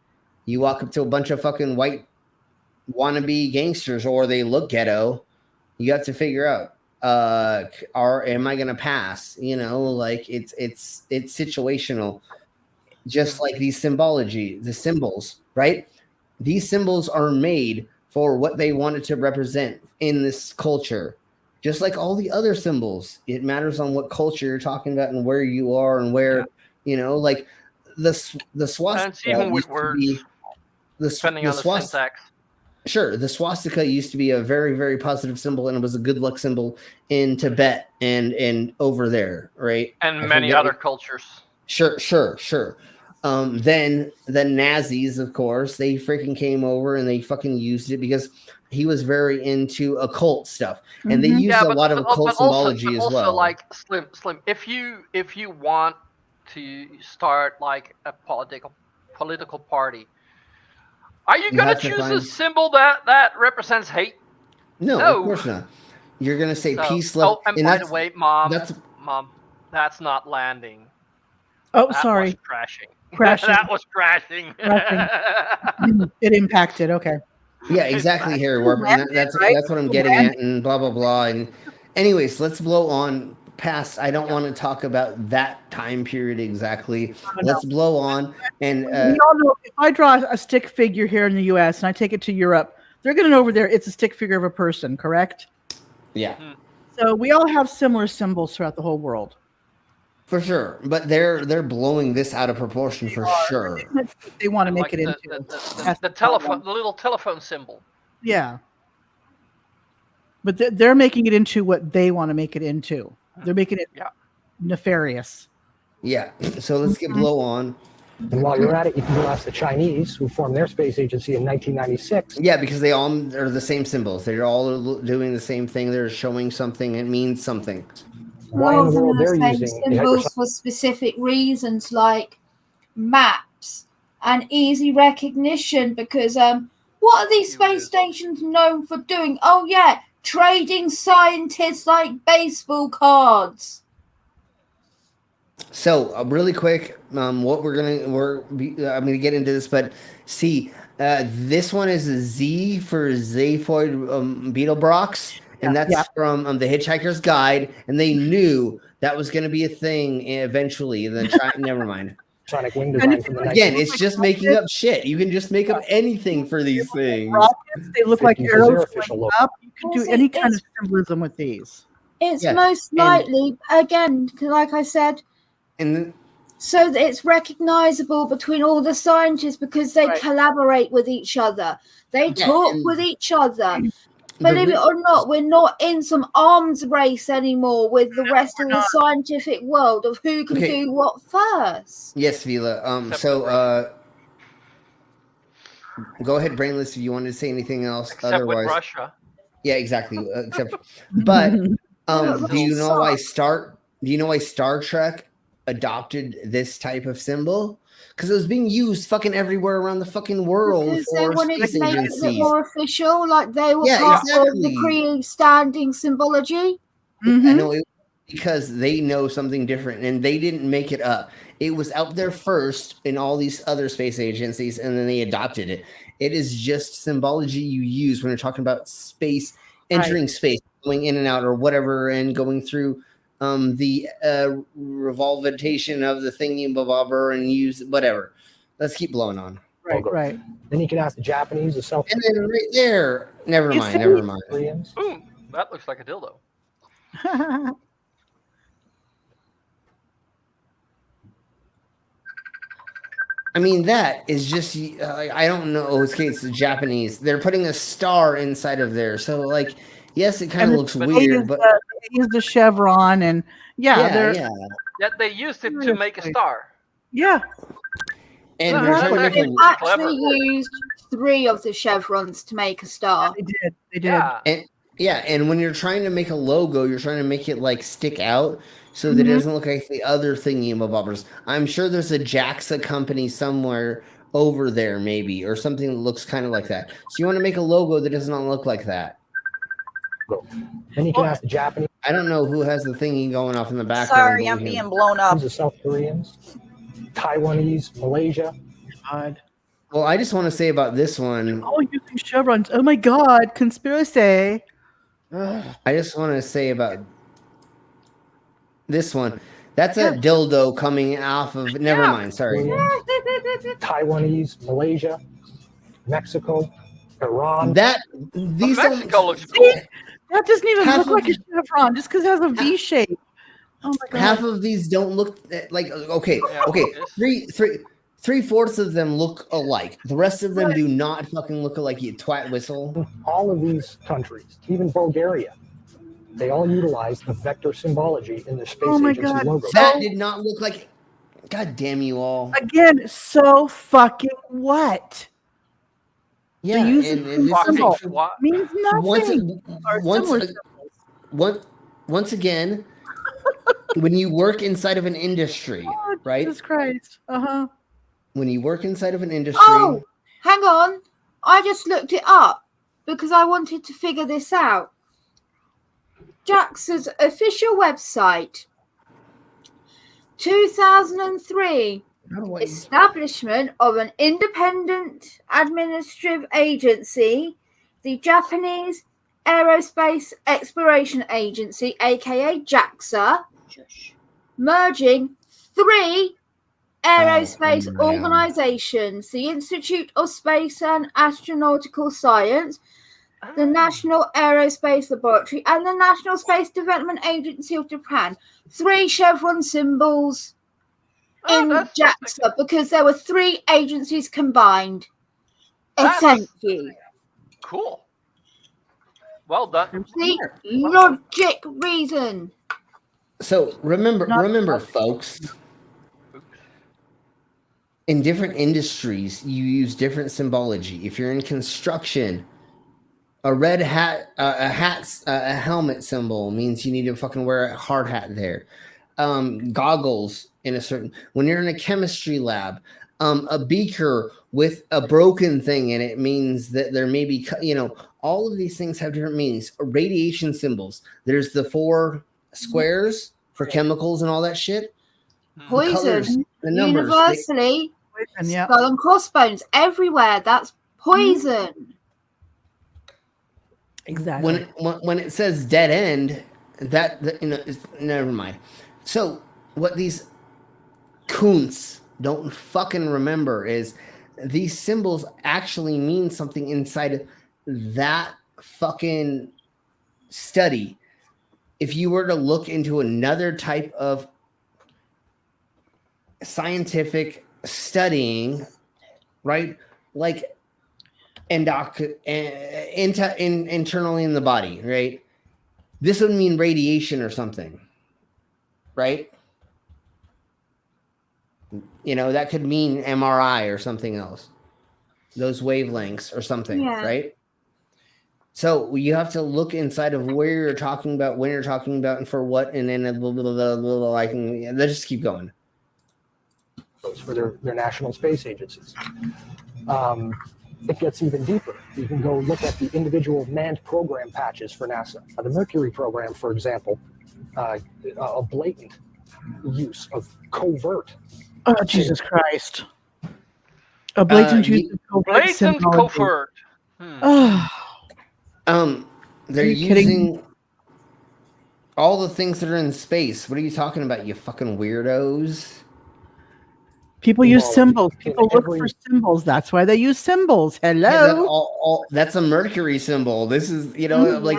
you walk up to a bunch of fucking white wannabe gangsters, or they look ghetto, you have to figure out, am I going to pass? You know, like it's situational. Just like the symbols, right? These symbols are made for what they wanted to represent in this culture. Just like all the other symbols, it matters on what culture you're talking about and where you are and where, you know, like the swastika. And it's even with words, depending on the syntax. Sure, the swastika used to be a very, very positive symbol, and it was a good luck symbol in Tibet and over there, right? And many other cultures. Sure. Then the Nazis, of course, they freaking came over and they fucking used it because he was very into occult stuff, and they used a lot of occult symbology as well. Also, like Slim, if you want to start like a political party, are you going to choose a symbol that represents hate? No, of course not. You're going to say peace, love. And by the way, Mom, that's not landing. Oh, that sorry. Was crashing. That was crashing. It impacted. Okay. Yeah, exactly, Harry Warp. That's what I'm getting at, and blah blah blah. And anyways, let's blow on past. I don't want to talk about that time period exactly. Let's blow on. And we all know if I draw a stick figure here in the U.S. and I take it to Europe, they're going to know over there it's a stick figure of a person, correct? Yeah. So we all have similar symbols throughout the whole world. For sure, but they're blowing this out of proportion for sure. They want to make it into the telephone, the little telephone symbol. Yeah, but they're making it into what they want to make it into. They're making it nefarious. Yeah. So let's get blow on. And while you're at it, you can go ask the Chinese, who formed their space agency in 1996. Yeah, because they all are the same symbols. They're all doing the same thing. They're showing something. It means something. Why in the world they're same using symbols for specific reasons, like maps and easy recognition. Because what are these space stations known for doing? Oh yeah, trading scientists like baseball cards. So really quick, what I'm gonna get into this, but see, this one is a Z for Zaphoid Beetlebrox. And that's from The Hitchhiker's Guide, and they knew that was going to be a thing eventually. Then never mind. Sonic wing design from the Again, it's just making up shit. You can just make up anything for these things. Rockets, they look like arrows going up. You can do any kind of symbolism with these. It's most likely, again, like I said, so that it's recognizable between all the scientists because they collaborate with each other. They talk with each other. Believe it or not, we're not in some arms race anymore with the rest of the scientific world of who can do what first. Yes, Vila. Go ahead, Brainless, if you wanted to say anything else. Except otherwise, with Russia. Yeah, exactly. But do you know why Star Trek adopted this type of symbol? Because it was being used fucking everywhere around the fucking world. Because for they wanted space to make agencies. it more official, like they were part of the pre-standing symbology. I know because they know something different, and they didn't make it up. It was out there first in all these other space agencies, and then they adopted it. It is just symbology you use when you're talking about space, entering space. going in and out or whatever, and going through the revolvation of the thingy bobber and use whatever. Let's keep blowing on. Right. Then you can ask the Japanese, the South. And then right there, never mind. Boom! That looks like a dildo. I mean, that is just, I don't know. It's the Japanese. They're putting a star inside of there. So, like, yes, it kind of looks weird, but. They use the chevron, and yeah. Yet they used it to make a star. Yeah. And we're trying to make They actually used 3 of the chevrons to make a star. They did. And when you're trying to make a logo, you're trying to make it like stick out so that it doesn't look like the other thingy bobbers. I'm sure there's a JAXA company somewhere over there, maybe, or something that looks kind of like that. So you want to make a logo that does not look like that. Then you can ask the Japanese. I don't know who has the thingy going off in the background. Sorry, I'm being blown up. The South Koreans, Taiwanese, Malaysia. God. Well, I just want to say about this one. Oh, using chevrons. Oh my God, conspiracy. I just want to say about this one. That's a dildo coming off of. Never mind. Sorry. Taiwanese, Malaysia, Mexico, Iran. These Mexico looks cool. That doesn't even look like a chevron just because it has a V shape. Oh my God. Half of these don't look like okay. Three-fourths of them look alike. The rest of them do not fucking look alike, you twat whistle. All of these countries, even Bulgaria, they all utilize the vector symbology in their space agency logo. That did not look like. God damn you all! Again, so fucking what? Yeah, the use and of symbol means nothing. Once again, when you work inside of an industry, right? Jesus Christ! When you work inside of an industry. Oh, hang on! I just looked it up because I wanted to figure this out. JAXA's official website, 2003. Establishment of an independent administrative agency, the Japanese Aerospace Exploration Agency, aka JAXA, merging 3 aerospace organizations: the Institute of Space and Astronautical Science, the National Aerospace Laboratory, and the National Space Development Agency of Japan. 3 chevron symbols in JAXA because there were 3 agencies combined. Thank you. Cool. Well done. The logic reason. So remember, folks. In different industries, you use different symbology. If you're in construction, a red hat, a helmet symbol means you need to fucking wear a hard hat there. Goggles in a certain. When you're in a chemistry lab, a beaker with a broken thing in it means that there may be, all of these things have different meanings. Radiation symbols. There's the 4 squares for chemicals and all that shit. Poison. The colors, the numbers, universally. Skull and crossbones everywhere. That's poison. Exactly. When it says dead end, never mind. So what these coons don't fucking remember is these symbols actually mean something inside of that fucking study. If you were to look into another type of scientific studying, right? Like internally in the body, right? This would mean radiation or something, right? That could mean MRI or something else. Those wavelengths or something, right? So you have to look inside of where you're talking about, when you're talking about, and for what, and then let's just keep going. For their national space agencies. It gets even deeper. You can go look at the individual manned program patches for NASA. The Mercury program, for example, a blatant use of covert. Oh, Jesus Christ. A blatant use of covert. Blatant covert. They're using All the things that are in space. What are you talking about, you fucking weirdos? People use Symbology. symbols. In People look every- for symbols. That's why they use symbols. Hello. Yeah, that's a Mercury symbol. This is, like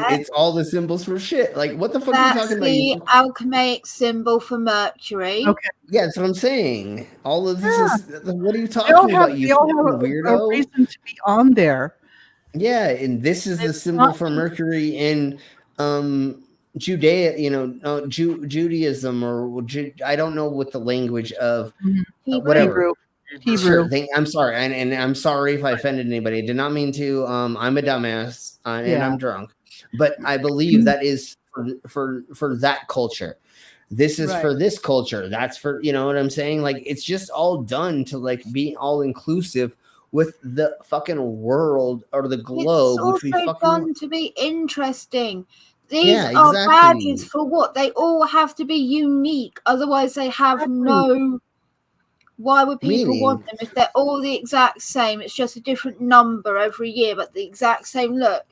Yeah. it's all the symbols for shit. Like, what the fuck are you That's talking about? the alchemaic symbol for Mercury. Okay. Yeah, that's what I'm saying. All of this is. What are you They all talking have, about, you they all fucking have a weirdo? reason to be on there. Yeah, and this is the It's symbol not for just- Mercury in Judaism, or I don't know what the language of whatever. Hebrew. Sure, I'm sorry, and I'm sorry if I offended anybody. I did not mean to. I'm a dumbass, and Yeah. I'm drunk, but I believe that is for that culture. This is for this culture. That's for, you know what I'm saying? Like, it's just all done to like be all inclusive with the fucking world or the globe, It's which we also fucking done to be interesting. These Yeah, are exactly. badges for what? They all have to be unique. Otherwise, they have no. Why would people want them if they're all the exact same? It's just a different number every year, but the exact same look.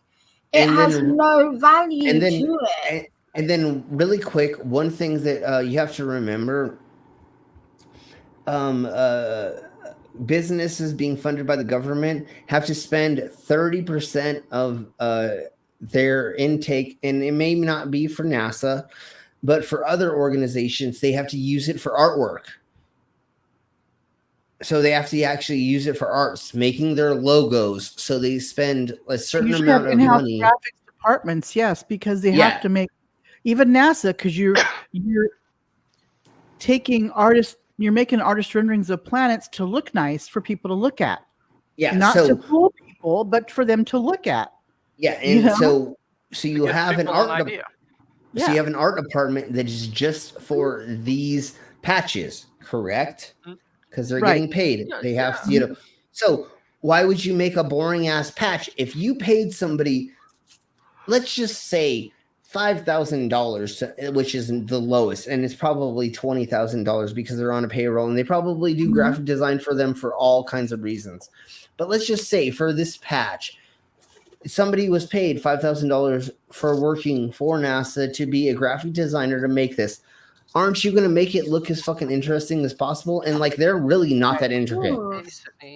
It And has then- no value and then to it. and then really quick, one thing that you have to remember, businesses being funded by the government have to spend 30% of their intake, and it may not be for NASA, but for other organizations, they have to use it for artwork. So they have to actually use it for arts, making their logos. So they spend a certain You should amount have of in-house money. graphics departments, yes, because they Yeah. have to make even NASA, because you're taking artists, you're making artist renderings of planets to look nice for people to look at. Yeah, not so- to fool people, but for them to look at. Yeah, You and know? so you have an people art an de- idea. so you have an art department that is just for these patches, correct? Because they're Right. getting paid. They have to, So why would you make a boring ass patch if you paid somebody, let's just say $5,000, which is the lowest, and it's probably $20,000 because they're on a payroll and they probably do graphic design for them for all kinds of reasons. But let's just say for this patch, somebody was paid $5,000 for working for NASA to be a graphic designer to make this. Aren't you going to make it look as fucking interesting as possible? And like, they're really not that intricate.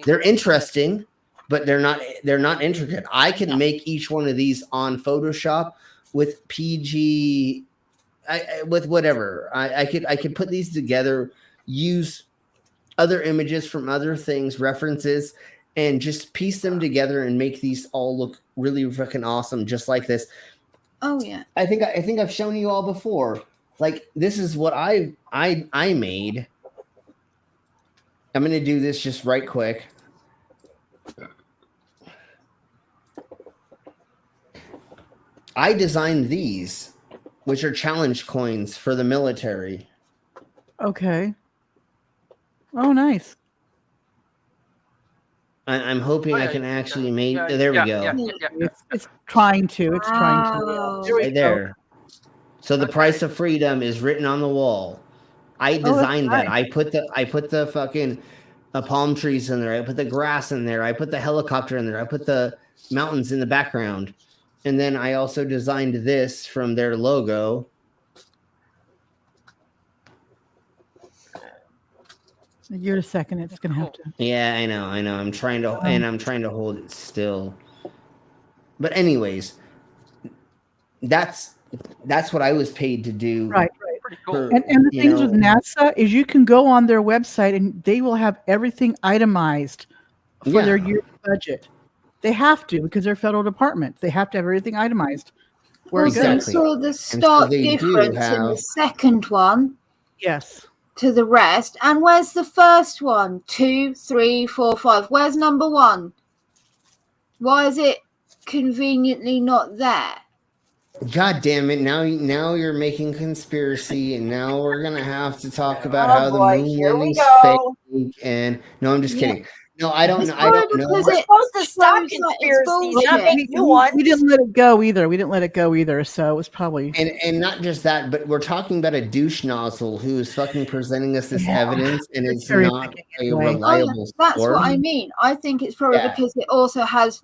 They're interesting, but they're not intricate. I can make each one of these on Photoshop with PG, with whatever. I could put these together, use other images from other things, references, and just piece them together and make these all look really fucking awesome, just like this. Oh yeah. I think I've shown you all before. Like, this is what I made. I'm gonna do this just right quick. I designed these, which are challenge coins for the military. Okay. Oh, nice. I'm hoping I can actually make. Yeah, There we yeah, go. yeah. It's trying to. It's trying to. Wow. There we Right go. there. So the price of freedom is written on the wall. I designed that. nice. I put the fucking palm trees in there. I put the grass in there. I put the helicopter in there. I put the mountains in the background. And then I also designed this from their logo. Give it a second. It's gonna have to. Yeah, I know. I'm trying to hold it still. But anyways, that's what I was paid to do. Right. Pretty cool. for, And the you things know, with NASA is you can go on their website and they will have everything itemized for their year's budget. They have to, because they're federal departments. They have to have everything itemized. Where it Also, goes. Exactly. saw the And so stark they do difference in the have- second one Yes. to the rest. And where's the first one? 2, 3, 4, 5. Where's number 1? Why is it conveniently not there? God damn it! Now you're making conspiracy, and now we're gonna have to talk about Oh, how the boy, moon here we landing's go. fake. And no, I'm just Yeah. kidding. No, I don't know. I Probably don't know. because We're it supposed to stop shows that it's conspiracies, not bullshit. make new ones. We didn't let it go either. So it was probably. And not just that, but we're talking about a douche nozzle who is fucking presenting us this Yeah. evidence, and It's it's very not thinking a anyway. reliable That's source. what I mean. I think it's probably Yeah. because it also has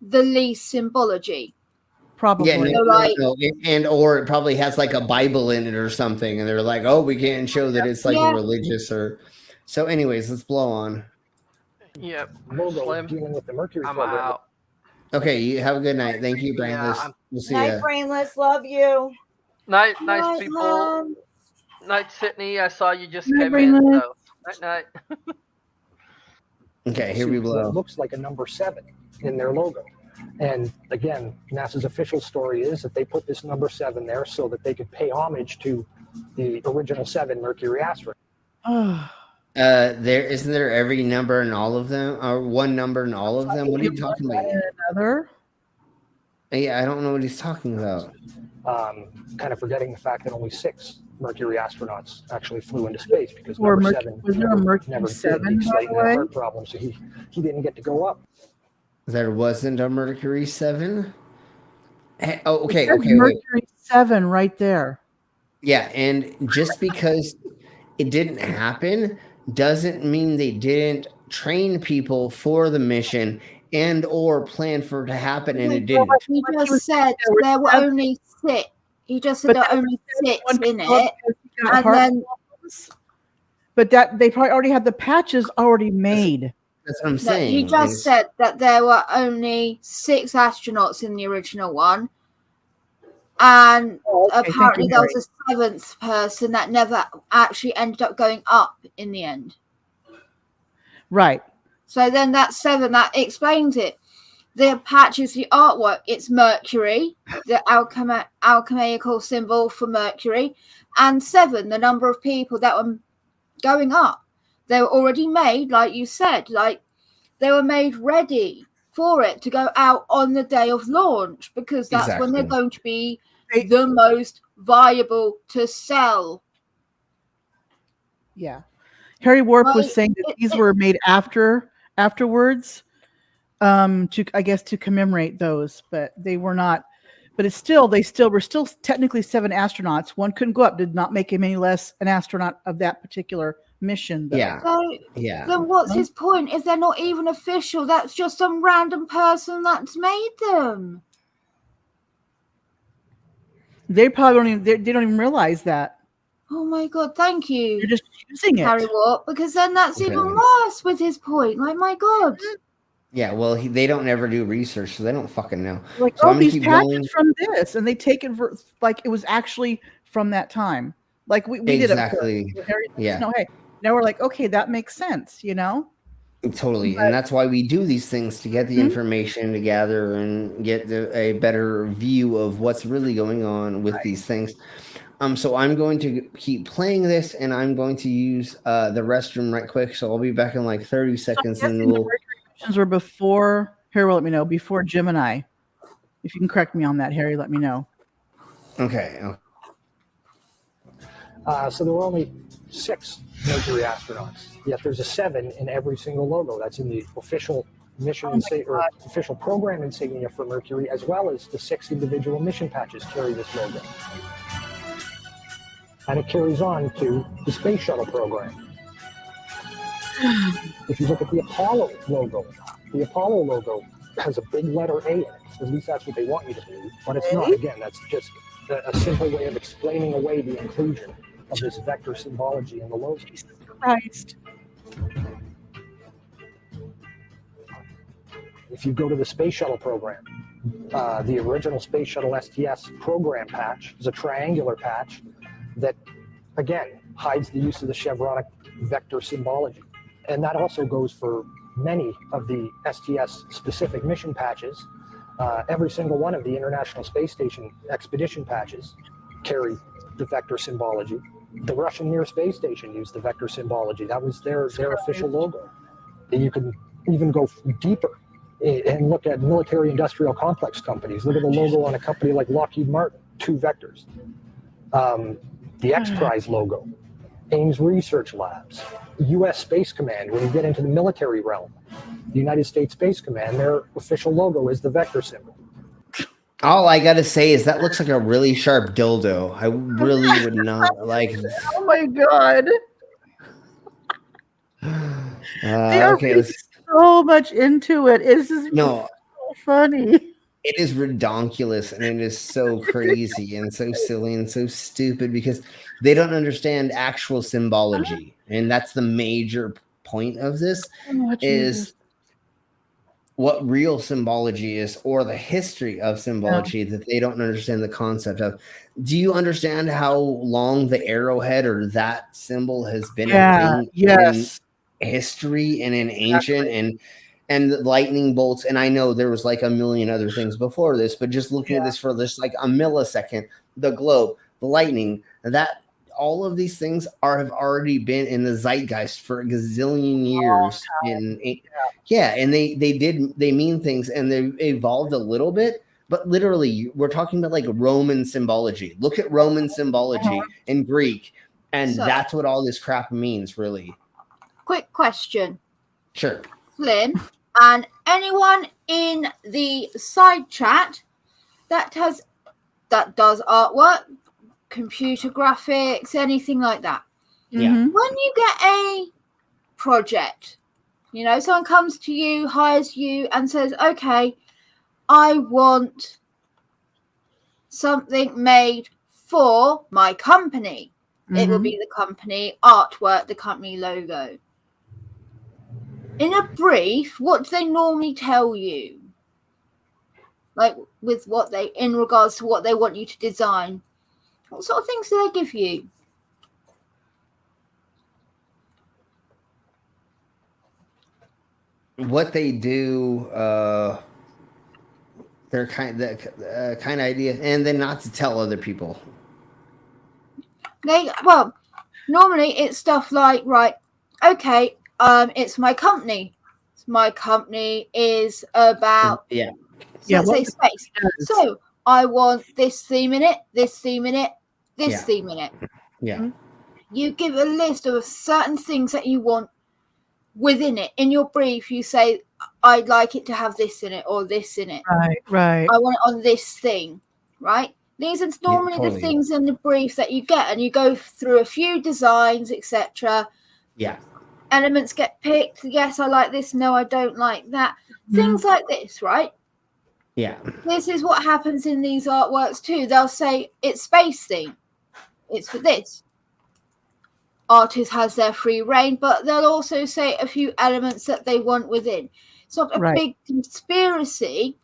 the least symbology. Probably. Yeah, no. And or it probably has like a Bible in it or something, and they're like, "Oh, we can't show that it's like a religious or." So, anyways, let's blow on. Yep. Logo Slim, dealing with the Mercury I'm program. out. Okay, you have a good night. Thank you, Brainless. We'll see Night, ya. Brainless. Love you. Night, Night, nice people. Night, Sydney. I saw you just Night, came in. Brainless. So, night. Okay, here we That blow. looks like a number 7 in their logo. And again, NASA's official story is that they put this number 7 there so that they could pay homage to the original 7 Mercury asteroid. There isn't there every number in all of them, or one number in all of them? What are you talking about? Another? Yeah, I don't know what he's talking about. Kind of forgetting the fact that only 6 Mercury astronauts actually flew into space because Or number Mercury- 7 was there a Mercury never 7, did. He by had the a way? heart problem, so he didn't get to go up. There wasn't a Mercury 7? Hey, oh, It okay, says okay, wait. Mercury 7 right there. Yeah, and just because it didn't happen doesn't mean they didn't train people for the mission and or plan for it to happen, and it didn't. He just said there were only 6. He just said But there were that only 6 one in people it. because he got And heart then problems. But that they probably already had the patches already made. That's what I'm no, saying. he just said that there were only 6 astronauts in the original one. And okay, apparently thank you, there was a 7th person that never actually ended up going up in the end. Right. So then that 7, that explains it. The patches, the artwork, it's Mercury, the alchemical symbol for Mercury, and 7, the number of people that were going up. They were already made, like you said, like they were made ready for it to go out on the day of launch because that's when they're going to be the most viable to sell. Yeah. Harry Warp was saying that these were made afterwards, to commemorate those, but they were not. But they were still technically 7 astronauts. One couldn't go up, did not make him any less an astronaut of that particular mission. Though. Yeah. So Yeah. then what's his point if they're not even official? That's just some random person that's made them. They probably they don't even realize that. Oh my god, thank you. You're just using it. Harry Warp, because then that's even worse with his point. Like, my god. Yeah, well, they don't ever do research, so they don't fucking know. Like, so I'm gonna these keep patches going. from this, and they take it for, like it was actually from that time. Like we did it. Exactly. Yeah. No, hey, now we're like, okay, that makes sense, you know? Totally, and that's why we do these things to get the information together and get a better view of what's really going on with these things. So I'm going to keep playing this, and I'm going to use the restroom right quick. So I'll be back in like 30 seconds, and we'll. The missions were before. Harry will let me know before Gemini. If you can correct me on that, Harry, let me know. Okay. So there were only 6 Mercury astronauts, yet there's a 7 in every single logo. That's in the official mission or official program insignia for Mercury, as well as the 6 individual mission patches carry this logo. And it carries on to the space shuttle program. If you look at the Apollo logo has a big letter A in it. At least that's what they want you to believe, but it's not. Again, that's just a simple way of explaining away the inclusion of this vector symbology in the logo. Jesus Christ. If you go to the space shuttle program, the original space shuttle STS program patch is a triangular patch that, again, hides the use of the chevronic vector symbology. And that also goes for many of the STS specific mission patches. Every single one of the International Space Station expedition patches carry the vector symbology. The Russian Mir space station used the vector symbology. That was their official logo. And you can even go deeper and look at military industrial complex companies. Look at the logo on a company like Lockheed Martin, 2 vectors. The X-Prize logo, Ames Research Labs, U.S. Space Command. When you get into the military realm, the United States Space Command, their official logo is the vector symbol. All I gotta say is that looks like a really sharp dildo. I really would not like. Oh my god! They are okay, really so much into it. It's just no. so funny. it is redonkulous and it is so crazy and so silly and so stupid because they don't understand actual symbology. And that's the major point of this Oh, Jesus. is what real symbology is or the history of symbology that they don't understand the concept of. Do you understand how long the arrowhead or that symbol has been a thing in history and in ancient and the lightning bolts? And I know there was like a million other things before this, but just looking at this for just like a millisecond, the globe, the lightning, that all of these things have already been in the zeitgeist for a gazillion years. And they mean things and they evolved a little bit, but literally we're talking about like Roman symbology. Look at Roman symbology in Greek, and So- that's what all this crap means, really. Quick question. Sure. Flynn, and anyone in the side chat that does artwork, computer graphics, anything like that. Yeah. When you get a project, you know, someone comes to you, hires you, and says, "Okay, I want something made for my company." It will be the company artwork, the company logo. In a brief, what do they normally tell you? Like with what they, in regards to what they want you to design, what sort of things do they give you? What they do, they're kind of idea, and then not to tell other people. Normally it's stuff like, right, okay, it's my company. My company is about let's say space. So I want this theme in it, this theme in it, this theme in it. Yeah. You give a list of certain things that you want within it. In your brief, you say, I'd like it to have this in it or this in it. Right. I want it on this thing, right? These are normally the things in the brief that you get, and you go through a few designs, etc. Yeah. Elements get picked. Yes, I like this. No, I don't like that. Things like this, right? Yeah. This is what happens in these artworks too. They'll say it's space theme. It's for this. Artist has their free reign, but they'll also say a few elements that they want within. It's not a big conspiracy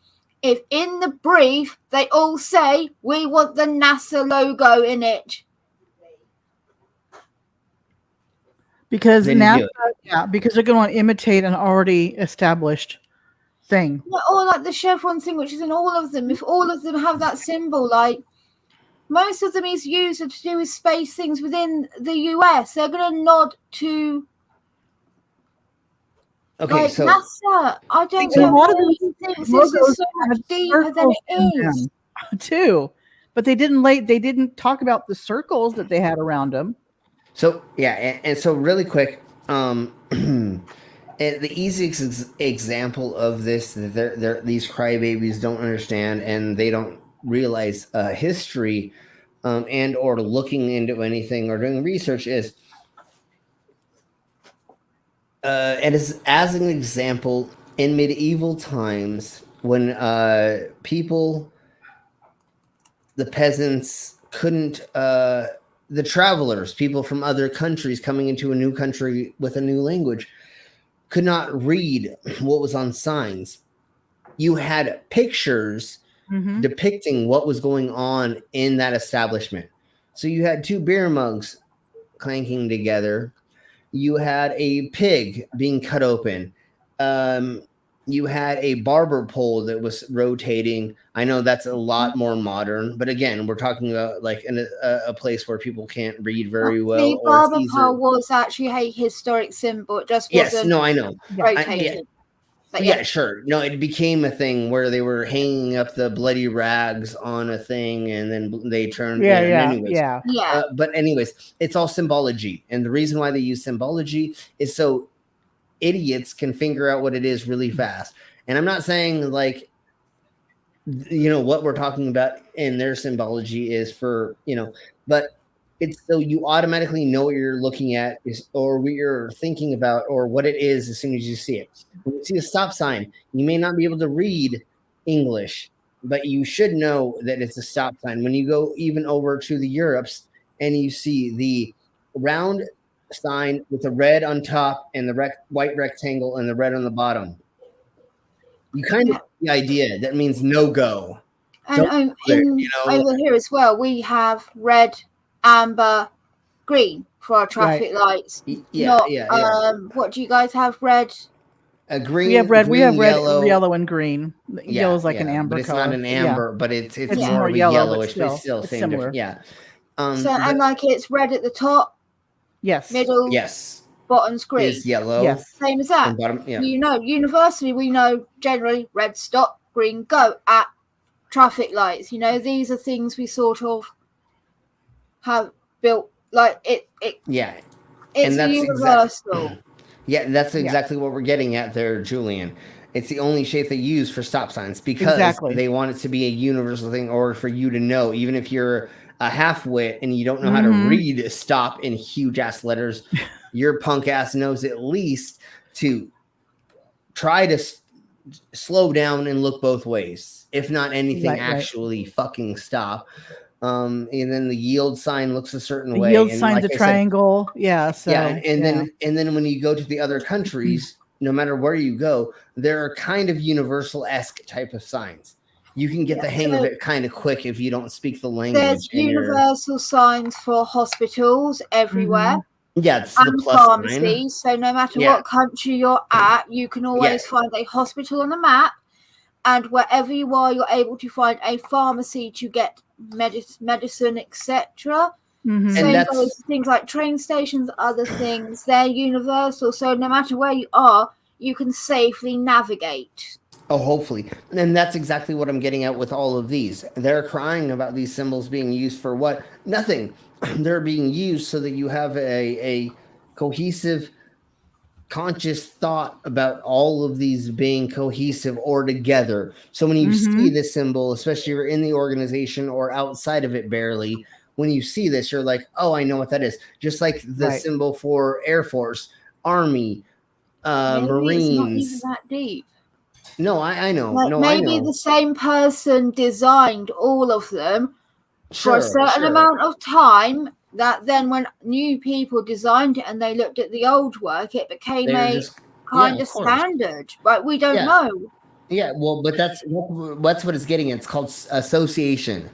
if in the brief they all say we want the NASA logo in it. Because now, because they're going to imitate an already established thing. Yeah, or like the chevron thing, which is in all of them. If all of them have that symbol, like most of them is used to do with space things within the US. They're going to nod to so NASA. I don't So a know lot of why these he thinks this is so much deeper than it is. Too, but they didn't talk about the circles that they had around them. So and so really quick, the easiest example of this that these crybabies don't understand and they don't realize history and or looking into anything or doing research is and as an example in medieval times when people, the peasants couldn't the travelers, people from other countries coming into a new country with a new language, could not read what was on signs. You had pictures depicting what was going on in that establishment. So you had two beer mugs clanking together. You had a pig being cut open. You had a barber pole that was rotating. I know that's a lot more modern, but again, we're talking about like in a place where people can't read very well. The barber pole was actually a historic symbol. It just wasn't. Yes, no, I know. Rotated. Sure. No, it became a thing where they were hanging up the bloody rags on a thing, and then they turned. But anyways, it's all symbology, and the reason why they use symbology is so idiots can figure out what it is really fast. And I'm not saying like, what we're talking about in their symbology is for, but it's so you automatically know what you're looking at or what you're thinking about or what it is as soon as you see it. When you see a stop sign, you may not be able to read English, but you should know that it's a stop sign. When you go even over to the Europes and you see the round sign with the red on top and the white rectangle and the red on the bottom, you kind of get the idea that means no go. And over here as well, we have red, amber, green for our traffic lights. What do you guys have? Red. Green. We have red. Yellow, and green. Yellow is like an amber, but it's color. not an amber, but it's more of a yellowish, but still it's same similar. difference. And like it's red at the top. Yes. Middle. Yes. Bottom's green. Is yellow. Yes. Same as that. Bottom, Universally, we know generally red stop, green go at traffic lights. These are things we sort of have built. Like it. Yeah. It's universal. That's exactly what we're getting at there, Julian. It's the only shape they use for stop signs because they want it to be a universal thing, or for you to know, even if you're a half-wit and you don't know how to read stop in huge ass letters, your punk ass knows at least to try to slow down and look both ways. If not anything, actually fucking stop. And then the yield sign looks a certain way. Yield sign's a triangle. Then when you go to the other countries, no matter where you go, there are kind of universal-esque type of signs. You can get the hang of it kind of quick if you don't speak the language. There's universal signs for hospitals everywhere. Yeah, it's and the plus pharmacies. So no matter what country you're at, you can always find a hospital on the map. And wherever you are, you're able to find a pharmacy to get medicine, etc. Same goes for things like train stations, other things. They're universal. So no matter where you are, you can safely navigate. Oh, hopefully. And that's exactly what I'm getting at with all of these. They're crying about these symbols being used for what? Nothing. They're being used so that you have a cohesive, conscious thought about all of these being cohesive or together. So when you see this symbol, especially if you're in the organization or outside of it barely, when you see this, you're like, oh, I know what that is. Just like the symbol for Air Force, Army, Marines. It's not even that deep. No, I know. Maybe the same person designed all of them for a certain amount of time, that then when new people designed it and they looked at the old work, it became kind of standard. But we don't know. Yeah, well, but that's what it's getting at. It's called association.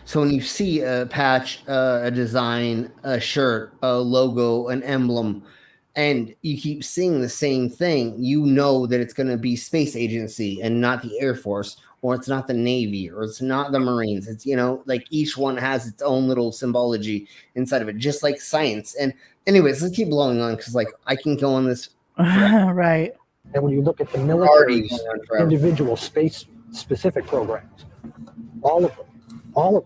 So when you see a patch, a design, a shirt, a logo, an emblem, and you keep seeing the same thing, you know that it's going to be space agency and not the Air Force, or it's not the Navy, or it's not the Marines. It's, like each one has its own little symbology inside of it, just like science. And anyways, let's keep blowing on because I can go on this. Right. And when you look at the military individual space-specific programs, all of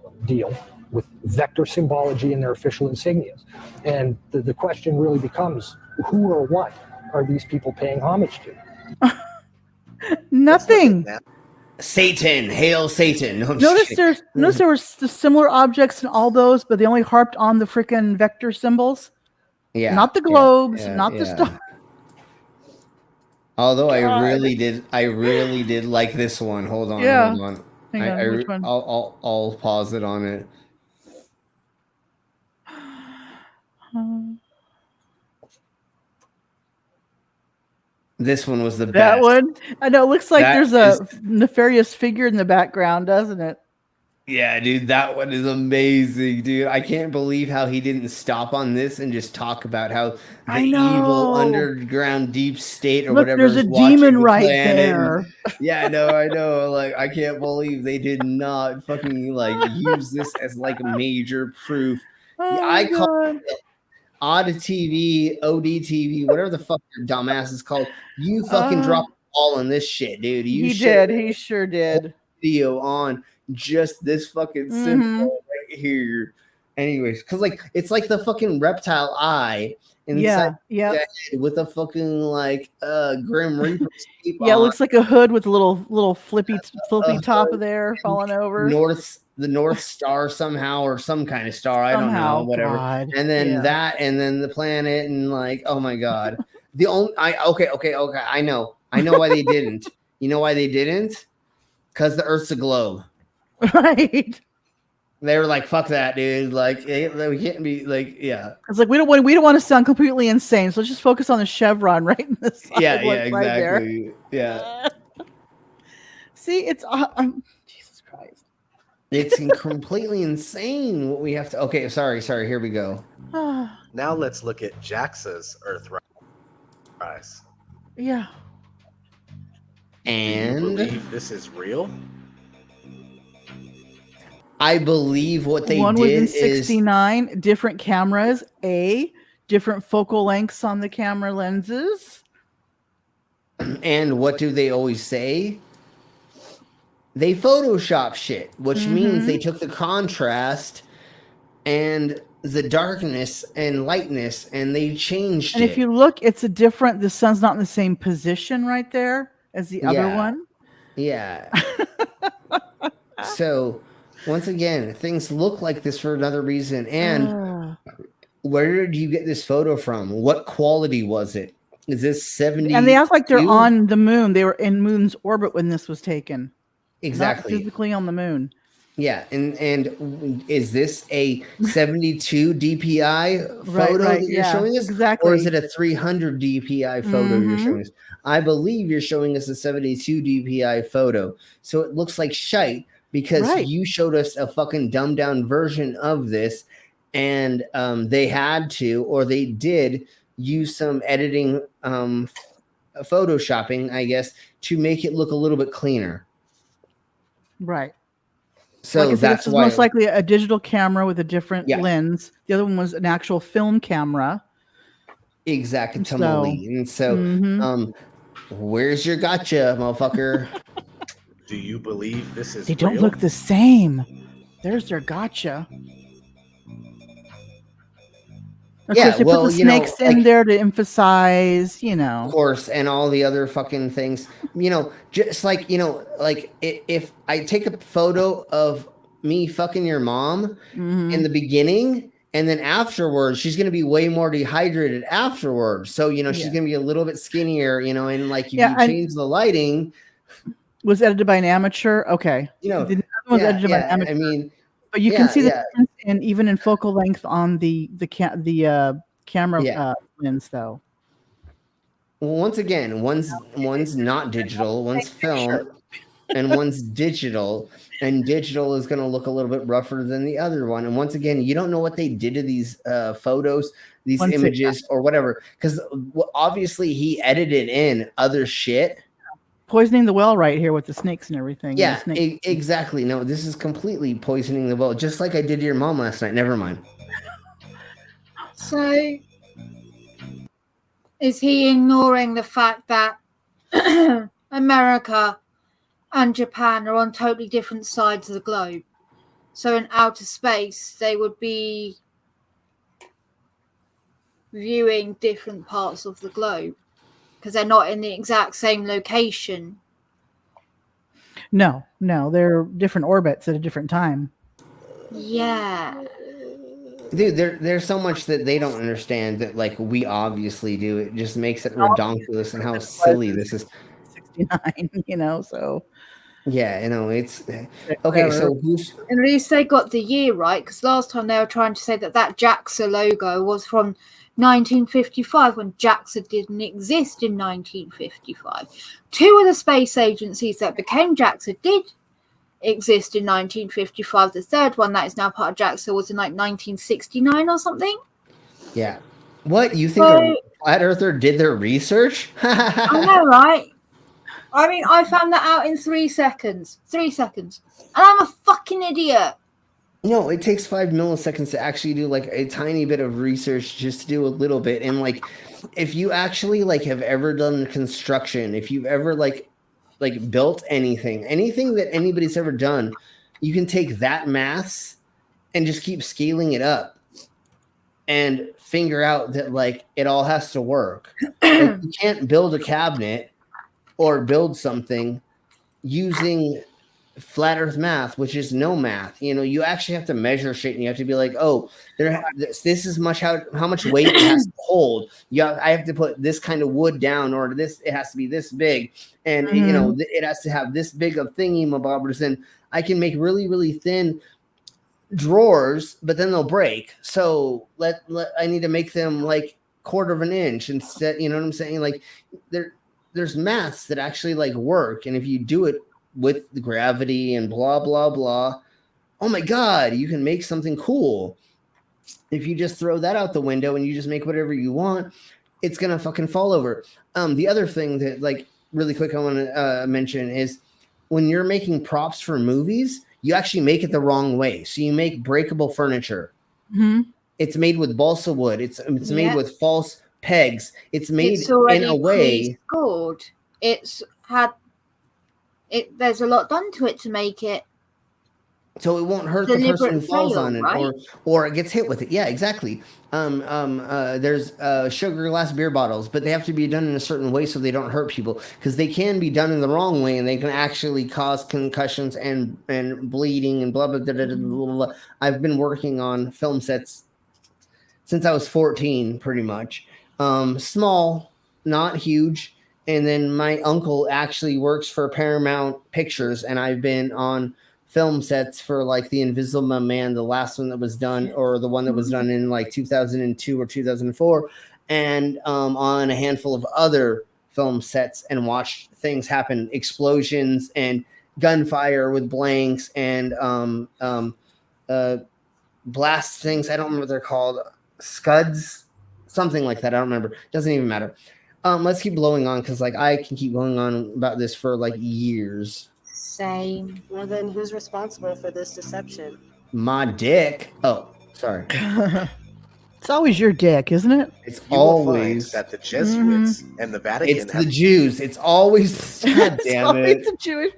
them deal with vector symbology in their official insignias. And the question really becomes, who or what are these people paying homage to? Nothing. Satan, hail Satan. No, notice there were similar objects in all those, but they only harped on the freaking vector symbols. Yeah. Not the globes, not the stuff. Although I really did like this one. Hold on. Hang on. Which one? I'll pause it on it. This one was the best. That one? I know. It looks like there's a nefarious figure in the background, doesn't it? Yeah, dude. That one is amazing, dude. I can't believe how he didn't stop on this and just talk about how the evil underground deep state or whatever. There's a demon right there. Yeah, I know. Like, I can't believe they did not fucking use this as major proof. I call it ODTV, whatever the fuck your dumbass is called. You fucking dropped the ball on this shit, dude. He did. He sure did. Video on just this fucking symbol right here. Anyways, because it's like the fucking reptile eye inside the head with a fucking Grim Reaper. It looks like a hood with a little flippy top of there falling over. The North Star somehow, or some kind of star. I don't know, whatever. God. And then that, and then the planet, and oh my God. I know why they didn't. You know why they didn't? Because the Earth's a globe. Right. They were like, "Fuck that, dude! Like, we can't be like, yeah." It's like we don't want to sound completely insane, so let's just focus on the chevron right in the side, Yeah, right there. exactly. Yeah. See, it's Jesus Christ. It's completely insane what we have to. Okay, sorry. Here we go. Now let's look at JAXA's Earthrise. Yeah. And do you believe this is real? I believe what they One did was in is 69, different cameras, different focal lengths on the camera lenses. And what do they always say? They Photoshop shit, which means they took the contrast and the darkness and lightness and they changed And it. if you look, the sun's not in the same position right there as the other one. Yeah. So, once again, things look like this for another reason. And where did you get this photo from? What quality was it? Is this 70? And they act like they're on the moon. They were in moon's orbit when this was taken. Exactly. Not physically on the moon. Yeah, and is this a 72 DPI photo that you're showing us? Exactly. Or is it a 300 DPI photo you're showing us? I believe you're showing us a 72 DPI photo. So it looks like shite because you showed us a fucking dumbed down version of this, and they had to, or they did use some editing, photoshopping, I guess, to make it look a little bit cleaner. Right. So like that's this why was most likely a digital camera with a different lens. The other one was an actual film camera. Exactly. And so, where's your gotcha, motherfucker? Do you believe this is They don't real? look the same. There's their gotcha. Of course, they put the snakes in there to emphasize, Of course, and all the other fucking things. Just like, like if I take a photo of me fucking your mom in the beginning, and then afterwards, she's going to be way more dehydrated afterwards. So, she's going to be a little bit skinnier, and like if you change the lighting. Was edited by an amateur. Okay. The other one's edited by an amateur. I mean, but you can see the difference even in focal length on the camera lens, though. Well, once again, one's not digital, one's film, and one's digital. And digital is going to look a little bit rougher than the other one. And once again, you don't know what they did to these photos, these images, or whatever, because obviously he edited in other shit. Poisoning the well right here with the snakes and everything. Yeah, exactly. No, this is completely poisoning the well, just like I did to your mom last night. Never mind. So, is he ignoring the fact that America and Japan are on totally different sides of the globe? So in outer space, they would be viewing different parts of the globe because they're not in the exact same location. No, they're different orbits at a different time. Yeah. Dude, there's so much that they don't understand that like we obviously do. It just makes it redonkulous and how silly this is. 69, so. Yeah, it's okay. So at least they got the year right, because last time they were trying to say that JAXA logo was from 1955 when JAXA didn't exist in 1955. Two of the space agencies that became JAXA did exist in 1955. The third one that is now part of JAXA was in like 1969 or something. Yeah. What, you think a flat earther did their research? I know, right? I mean, I found that out in 3 seconds. 3 seconds. And I'm a fucking idiot. No, it takes 5 milliseconds to actually do like a tiny bit of research, just to do a little bit. And like, if you actually like have ever done construction, if you've ever like built anything that anybody's ever done, you can take that maths and just keep scaling it up and figure out that like it all has to work. Like, you can't build a cabinet or build something using flat Earth math, which is no math. You actually have to measure shit, and you have to be like, oh, this is how much weight it has to hold. I have to put this kind of wood down, or it has to be this big, and it has to have this big of thingy mabobbers. And I can make really, really thin drawers, but then they'll break. So I need to make them like quarter of an inch instead. You know what I'm saying? Like there's maths that actually like work, and if you do it with the gravity and blah blah blah, oh my god, you can make something cool. If you just throw that out the window and you just make whatever you want, it's gonna fucking fall over. The other thing that like really quick I want to mention is when you're making props for movies, you actually make it the wrong way. So you make breakable furniture. It's made with balsa wood. It's made with false pegs. It's made in a way. Scored. There's a lot done to it to make it. So it won't hurt the person who falls on it, right? or it gets hit with it. Yeah, exactly. There's sugar glass beer bottles, but they have to be done in a certain way so they don't hurt people, because they can be done in the wrong way and they can actually cause concussions and bleeding and blah blah blah, blah, blah, blah. I've been working on film sets since I was 14, pretty much. Small, not huge. And then my uncle actually works for Paramount Pictures, and I've been on film sets for like The Invisible Man, the last one that was done, or the one that was done in like 2002 or 2004, and on a handful of other film sets, and watched things happen, explosions and gunfire with blanks and blast things. I don't remember what they're called. Scuds, something like that. I don't remember. Doesn't even matter. Let's keep blowing on, because like I can keep going on about this for like years. Same. Well, then who's responsible for this deception? My dick. Oh, sorry. It's always your dick, isn't it? It's You always that the Jesuits and the Vatican. It's the Jews. It's always. God damn it! The Jewish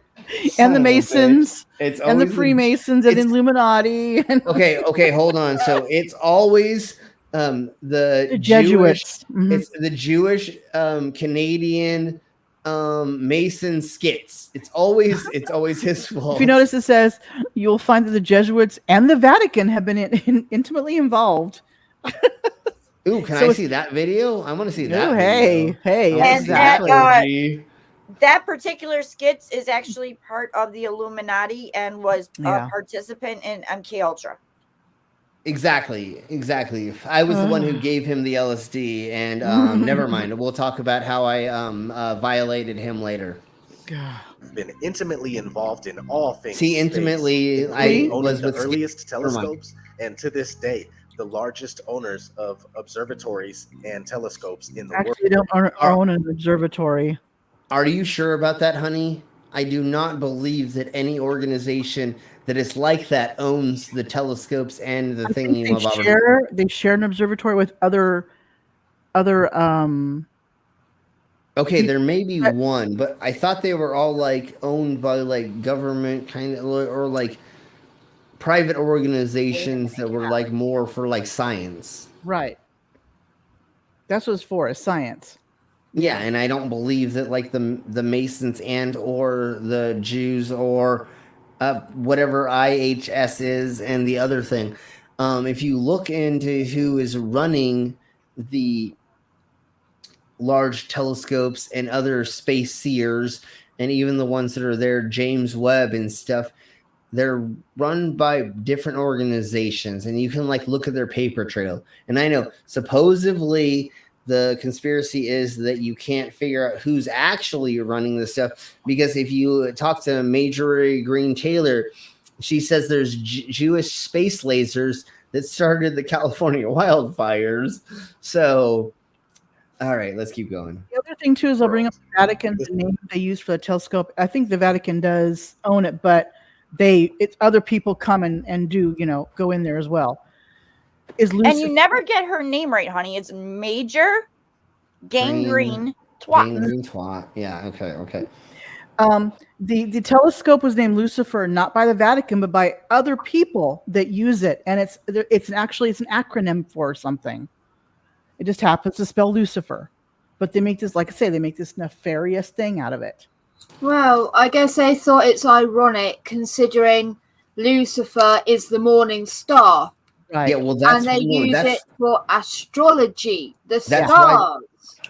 and the Masons. It's and the Freemasons and Illuminati. Okay, hold on. So it's always the Jesuits. It's the Jewish Canadian Mason ScHitT. It's always his fault. If you notice, it says you'll find that the Jesuits and the Vatican have been intimately involved. Ooh, can I see that video? I want to see that. Ooh, hey, And exactly. that particular ScHitT is actually part of the Illuminati and was a participant in MK Ultra. Exactly. I was the one who gave him the LSD, and never mind. We'll talk about how I violated him later. Been intimately involved in all things. See, intimately, I was the with earliest telescopes, and to this day, the largest owners of observatories and telescopes in the world. Actually, don't own an observatory. Are you sure about that, honey? I do not believe that any organization that is like that owns the telescopes and the thingy. They share an observatory with other. Okay, there may be one, but I thought they were all like owned by like government kind of, or like private organizations that were like more for like science. Right. That's what it's for, is science. Yeah, and I don't believe that like the Masons and or the Jews or whatever IHS is and the other thing. If you look into who is running the large telescopes and other space seers, and even the ones that are there, James Webb and stuff, they're run by different organizations, and you can like look at their paper trail. And I know supposedly the conspiracy is that you can't figure out who's actually running this stuff, because if you talk to Marjorie Green Taylor, she says there's Jewish space lasers that started the California wildfires. So, all right, let's keep going. The other thing too is I'll bring up the Vatican, the name they use for the telescope. I think the Vatican does own it, but it's other people come and do, go in there as well. And you never get her name right, honey. It's Major Gangrene Twat. Gangrene Twat. Yeah. Okay. The telescope was named Lucifer, not by the Vatican, but by other people that use it, and it's an acronym for something. It just happens to spell Lucifer, but they make this, like I say, they make this nefarious thing out of it. Well, I guess they thought it's ironic considering Lucifer is the morning star. Right. Yeah, well, that's and they no, use that's it for astrology, the that's stars. why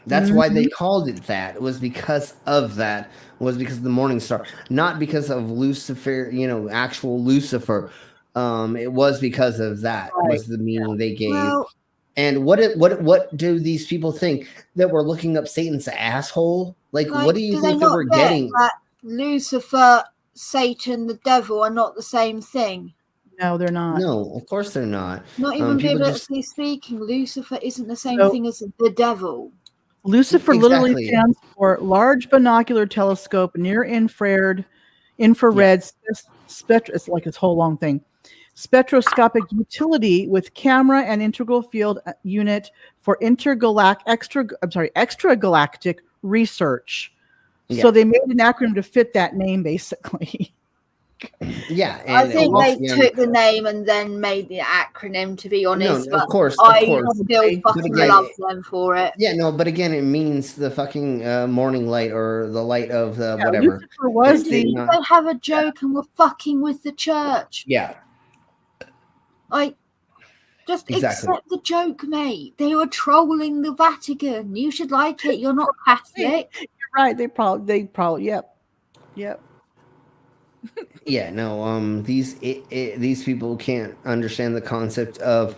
that's why they called it that. It was because of that. Was because of the morning star, not because of Lucifer. Actual Lucifer. It was because of that. Right. Was the meaning they gave. Well, And what do these people think that we're looking up Satan's asshole? Like what do you they think that not we're get getting? that Lucifer, Satan, the devil are not the same thing? No, they're not. No, of course they're not. Not even People biblically speaking, Lucifer isn't the same No. thing as the devil. Lucifer literally Exactly. stands for large binocular telescope, near infrared, it's like this whole long thing. Spectroscopic utility with camera and integral field unit for extragalactic research. Yeah. So they made an acronym to fit that name, basically. Yeah, I and think once they again- took the name and then made the acronym, to be honest. No, of but course, I of course. still But fucking again, love them for it. Yeah, no, but again, it means the fucking morning light or the light of the Yeah, whatever. Lucifer was They the. not- They have a joke and we're fucking with the church. Yeah, Like, just Exactly. accept the joke, mate. They were trolling the Vatican. You should like it. You're not Catholic. You're right. They probably. Yep. yeah, no. These people can't understand the concept of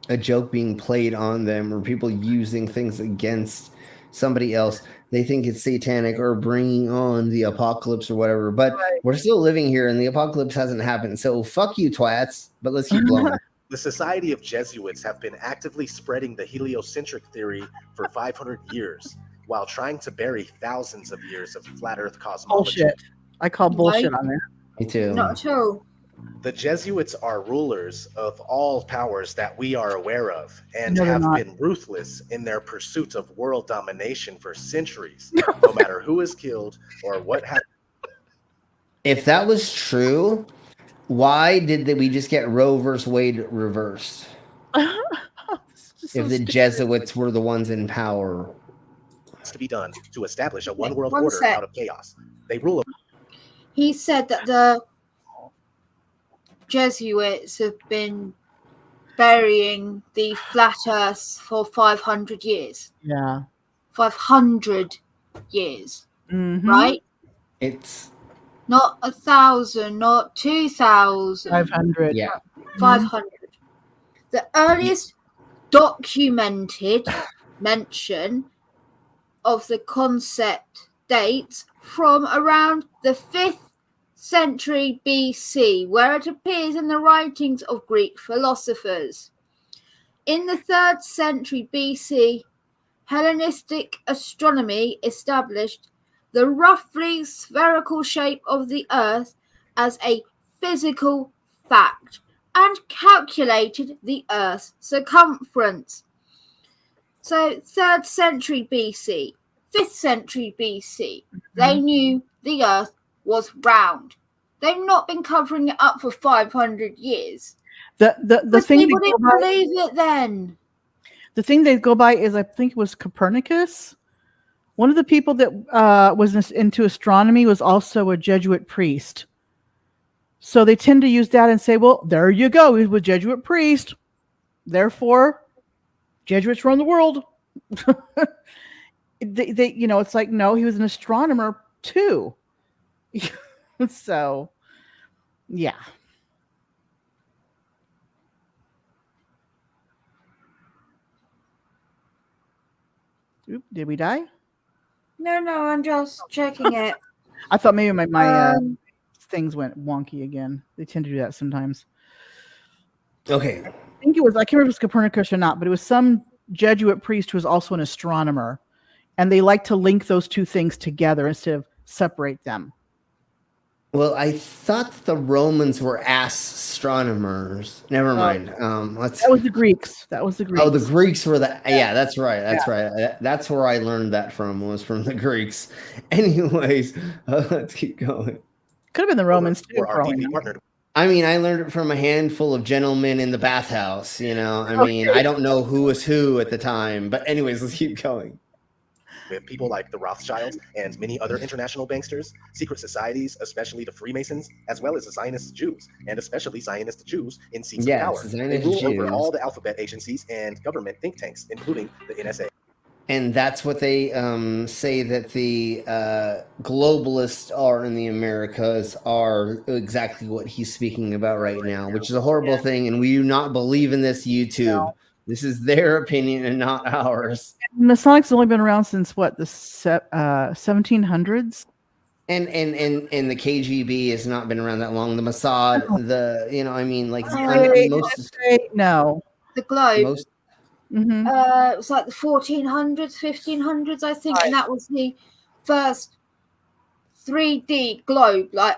a joke being played on them or people using things against somebody else. They think it's satanic or bringing on the apocalypse or whatever. But we're still living here, and the apocalypse hasn't happened. So fuck you, twats. But let's keep blowing. The Society of Jesuits have been actively spreading the heliocentric theory for 500 years, while trying to bury thousands of years of flat Earth cosmology. Bullshit. I call bullshit on there. Me too. Not at all. The Jesuits are rulers of all powers that we are aware of, and No, they're have not. been ruthless in their pursuit of world domination for centuries, no matter who is killed or what happens. If that was true, why did we just get Roe versus Wade reversed? If the Jesuits were the ones in power, To be done to establish a one world One order sec. out of chaos. They rule He said that the Jesuits have been burying the flat Earth for 500 years. Yeah. 500 years, Mhm. right? it's Not 1,000, not 2,000. 500. yeah. 500. The earliest documented mention of the concept dates from around the 5th century BC, where it appears in the writings of Greek philosophers. In the 3rd century BC, Hellenistic astronomy established the roughly spherical shape of the Earth as a physical fact and calculated the Earth's circumference. So 3rd century BC, 5th century BC, they knew the Earth was round. They've not been covering it up for 500 years. The But thing people they go didn't by, believe it then. the thing they go by is, I think it was Copernicus. One of the people that was into astronomy was also a Jesuit priest. So they tend to use that and say, well, there you go. He was a Jesuit priest. Therefore, Jesuits run the world. they, it's like, no, he was an astronomer too. So, yeah. Oop, did we die? No, I'm just checking it. I thought maybe my Um, things went wonky again. They tend to do that sometimes. Okay. I think it was, I can't remember if it was Copernicus or not, but it was some Jesuit priest who was also an astronomer. And they like to link those two things together instead of separate them. Well, I thought the Romans were astronomers. Never mind. Let's. That was the Greeks. Oh, the Greeks were the. Yeah, that's right. That's right. That's where I learned that from. Was from the Greeks. Anyways, let's keep going. Could have been the Romans too. or our for all we deeply know. partnered. I mean, I learned it from a handful of gentlemen in the bathhouse. I mean, I don't know who was who at the time, but anyways, let's keep going. with people like the Rothschilds and many other international banksters, secret societies, especially the Freemasons, as well as the Zionist Jews, and especially Zionist Jews in seats of power. They rule over all the alphabet agencies and government think tanks, including the NSA. And that's what they say that the globalists are in the Americas are exactly what he's speaking about right now, which is a horrible thing. And we do not believe in this YouTube. No. This is their opinion and not ours. Masonics only been around since what, the 1700s? And the KGB has not been around that long. The Mossad, no, the Globe. Most. Mm-hmm. It was like the 1400s, 1500s, I think, and that was the first 3D globe, like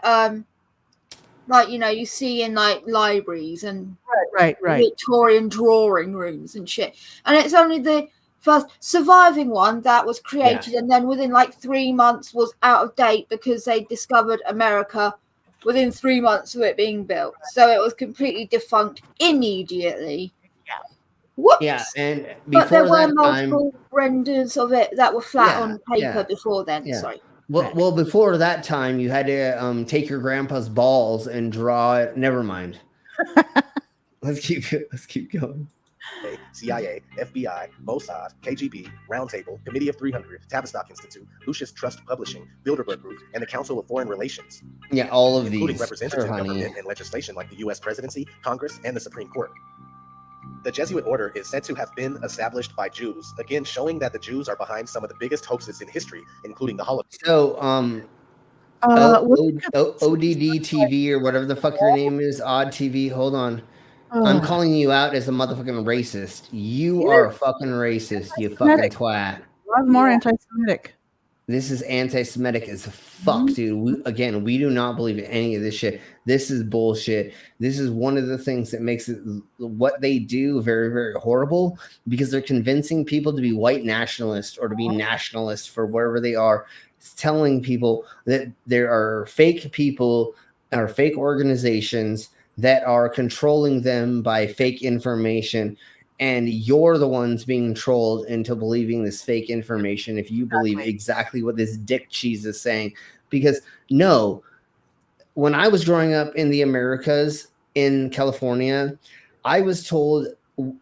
you see in like libraries and right Victorian drawing rooms and shit. And it's only the first surviving one that was created, and then within like 3 months was out of date because they discovered America within 3 months of it being built. So it was completely defunct immediately. Whoops. Yeah, and but there were multiple renders of it that were flat on paper before then. Yeah. Sorry. Well, before that time, you had to take your grandpa's balls and draw it. Never mind. Let's keep going. CIA, FBI, Mossad, KGB, Roundtable, Committee of 300, Tavistock Institute, Lucius Trust Publishing, Bilderberg Group, and the Council of Foreign Relations. Yeah, all of including these. Representative government and legislation like the U.S. Presidency, Congress, and the Supreme Court. The Jesuit order is said to have been established by Jews, again showing that the Jews are behind some of the biggest hoaxes in history, including the Holocaust. So, ODD TV or whatever the fuck your name is, Odd TV. Hold on, I'm calling you out as a motherfucking racist. You are a fucking racist. You fucking twat. I'm more anti-Semitic. This is anti-Semitic as fuck, dude. We do not believe in any of this shit. This is bullshit. This is one of the things that makes it what they do very, very horrible, because they're convincing people to be white nationalists or to be nationalists for wherever they are. It's telling people that there are fake people or fake organizations that are controlling them by fake information. And you're the ones being trolled into believing this fake information if you believe exactly what this dick cheese is saying. Because no, when I was growing up in the Americas in California, I was told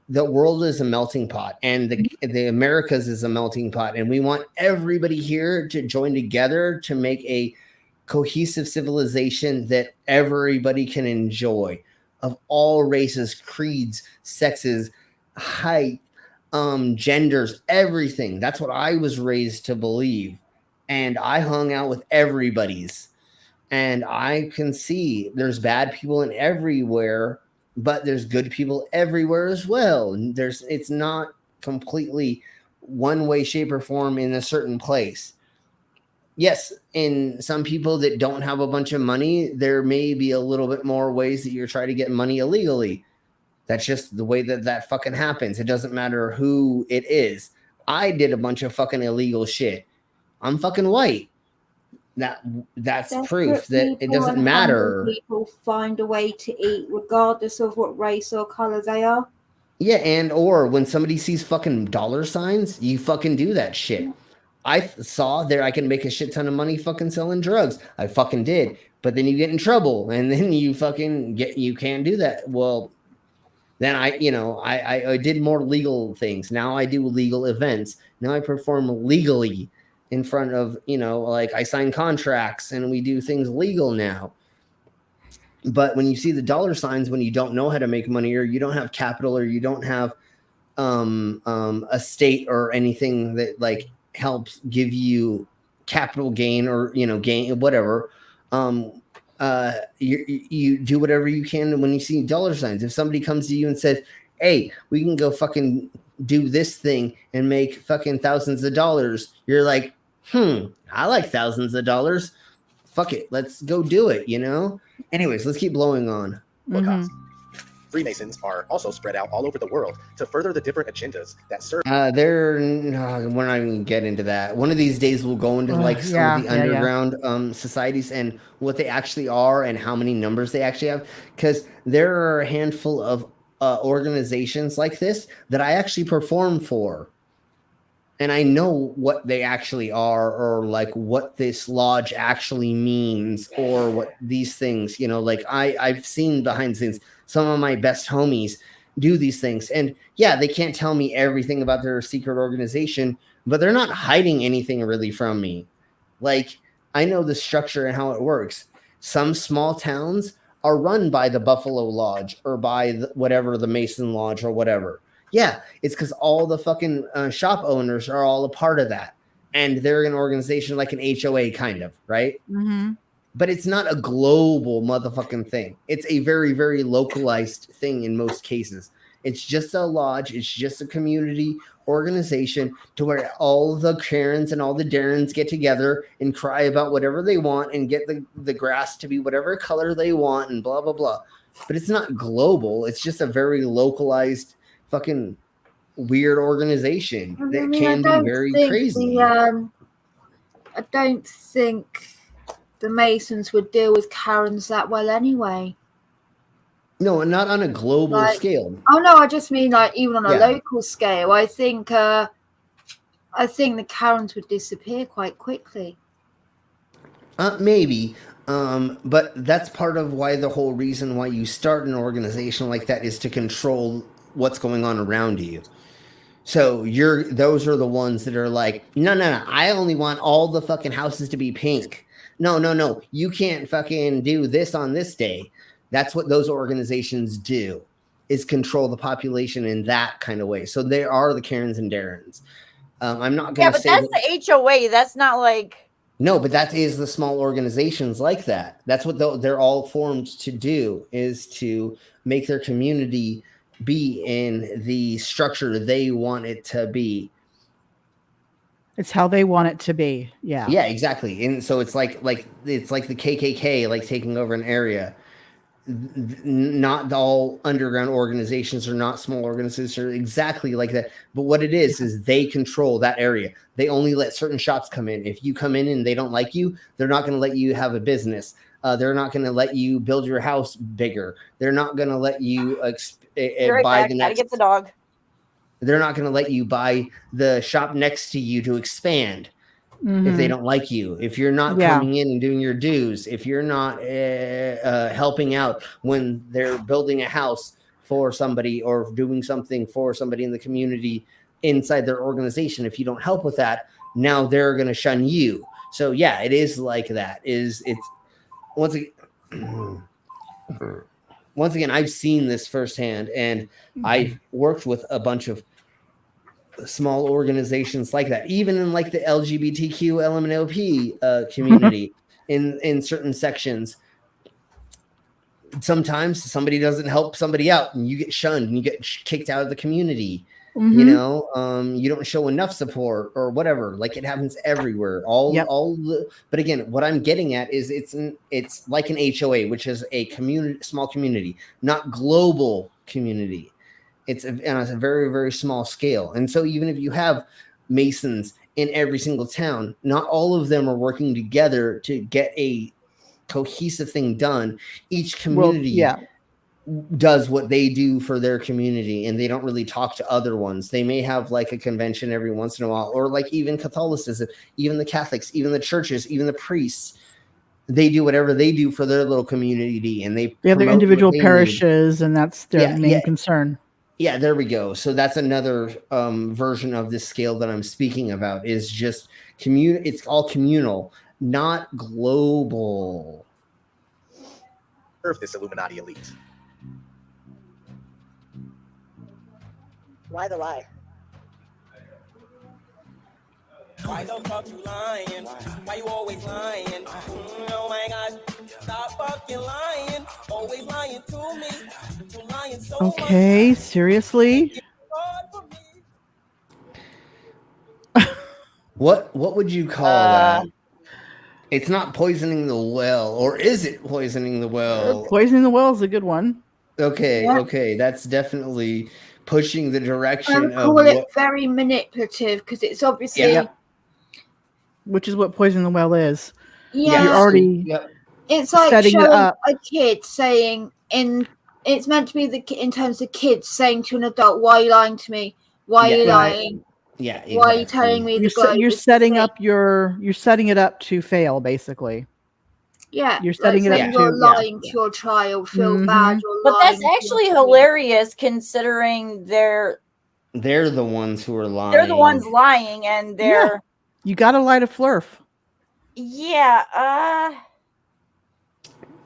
the world is a melting pot and the Americas is a melting pot. And we want everybody here to join together to make a cohesive civilization that everybody can enjoy, of all races, creeds, sexes, height, genders, everything. That's what I was raised to believe, and I hung out with everybody's, and I can see there's bad people in everywhere, but there's good people everywhere as well. It's not completely one way, shape, or form in a certain place. Yes, in some people that don't have a bunch of money, there may be a little bit more ways that you're trying to get money illegally. That's just the way that fucking happens. It doesn't matter who it is. I did a bunch of fucking illegal shit. I'm fucking white. That's proof that it doesn't matter. People find a way to eat regardless of what race or color they are. Yeah, and or when somebody sees fucking dollar signs, you fucking do that shit. I saw there I can make a shit ton of money fucking selling drugs. I fucking did. But then you get in trouble and then you can't do that. Well, then I did more legal things. Now I do legal events. Now I perform legally in front of, like I sign contracts and we do things legal now. But when you see the dollar signs, when you don't know how to make money or you don't have capital or you don't have a state or anything that like helps give you capital gain or, gain, whatever, you do whatever you can when you see dollar signs. If somebody comes to you and says, hey, we can go fucking do this thing and make fucking thousands of dollars, you're like, I like thousands of dollars. Fuck it. Let's go do it, Anyways, let's keep blowing on. Freemasons are also spread out all over the world to further the different agendas that serve. We're not even gonna get into that. One of these days we'll go into some of the underground societies and what they actually are and how many numbers they actually have, because there are a handful of organizations like this that I actually perform for. and I know what they actually are, or like what this lodge actually means, or what these things, like I've seen behind the scenes. Some of my best homies do these things, and yeah, they can't tell me everything about their secret organization, but they're not hiding anything really from me. Like, I know the structure and how it works. Some small towns are run by the Buffalo Lodge or by whatever, the Mason Lodge or whatever. Yeah, it's because all the fucking shop owners are all a part of that. And they're an organization like an HOA kind of, right? Mm-hmm. But it's not a global motherfucking thing. It's a very, very localized thing in most cases. It's just a lodge. It's just a community organization to where all the Karens and all the Darrens get together and cry about whatever they want and get the grass to be whatever color they want and blah, blah, blah. But it's not global. It's just a very localized fucking weird organization that can be very crazy. I don't think the Masons would deal with Karens that well anyway. No, not on a global scale. Oh no, I just mean like even on a local scale. I think the Karens would disappear quite quickly. Maybe. But that's part of why the whole reason why you start an organization like that is to control what's going on around you. So those are the ones that are like, no, I only want all the fucking houses to be pink. No, you can't fucking do this on this day. That's what those organizations do, is control the population in that kind of way. So they are the Karens and Darrens. I'm not going to say. Yeah, but that's the HOA. That's not like. No, but that is the small organizations like that. That's what they're all formed to do, is to make their community be in the structure they want it to be. It's how they want it to be. Yeah. Yeah, exactly. And so it's like it's like the KKK, like taking over an area. Not all underground organizations are not small organizations are exactly like that. But what it is they control that area. They only let certain shops come in. If you come in and they don't like you, they're not going to let you have a business. They're not going to let you build your house bigger. They're not going to let you buy the next. Gotta get the dog. They're not going to let you buy the shop next to you to expand. If they don't like you, if you're not coming in and doing your dues, if you're not helping out when they're building a house for somebody or doing something for somebody in the community inside their organization, if you don't help with that, now they're going to shun you. So yeah, it is like that. It's once again, I've seen this firsthand, and I've worked with a bunch of small organizations like that, even in like the LGBTQ LMNOP community in certain sections. Sometimes somebody doesn't help somebody out and you get shunned and you get kicked out of the community. You don't show enough support or whatever. Like, it happens everywhere. But again, what I'm getting at is it's like an HOA, which is a small community, not global community. It's on a very, very small scale. And so even if you have Masons in every single town, not all of them are working together to get a cohesive thing done. Each community does what they do for their community, and they don't really talk to other ones. They may have like a convention every once in a while, or like even Catholicism, even the Catholics, even the churches, even the priests. They do whatever they do for their little community, and they have their individual parishes, and that's their main concern. Yeah, there we go. So that's another version of this scale that I'm speaking about, is just it's all communal, not global. This Illuminati elite. Why the lie? Why the fuck you lying? Why you always lying? Oh my God, stop fucking lying. Always lying to me. You're lying so much. Seriously? What would you call that? It's not poisoning the well, or is it poisoning the well? Poisoning the well is a good one. Okay, that's definitely pushing the direction of it very manipulative, because it's obviously which is what poisoning the well is. Yeah, you're already it's like showing a kid saying it's meant to be in terms of kids saying to an adult, "Why are you lying to me? Why are you lying?" Yeah, exactly. Why are you telling me the globe You're is setting fake? up you're setting it up to fail, basically. Yeah, You're setting it up you're to lying to your child, feel bad. You're But that's lying to actually your hilarious considering they're the ones who are lying. they're the ones lying, and they're You got to light a flurf.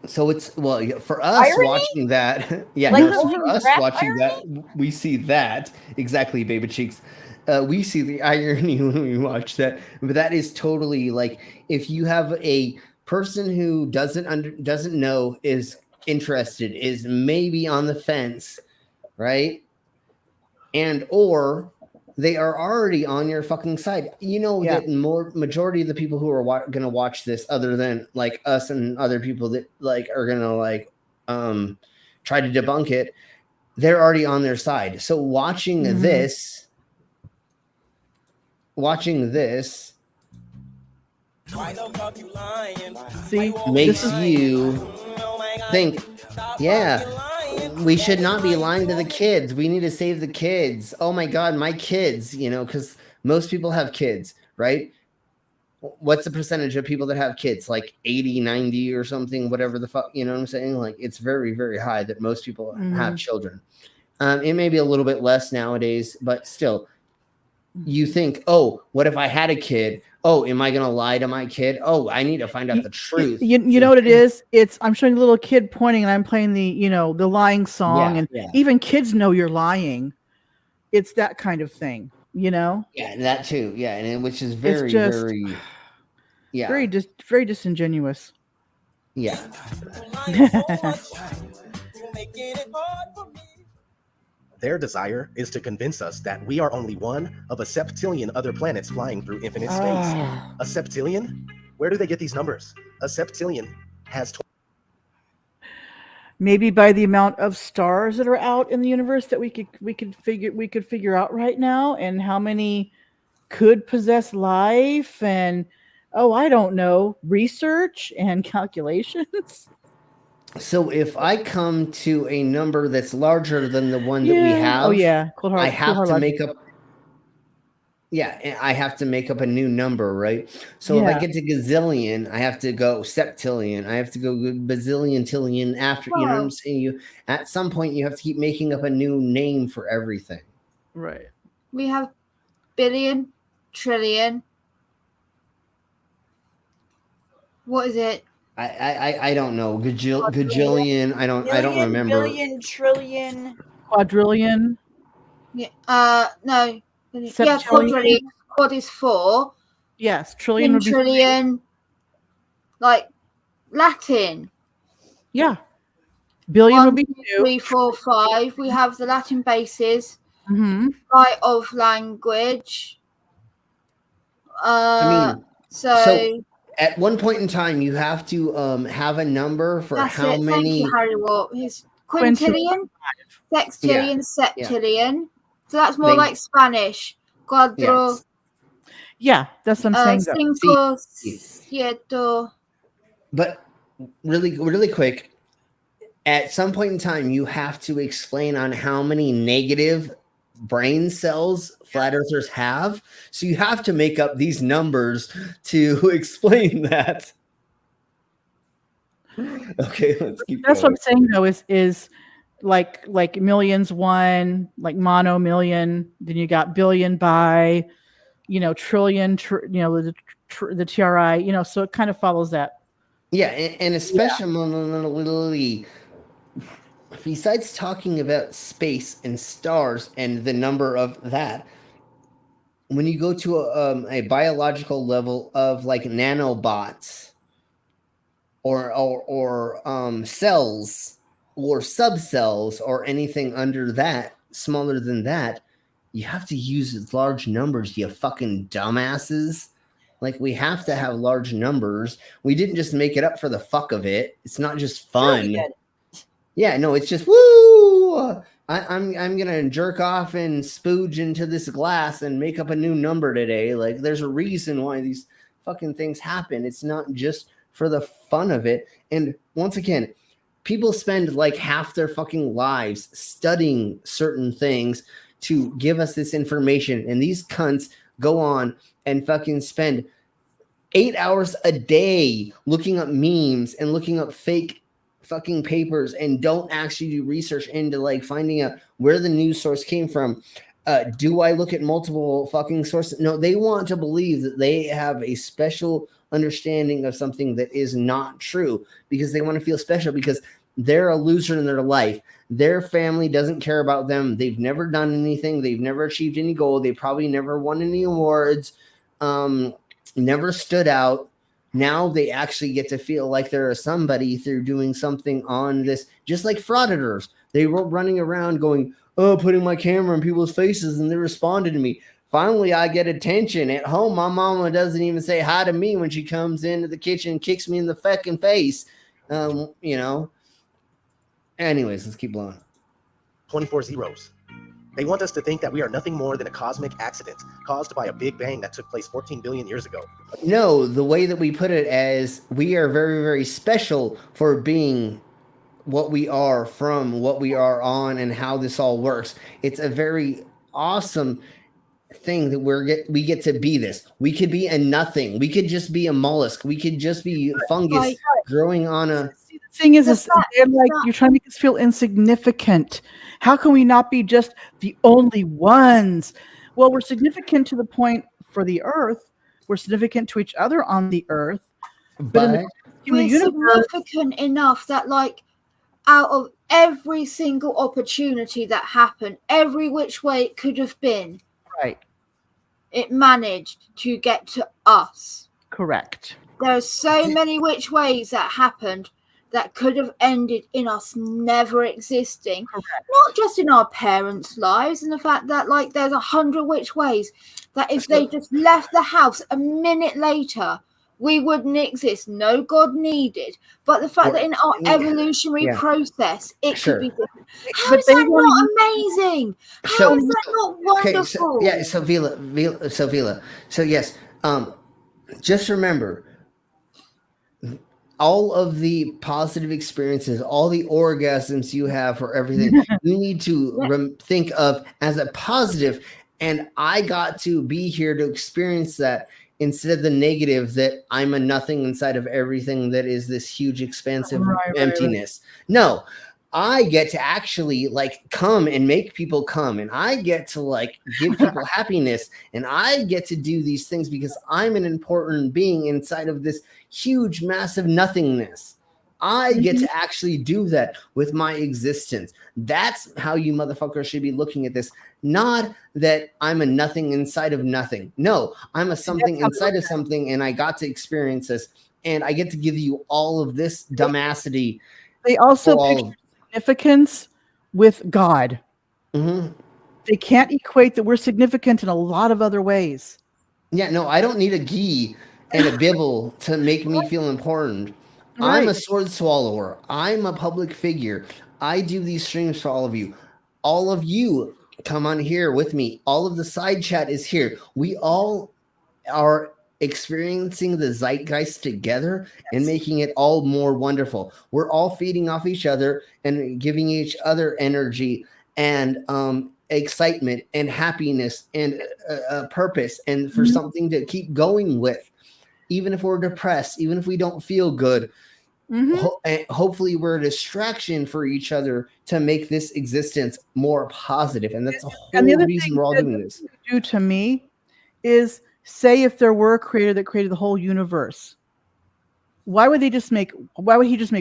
So it's for us irony? watching that. Yeah, Like, no, so holy for us crap, watching that, we see that exactly, baby cheeks. We see the irony when we watch that, but that is totally like if you have a person who doesn't know, is interested, is maybe on the fence, right? And or they are already on your fucking side. You know that majority of the people who are going to watch this, other than like us and other people that like are going to like try to debunk it, they're already on their side. So watching this makes you think, we should not be lying to the kids. We need to save the kids. Oh my God, my kids, because most people have kids, right? What's the percentage of people that have kids? Like 80, 90 or something, whatever the fuck, you know what I'm saying? Like it's very, very high that most people have children. It may be a little bit less nowadays, but still, you think, oh, what if I had a kid? Oh, am I going to lie to my kid? Oh, I need to find out the truth. You know what it is? I'm showing a little kid pointing and I'm playing the lying song, and even kids know you're lying. It's that kind of thing, Yeah, and that too. Yeah, and which is very, very, very disingenuous. Yeah. Their desire is to convince us that we are only one of a septillion other planets flying through infinite space. A septillion? Where do they get these numbers? A septillion has... Maybe by the amount of stars that are out in the universe that we could figure out right now, and how many could possess life, and I don't know, research and calculations. So if I come to a number that's larger than the one that we have, I have to make up. Yeah, I have to make up a new number, right? So if I get to gazillion, I have to go septillion. I have to go bazillion, tillion after. You know what I'm saying? At some point you have to keep making up a new name for everything. Right. We have billion, trillion. What is it? I don't know. Gajillion. I don't remember. Billion, trillion, quadrillion. Yeah. No. Septillion. Yeah, quadrillion. Quad is 4. Yes, trillion would be trillion. Like Latin. Yeah. Billion 1, would be 2, 3, 4, 5. We have the Latin bases. Right of language. So at one point in time, you have to have a number for how many. Thank you, Harry Walt. His quintillion, sextillion, septillion. So that's more like Spanish. Cuatro. Yeah, that's what I'm saying. Cinco, siete. But really quick, at some point in time, you have to explain on how many negative brain cells flat earthers have. So you have to make up these numbers to explain that. Okay, let's keep That's going. what I'm saying though, is like millions one, like mono million, then you got billion by, trillion, the TRI, so it kind of follows that. Yeah, and especially besides talking about space and stars and the number of that, when you go to a biological level of like nanobots or cells or subcells or anything under that, smaller than that, you have to use large numbers, you fucking dumbasses. Like, we have to have large numbers. We didn't just make it up for the fuck of it. It's not just fun. Yeah, no, it's just, woo! I'm gonna jerk off and spooge into this glass and make up a new number today. Like, there's a reason why these fucking things happen. It's not just for the fun of it. And once again, people spend like half their fucking lives studying certain things to give us this information. And these cunts go on and fucking spend 8 hours a day looking up memes and looking up fake fucking papers and don't actually do research into like finding out where the news source came from. Do I look at multiple fucking sources? No, they want to believe that they have a special understanding of something that is not true because they want to feel special because they're a loser in their life. Their family doesn't care about them. They've never done anything. They've never achieved any goal. They probably never won any awards. Never stood out. Now they actually get to feel like they're somebody through doing something on this, just like frauditors. They were running around going, oh, putting my camera in people's faces, and they responded to me. Finally, I get attention. At home, my mama doesn't even say hi to me when she comes into the kitchen and kicks me in the fucking face. You know. Anyways, let's keep blowing. 24 zeros. They want us to think that we are nothing more than a cosmic accident caused by a big bang that took place 14 billion years ago. No, the way that we put it as we are very, very special for being what we are, from what we are on, and how this all works. It's a very awesome thing that we get to be this. We could be a nothing. We could just be a mollusk. We could just be fungus growing on a... The thing is they're like, you're trying to make us feel insignificant. How can we not be just the only ones? Well, we're significant to the point for the Earth. We're significant to each other on the Earth. But we're significant enough that, like, out of every single opportunity that happened, every which way it could have been, right, it managed to get to us. Correct. There's so many which ways that happened that could have ended in us never existing. Correct. Not just in our parents' lives, and the fact that, like, there's 100 which ways that if they just left the house a minute later, we wouldn't exist. No God needed. But the fact that in our evolutionary process, it could be different. How is that not amazing? How is that not wonderful? So Vila. So yes, just remember, all of the positive experiences, all the orgasms you have for everything, you need to think of as a positive. And I got to be here to experience that, instead of the negative that I'm a nothing inside of everything that is this huge expansive emptiness. No, I get to actually like come and make people come, and I get to like give people happiness, and I get to do these things because I'm an important being inside of this huge, massive nothingness. I get to actually do that with my existence. That's how you motherfuckers should be looking at this. Not that I'm a nothing inside of nothing. No, I'm a something inside of something, and I got to experience this, and I get to give you all of this dumbassity. They also picture significance with God. Mm-hmm. They can't equate that we're significant in a lot of other ways. Yeah, no, I don't need a ghee and a bibble to make me feel important. Right. I'm a sword swallower. I'm a public figure. I do these streams for all of you. All of you come on here with me. All of the side chat is here. We all are experiencing the zeitgeist together and making it all more wonderful. We're all feeding off each other and giving each other energy and excitement and happiness and purpose, and for something to keep going with. Even if we're depressed, even if we don't feel good, hopefully we're a distraction for each other to make this existence more positive. And that's the whole reason we're all doing this. Do to me is, say if there were a creator that created the whole universe, why would he just make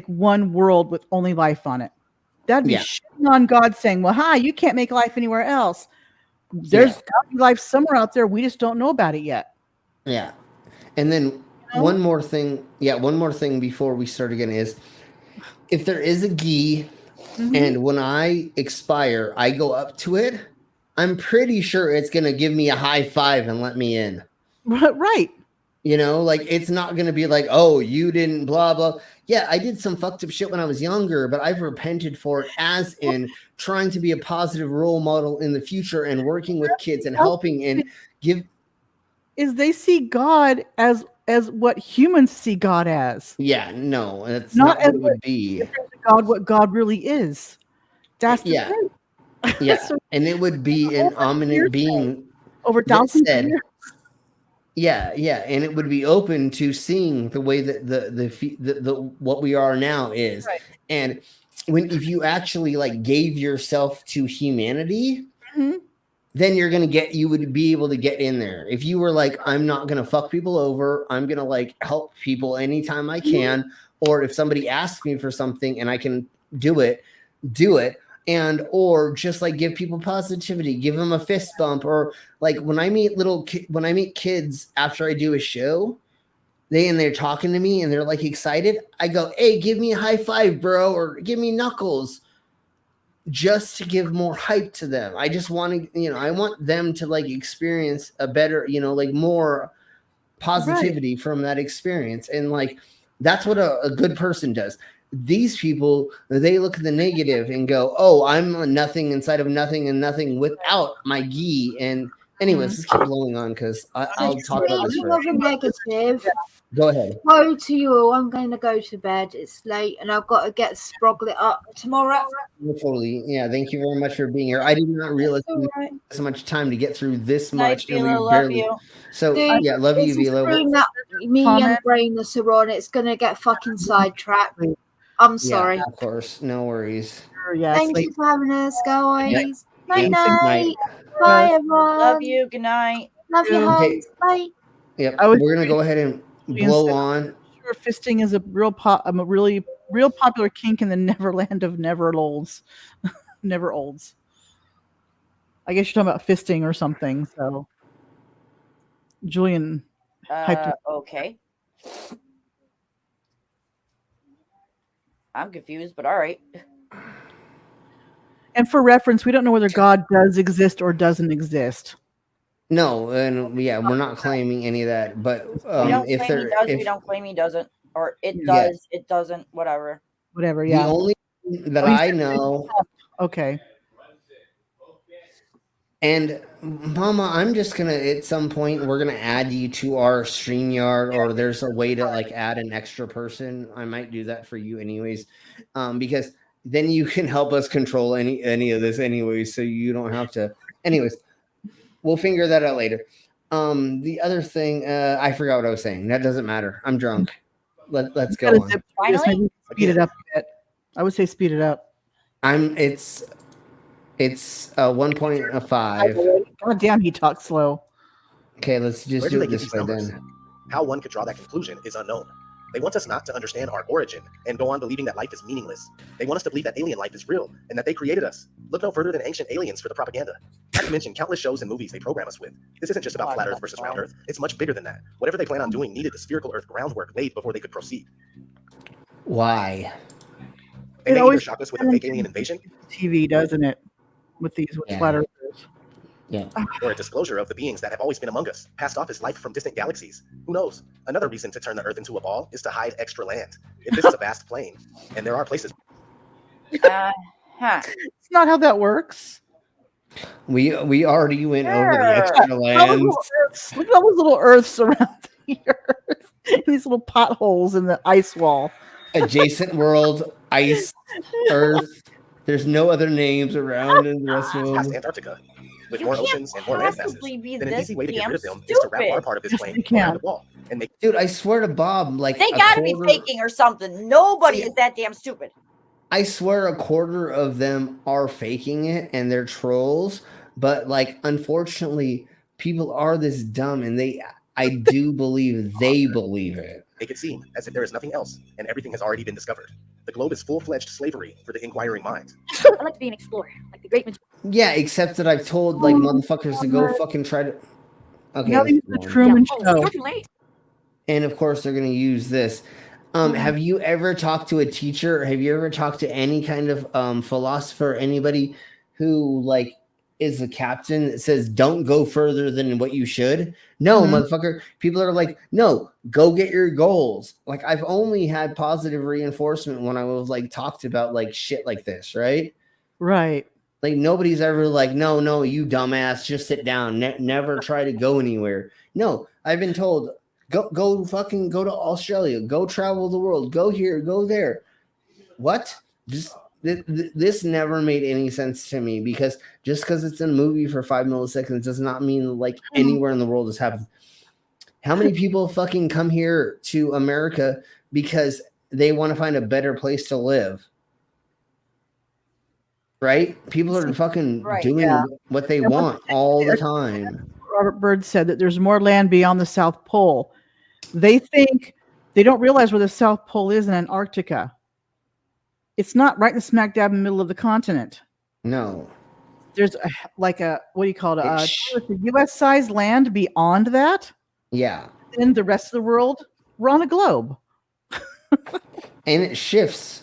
one world with only life on it? That'd be shitting on God, saying, well, hi, you can't make life anywhere else. There's got to be life somewhere out there. We just don't know about it yet. Yeah. And then one more thing before we start again is, if there is a ghee and when I expire, I go up to it, I'm pretty sure it's going to give me a high five and let me in. Right. You know, like, it's not going to be like, oh, you didn't blah, blah. Yeah, I did some fucked up shit when I was younger, but I've repented for it, as in trying to be a positive role model in the future and working with kids and helping and give. Is they see God as what humans see God as. Yeah, no, that's not what it would be. God, what God really is. That's the thing. Yeah, and it would be an ominous being over that thousands said, of years. yeah, and it would be open to seeing the way that the what we are now is. Right. And if you actually like gave yourself to humanity, Mhm. then you would be able to get in there. If you were like, I'm not gonna fuck people over, I'm gonna like help people anytime I can, or if somebody asks me for something and I can do it, and or just like give people positivity, give them a fist bump, or like when I meet kids after I do a show, they're talking to me and they're like excited, I go, hey, give me a high five, bro, or give me knuckles, just to give more hype to them. I just want to, I want them to like experience a better, like more positivity from that experience. And like that's what a good person does. These people, they look at the negative and go, oh, I'm nothing inside of nothing and nothing without my gi. And anyways, let's keep blowing on because I'll talk about this Speaking forever. of a negative, Go ahead. woe to you all. I'm going to go to bed. It's late and I've got to get Sproglet up tomorrow. Totally. Yeah. Thank you very much for being here. I did not realize we had so much time to get through this much. And we Vila, love barely. you. So, Dude, yeah, love you, it's a Vila. stream that me and Brainless are on. It's going to get fucking sidetracked. I'm sorry. Yeah, of course. No worries. Thank you for having us, guys. Yeah. Night, Yeah. night. Bye, everyone. Love you. Good night. Love your Okay. homes. Bye. Yep. I would We're going to go ahead and blow on. Sure, fisting is a really real popular kink in the Neverland of Neverolds. Neverolds. I guess you're talking about fisting or something. So, Julian hyped up. Okay. I'm confused, but all right. And for reference, we don't know whether God does exist or doesn't exist. No, and yeah, we're not claiming any of that. But We don't if claim he there, does. if We don't claim he doesn't. Or it Yeah. does. It doesn't. Whatever. Whatever, the yeah. only thing that Oh, you I said- know, Okay. and Mama, I'm just gonna at some point we're gonna add you to our StreamYard, or there's a way to like add an extra person. I might do that for you anyways, because then you can help us control any of this anyways, so you don't have to. Anyways, we'll figure that out later. The other thing, I forgot what I was saying. That doesn't matter. I'm drunk. Let's go on. Finally? Speed it up a bit. I would say speed it up. It's 1.5. God damn, he talks slow. Okay, let's just Where do do they it get this these way numbers? then. How one could draw that conclusion is unknown. They want us not to understand our origin and go on believing that life is meaningless. They want us to believe that alien life is real and that they created us. Look no further than ancient aliens for the propaganda. Not to mention countless shows and movies they program us with. This isn't just about flat Earth versus round Earth. It's much bigger than that. Whatever they plan on doing needed the spherical Earth groundwork laid before they could proceed. Why? They It may either always shock us with a fake alien invasion TV, doesn't it? With Yeah. flat earthers. Yeah. or a disclosure of the beings that have always been among us, passed off as life from distant galaxies. Who knows? Another reason to turn the Earth into a ball is to hide extra land. If this is a vast plain, and there are places. Huh. It's not how that works. We already went over the Sure. extra All those lands. little Earths. Look at all those little Earths around the Earth. These little potholes in the ice wall. Adjacent world, ice, Earth. There's no other names around in the rest of Past them. Antarctica. With You more can't oceans and more land masses, possibly be then an this easy way to get damn rid of them is to wrap our stupid. part of this Yes, plane you around can. the wall and make. Dude, I swear to Bob, like They a gotta be quarter- faking or something. Nobody See, is that damn stupid. I swear a quarter of them are faking it and they're trolls, but like unfortunately, people are this dumb and I do believe they believe it. Make it seem as if there is nothing else and everything has already been discovered. The globe is full-fledged slavery for the inquiring mind. I like to be an explorer, like the great. Yeah, except that I've told like motherfuckers to go fucking try to. Okay, Now let's these go the on. Truman Oh, Show. you're too late. And of course, they're going to use this. Have you ever talked to a teacher? Have you ever talked to any kind of philosopher, anybody who like is a captain that says don't go further than what you should? No, motherfucker. People are like, no, go get your goals. Like I've only had positive reinforcement when I was like talked about like shit like this, right? Right. Like nobody's ever like, no, you dumbass, just sit down. Never try to go anywhere. No, I've been told, go fucking go to Australia, go travel the world, go here, go there. What? Just this never made any sense to me, because just because it's in a movie for 5 milliseconds does not mean like anywhere in the world has happened. How many people fucking come here to America because they want to find a better place to live? Right? People are fucking doing what they want all the time. Robert Byrd said that there's more land beyond the South Pole. They don't realize where the South Pole is in Antarctica. It's not right in smack dab in the middle of the continent. No. There's what do you call it? A U.S.-sized land beyond that. Yeah. In the rest of the world, we're on a globe. And it shifts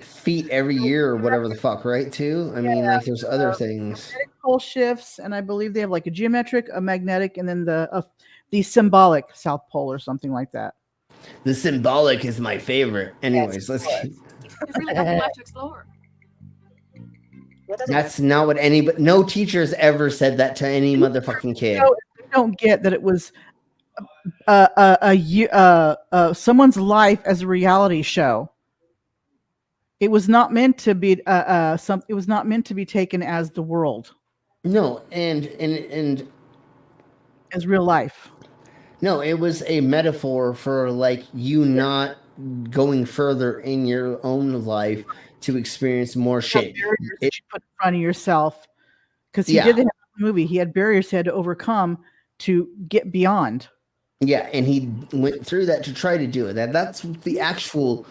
feet every year or whatever the fuck, right? Too. I mean, like there's other things. Magnetic pole shifts, and I believe they have like a geometric, a magnetic, and then the symbolic South Pole or something like that. The symbolic is my favorite. Anyways, let's keep. It's really nothing left to explore. That's not what no teacher's ever said that to any motherfucking kid. They don't get that it was someone's life as a reality show. It was not meant to be it was not meant to be taken as the world. No, and as real life. No, it was a metaphor for like you not going further in your own life to experience more shit. That you put in front of yourself, because he did it in the movie. He had barriers he had to overcome to get beyond. Yeah, and he went through that to try to do it. That's the actual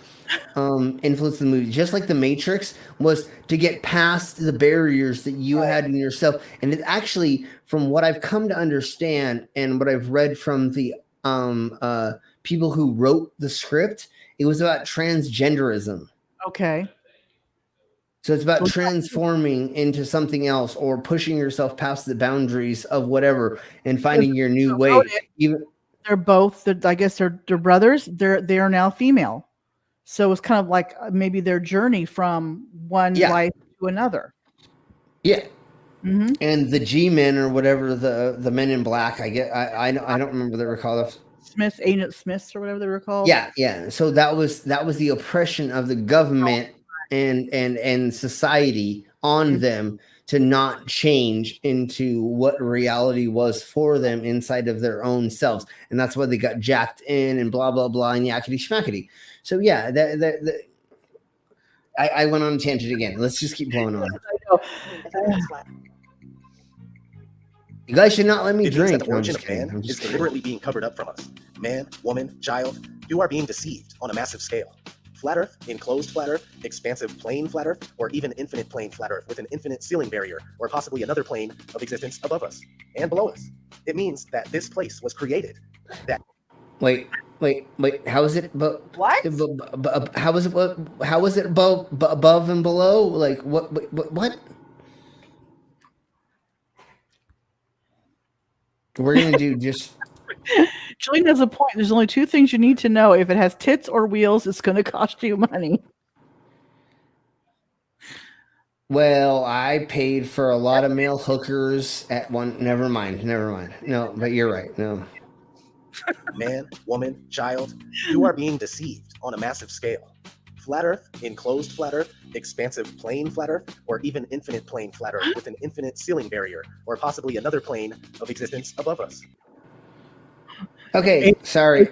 influence of the movie. Just like The Matrix was to get past the barriers that you had in yourself. And it actually, from what I've come to understand and what I've read from the people who wrote the script, it was about transgenderism. Okay. So it's about transforming into something else or pushing yourself past the boundaries of whatever and finding your new way. They're both, I guess they're brothers. They are now female. So it's kind of like maybe their journey from one life to another. Yeah. Mm-hmm. And the G-men or whatever, the men in black, I don't remember what they were called. Agent Smiths or whatever they were called. Yeah. So that was the oppression of the government and society on them to not change into what reality was for them inside of their own selves. And that's why they got jacked in and blah, blah, blah, and yakety schmackety. So yeah, I went on a tangent again. Let's just keep going on. You guys should not let me drink. The origin of man is deliberately being covered up from us. Man, woman, child, you are being deceived on a massive scale. Flat Earth, enclosed flat Earth, expansive plane flat Earth, or even infinite plane flat Earth with an infinite ceiling barrier, or possibly another plane of existence above us and below us. It means that this place was created. Wait. How is it? What? How is it? How is it above and below? Like what? We're gonna do just. Julian has a point. There's only two things you need to know. If it has tits or wheels, it's going to cost you money. Well, I paid for a lot of male hookers at one. Never mind. No, but you're right. No. Man, woman, child, you are being deceived on a massive scale. Flat Earth, enclosed flat Earth, expansive plane flat Earth, or even infinite plane flat Earth with an infinite ceiling barrier, or possibly another plane of existence above us. Okay, sorry.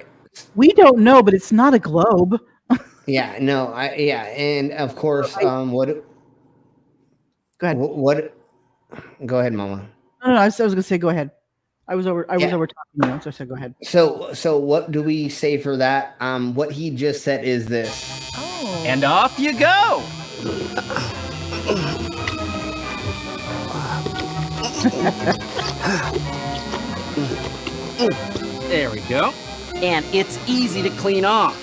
We don't know, but it's not a globe. Yeah, no, and of course, what? Go ahead. What? Go ahead, Mama. No, I was going to say, go ahead. I was over talking to you, so I said, go ahead. So what do we say for that? What he just said is this. Oh. And off you go. There we go. And it's easy to clean off.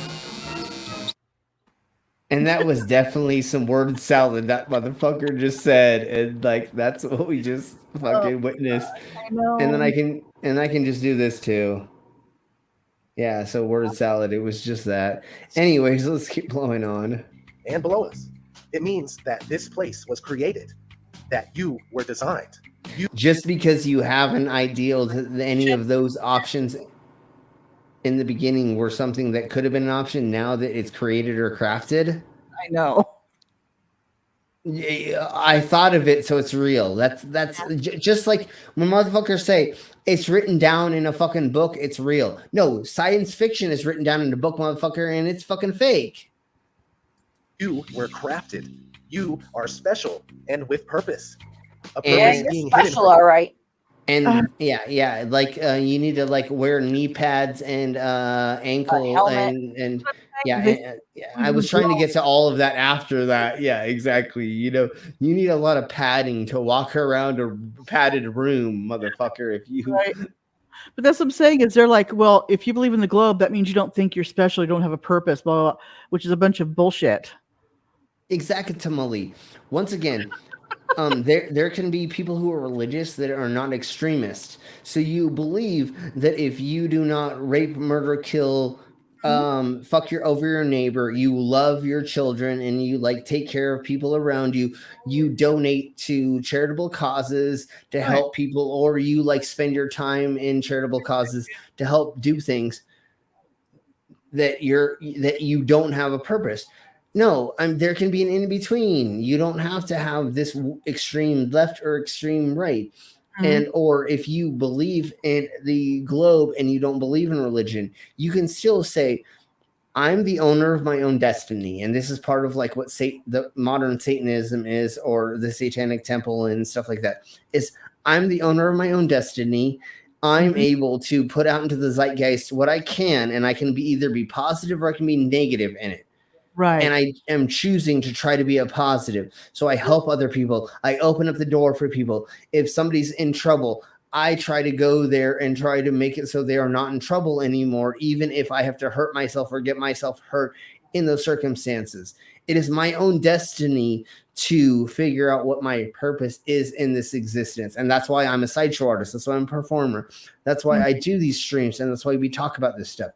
And that was definitely some word salad that motherfucker just said, and like that's what we just fucking witnessed. I know. And then I can just do this too. Yeah, so word salad. It was just that. Anyways, let's keep blowing on. And below us, it means that this place was created, that you were designed. Just because you have an ideal that any of those options in the beginning were something that could have been an option, now that it's created or crafted. I know. Yeah, I thought of it, so it's real. That's just like when motherfuckers say it's written down in a fucking book, it's real. No, science fiction is written down in a book, motherfucker, and it's fucking fake. You were crafted. You are special and with purpose. A purpose Yeah, you're being hidden special, from all right. And yeah, like you need to like wear knee pads and ankle helmet. and yeah, I was trying to get to all of that after that. Yeah, exactly. You know, you need a lot of padding to walk around a padded room, motherfucker. If you Right. But that's what I'm saying is they're like, well, if you believe in the globe, that means you don't think you're special, you don't have a purpose, blah, blah, blah, which is a bunch of bullshit. Exactly. Once again, there can be people who are religious that are not extremists. So you believe that if you do not rape, murder, kill, fuck over your neighbor, you love your children, and you like take care of people around you, you donate to charitable causes to help people, or you like spend your time in charitable causes to help do things that you don't have a purpose. No, there can be an in between. You don't have to have this extreme left or extreme right. And or if you believe in the globe and you don't believe in religion, you can still say, I'm the owner of my own destiny. And this is part of like what the modern Satanism is, or the Satanic Temple and stuff like that, is I'm the owner of my own destiny. I'm able to put out into the zeitgeist what I can, and I can either be positive or I can be negative in it. Right. And I am choosing to try to be a positive. So I help other people. I open up the door for people. If somebody's in trouble, I try to go there and try to make it so they are not in trouble anymore, even if I have to hurt myself or get myself hurt in those circumstances. It is my own destiny to figure out what my purpose is in this existence. And that's why I'm a sideshow artist. That's why I'm a performer. That's why I do these streams. And that's why we talk about this stuff.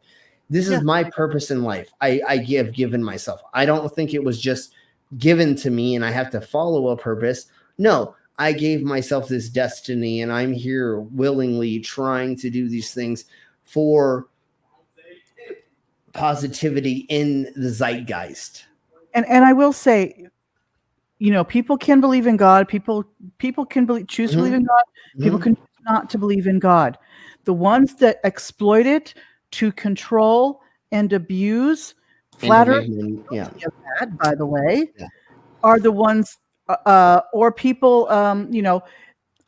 This is my purpose in life. I have given myself. I don't think it was just given to me and I have to follow a purpose. No, I gave myself this destiny, and I'm here willingly trying to do these things for positivity in the zeitgeist. And I will say, you know, people can believe in God. People can choose to believe in God. People can choose not to believe in God. The ones that exploit it to control and abuse flat earth, bad, by the way, are the ones or people, you know,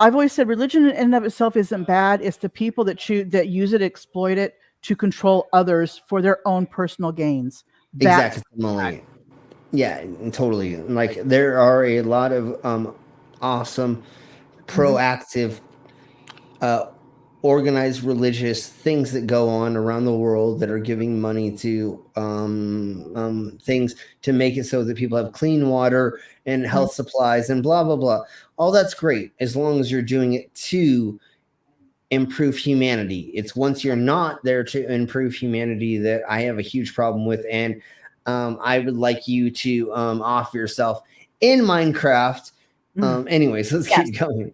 I've always said religion in and of itself isn't bad. It's the people that use it, exploit it to control others for their own personal gains. Exactly. Yeah, totally. Like there are a lot of awesome, proactive, organized religious things that go on around the world that are giving money to things to make it so that people have clean water and health supplies and blah blah blah. All that's great as long as you're doing it to improve humanity. It's once you're not there to improve humanity that I have a huge problem with. And I would like you to off yourself in Minecraft. Anyways, let's keep going.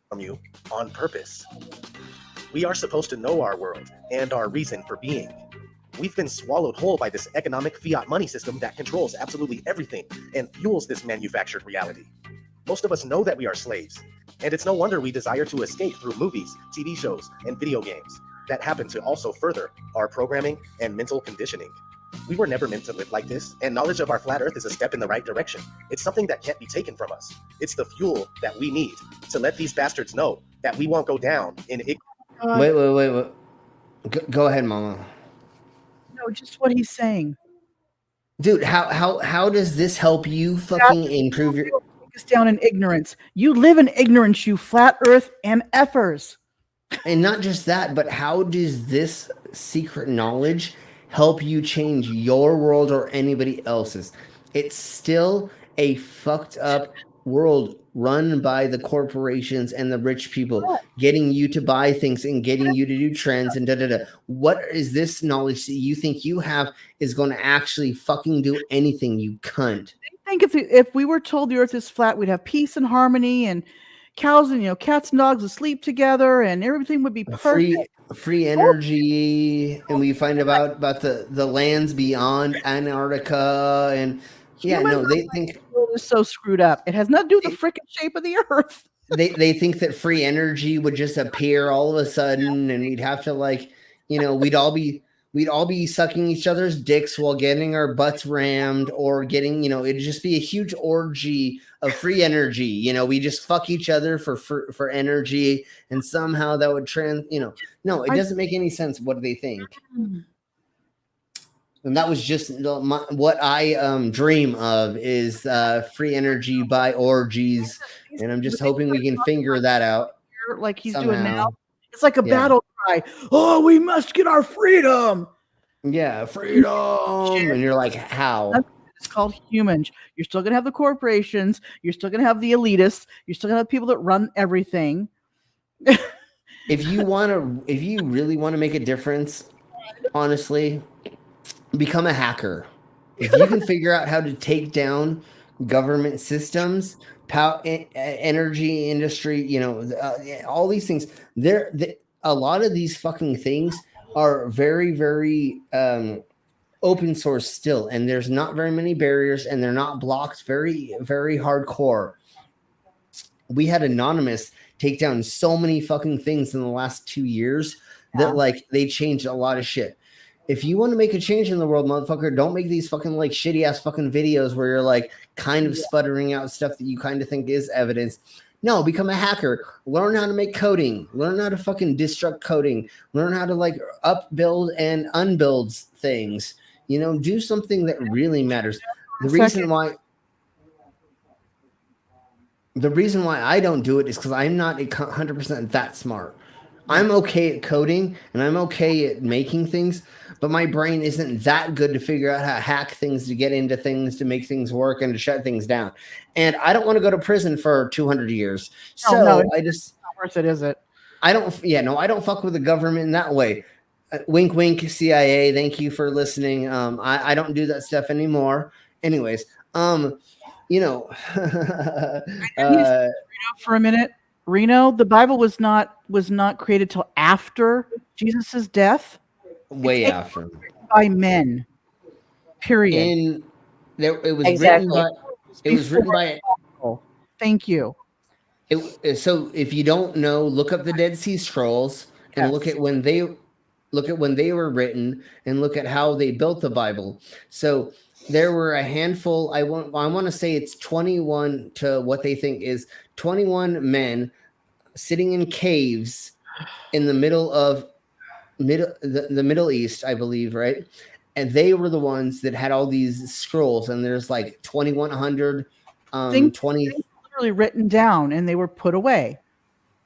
From you on purpose. We are supposed to know our world and our reason for being. We've been swallowed whole by this economic fiat money system that controls absolutely everything and fuels this manufactured reality. Most of us know that we are slaves, and it's no wonder we desire to escape through movies, TV shows, and video games that happen to also further our programming and mental conditioning. We were never meant to live like this, and knowledge of our flat earth is a step in the right direction. It's something that can't be taken from us. It's the fuel that we need to let these bastards know that we won't go down in Wait. Go ahead, Mama. No, just what he's saying. Dude, how does this help you fucking improve your... Take us down in ignorance. You live in ignorance, you flat earth MFers. And not just that, but how does this secret knowledge help you change your world or anybody else's? It's still a fucked up world run by the corporations and the rich people, getting you to buy things and getting you to do trends and da-da-da. What is this knowledge that you think you have is going to actually fucking do anything, you cunt? I think if we were told the earth is flat, we'd have peace and harmony and cows and, you know, cats and dogs would sleep together and everything would be perfect. Free energy, and we find about the lands beyond Antarctica, and they think is so screwed up. It has nothing to do with the freaking shape of the earth. They think that free energy would just appear all of a sudden, and we'd have to like, we'd all be sucking each other's dicks while getting our butts rammed, or getting, it'd just be a huge orgy of free energy. We just fuck each other for energy, and somehow that would no, it doesn't make any sense. What do they think? And that was just what I dream of is free energy by orgies, and I'm just hoping we can figure that out. Like he's somehow. doing now. It's like a battle cry. Oh, we must get our freedom. Yeah, freedom. And you're like, how? It's called humans. You're still gonna have the corporations. You're still gonna have the elitists. You're still gonna have people that run everything. If you really want to make a difference, honestly, become a hacker. If you can figure out how to take down government systems, energy industry, all these things, a lot of these fucking things are very, very open source still, and there's not very many barriers, and they're not blocked very, very hardcore. We had Anonymous take down so many fucking things in the last 2 years that like they changed a lot of shit. If you want to make a change in the world, motherfucker, don't make these fucking like shitty ass fucking videos where you're like kind of sputtering out stuff that you kind of think is evidence. No, become a hacker. Learn how to make coding. Learn how to fucking destruct coding. Learn how to like upbuild and unbuild things. Do something that really matters. The reason why I don't do it is because I'm not 100% that smart. I'm okay at coding and I'm okay at making things, but my brain isn't that good to figure out how to hack things, to get into things, to make things work, and to shut things down. And I don't want to go to prison for 200 years. So I just, not worth it, is it? I don't fuck with the government in that way. Wink, wink, CIA. Thank you for listening. I don't do that stuff anymore. Anyways, For a minute, Reno, the Bible was not created till after Jesus's death. Way after. By men. Period. It was written by. Thank you. So if you don't know, look up the Dead Sea Scrolls and look at when they were written, and look at how they built the Bible. So there were a handful. I want to say it's 21 to what they think is 21 men sitting in caves in the middle of the Middle East, I believe, right? And they were the ones that had all these scrolls, and there's like 2,100, 20 literally written down, and they were put away.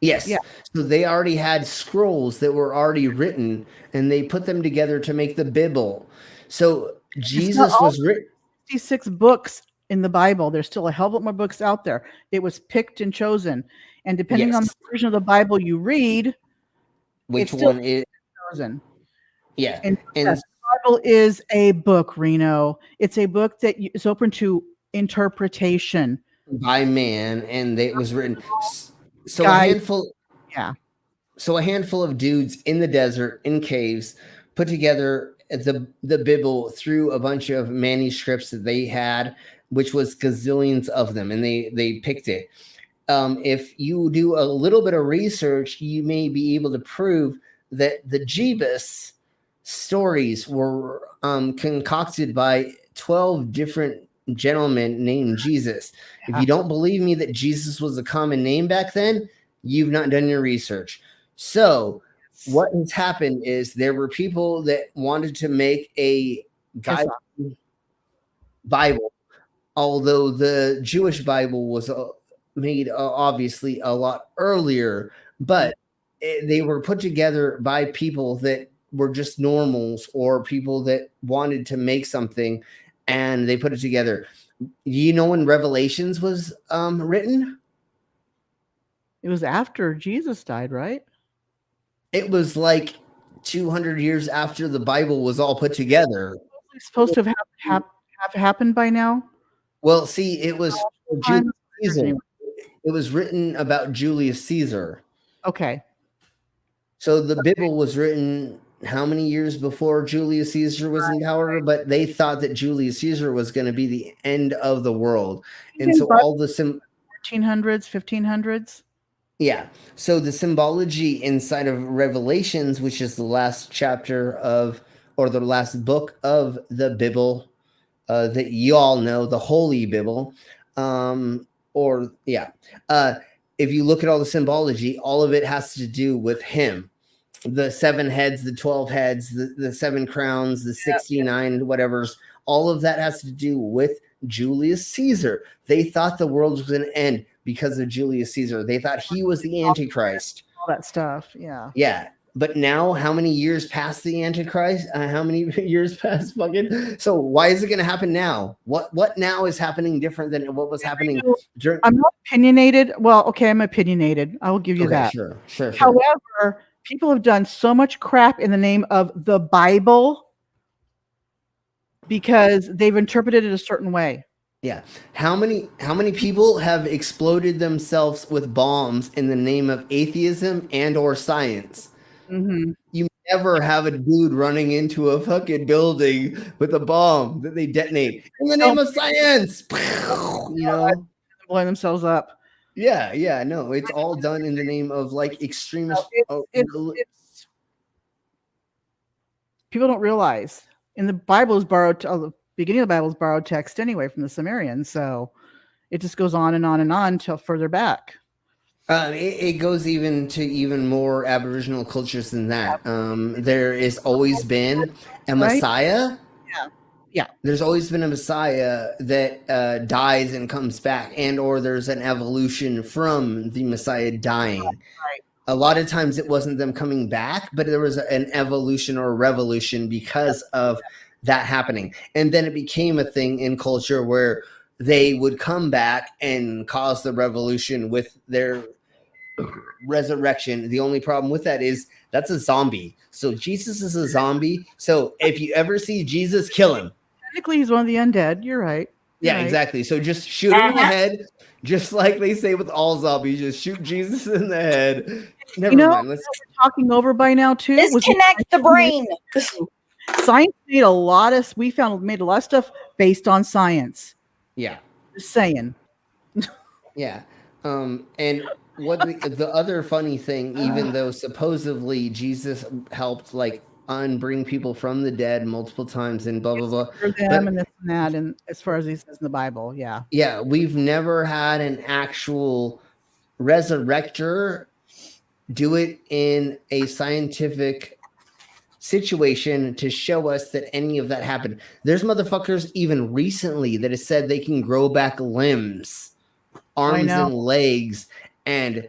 Yes. Yeah. So they already had scrolls that were already written, and they put them together to make the Bible. So Jesus was written 66 books in the Bible. There's still a hell of a lot more books out there. It was picked and chosen, and depending on the version of the Bible you read, which one is chosen. Yeah. And yes, the Bible is a book, Reno. It's a book that is open to interpretation by man, and it was written. So a handful of dudes in the desert, in caves, put together the Bible through a bunch of manuscripts that they had, which was gazillions of them, and they picked it. If you do a little bit of research, you may be able to prove that the Jeebus stories were concocted by 12 different gentlemen named Jesus. If you don't believe me that Jesus was a common name back then, you've not done your research. So what has happened is there were people that wanted to make a guide Bible, although the Jewish Bible was made obviously a lot earlier, but they were put together by people that were just normals or people that wanted to make something, and they put it together. You know when Revelations was written? It was after Jesus died, right? It was like 200 years after the Bible was all put together. It's supposed to have happened by now. Well, see, it was Julius Caesar. It was written about Julius Caesar. Okay. So the Bible was written how many years before Julius Caesar was in power, but they thought that Julius Caesar was going to be the end of the world. And so all the 1400s, 1500s. Yeah. So the symbology inside of Revelations, which is the last chapter of, or the last book of the Bible, that you all know, the Holy Bible, if you look at all the symbology, all of it has to do with him. The 7 heads, the 12 heads, the 7 crowns, the 69 whatevers, all of that has to do with Julius Caesar. They thought the world was going to end because of Julius Caesar. They thought he was the Antichrist. All that stuff, yeah. Yeah. But now, how many years past the Antichrist? How many years past fucking? So why is it going to happen now? What now is happening different than what was happening during? I'm not opinionated. Well, okay, I'm opinionated. I will give you that. Sure. However, people have done so much crap in the name of the Bible because they've interpreted it a certain way. Yeah. How many people have exploded themselves with bombs in the name of atheism and or science? Mm-hmm. You never have a dude running into a fucking building with a bomb that they detonate in the name of science. You know, blowing themselves up. Yeah. No, it's all done in the name of like extremist. It's people don't realize, and the Bible is borrowed. The beginning of the Bible is borrowed text anyway from the Sumerians, so it just goes on and on and on till further back. It goes even more Aboriginal cultures than that. There has always been a Messiah. Yeah. There's always been a Messiah that dies and comes back, and or there's an evolution from the Messiah dying. Right. A lot of times it wasn't them coming back, but there was an evolution or a revolution because of that happening. And then it became a thing in culture where they would come back and cause the revolution with their resurrection. The only problem with that is that's a zombie. So Jesus is a zombie. So if you ever see Jesus, kill him. Technically, he's one of the undead. You're right. Yeah, exactly. So just shoot him in the head, just like they say with all zombies. Just shoot Jesus in the head. Never mind. Let's talking over by now too. Disconnect the brain. Science made a lot of. We found made a lot of stuff based on science. Yeah. Just saying. Yeah. And what the other funny thing, even though supposedly Jesus helped like unbring people from the dead multiple times and blah blah blah, for them and this and that, and as far as he says in the Bible, yeah, we've never had an actual resurrector do it in a scientific situation to show us that any of that happened. There's motherfuckers even recently that have said they can grow back limbs, arms and legs, and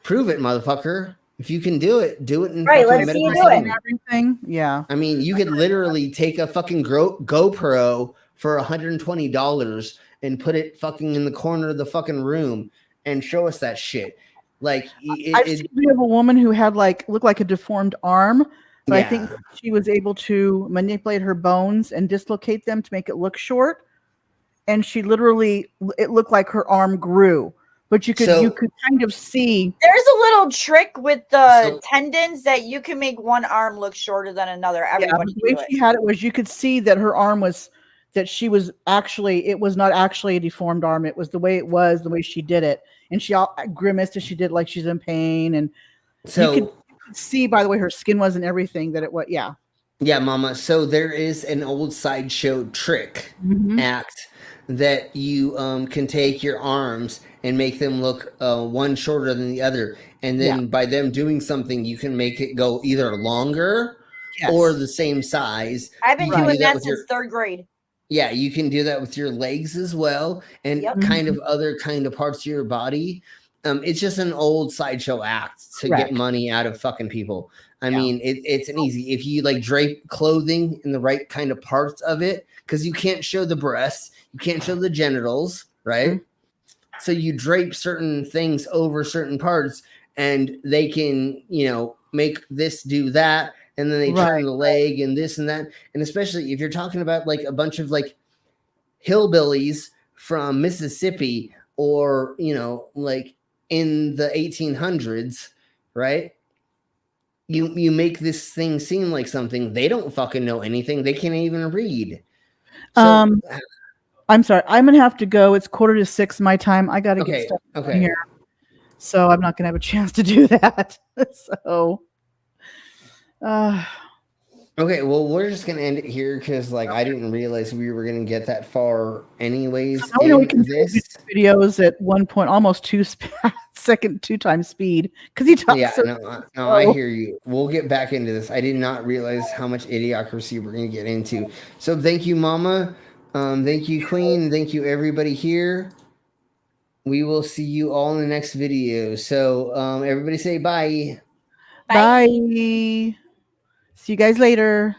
prove it, motherfucker. If you can do it in right. fucking Let's see you medical do it. setting. Everything, yeah. I mean, you could literally take a fucking GoPro for $120 and put it fucking in the corner of the fucking room and show us that shit. Like, I've seen a video of a woman who had looked like a deformed arm, but I think she was able to manipulate her bones and dislocate them to make it look short. And she literally, it looked like her arm grew. But you could kind of see. There's a little trick with the tendons that you can make one arm look shorter than another. Everybody the way she had it was you could see that her arm was it was not actually a deformed arm. It was the way it was, the way she did it. And she grimaced as she did like she's in pain. And so you could see by the way her skin was and everything that it was. Yeah. Yeah, mama. So there is an old sideshow trick act that you can take your arms and make them look one shorter than the other. And then by them doing something, you can make it go either longer or the same size. I've been doing that since third grade. Yeah, you can do that with your legs as well and kind of other kind of parts of your body. It's just an old sideshow act to get money out of fucking people. I mean, it's an easy, if you like drape clothing in the right kind of parts of it, because you can't show the breasts, you can't show the genitals, right? So you drape certain things over certain parts and they can, make this do that. And then they turn the leg and this and that. And especially if you're talking about like a bunch of like hillbillies from Mississippi or, like in the 1800s, right? you make this thing seem like something. They don't fucking know anything. They can't even read. So, I'm sorry. I'm gonna have to go. It's 5:45 my time. I gotta get okay, stuff okay. in here. So I'm not gonna have a chance to do that. So okay, well, we're just gonna end it here because, like, I didn't realize we were gonna get that far, anyways. I know we In can do this, these videos at one point, almost 2 times speed, because he talks. yeah, So no, I hear you. We'll get back into this. I did not realize how much idiocracy we're gonna get into. So, thank you, Mama. Thank you, Queen. Thank you, everybody here. We will see you all in the next video. So, everybody say bye. Bye. See you guys later.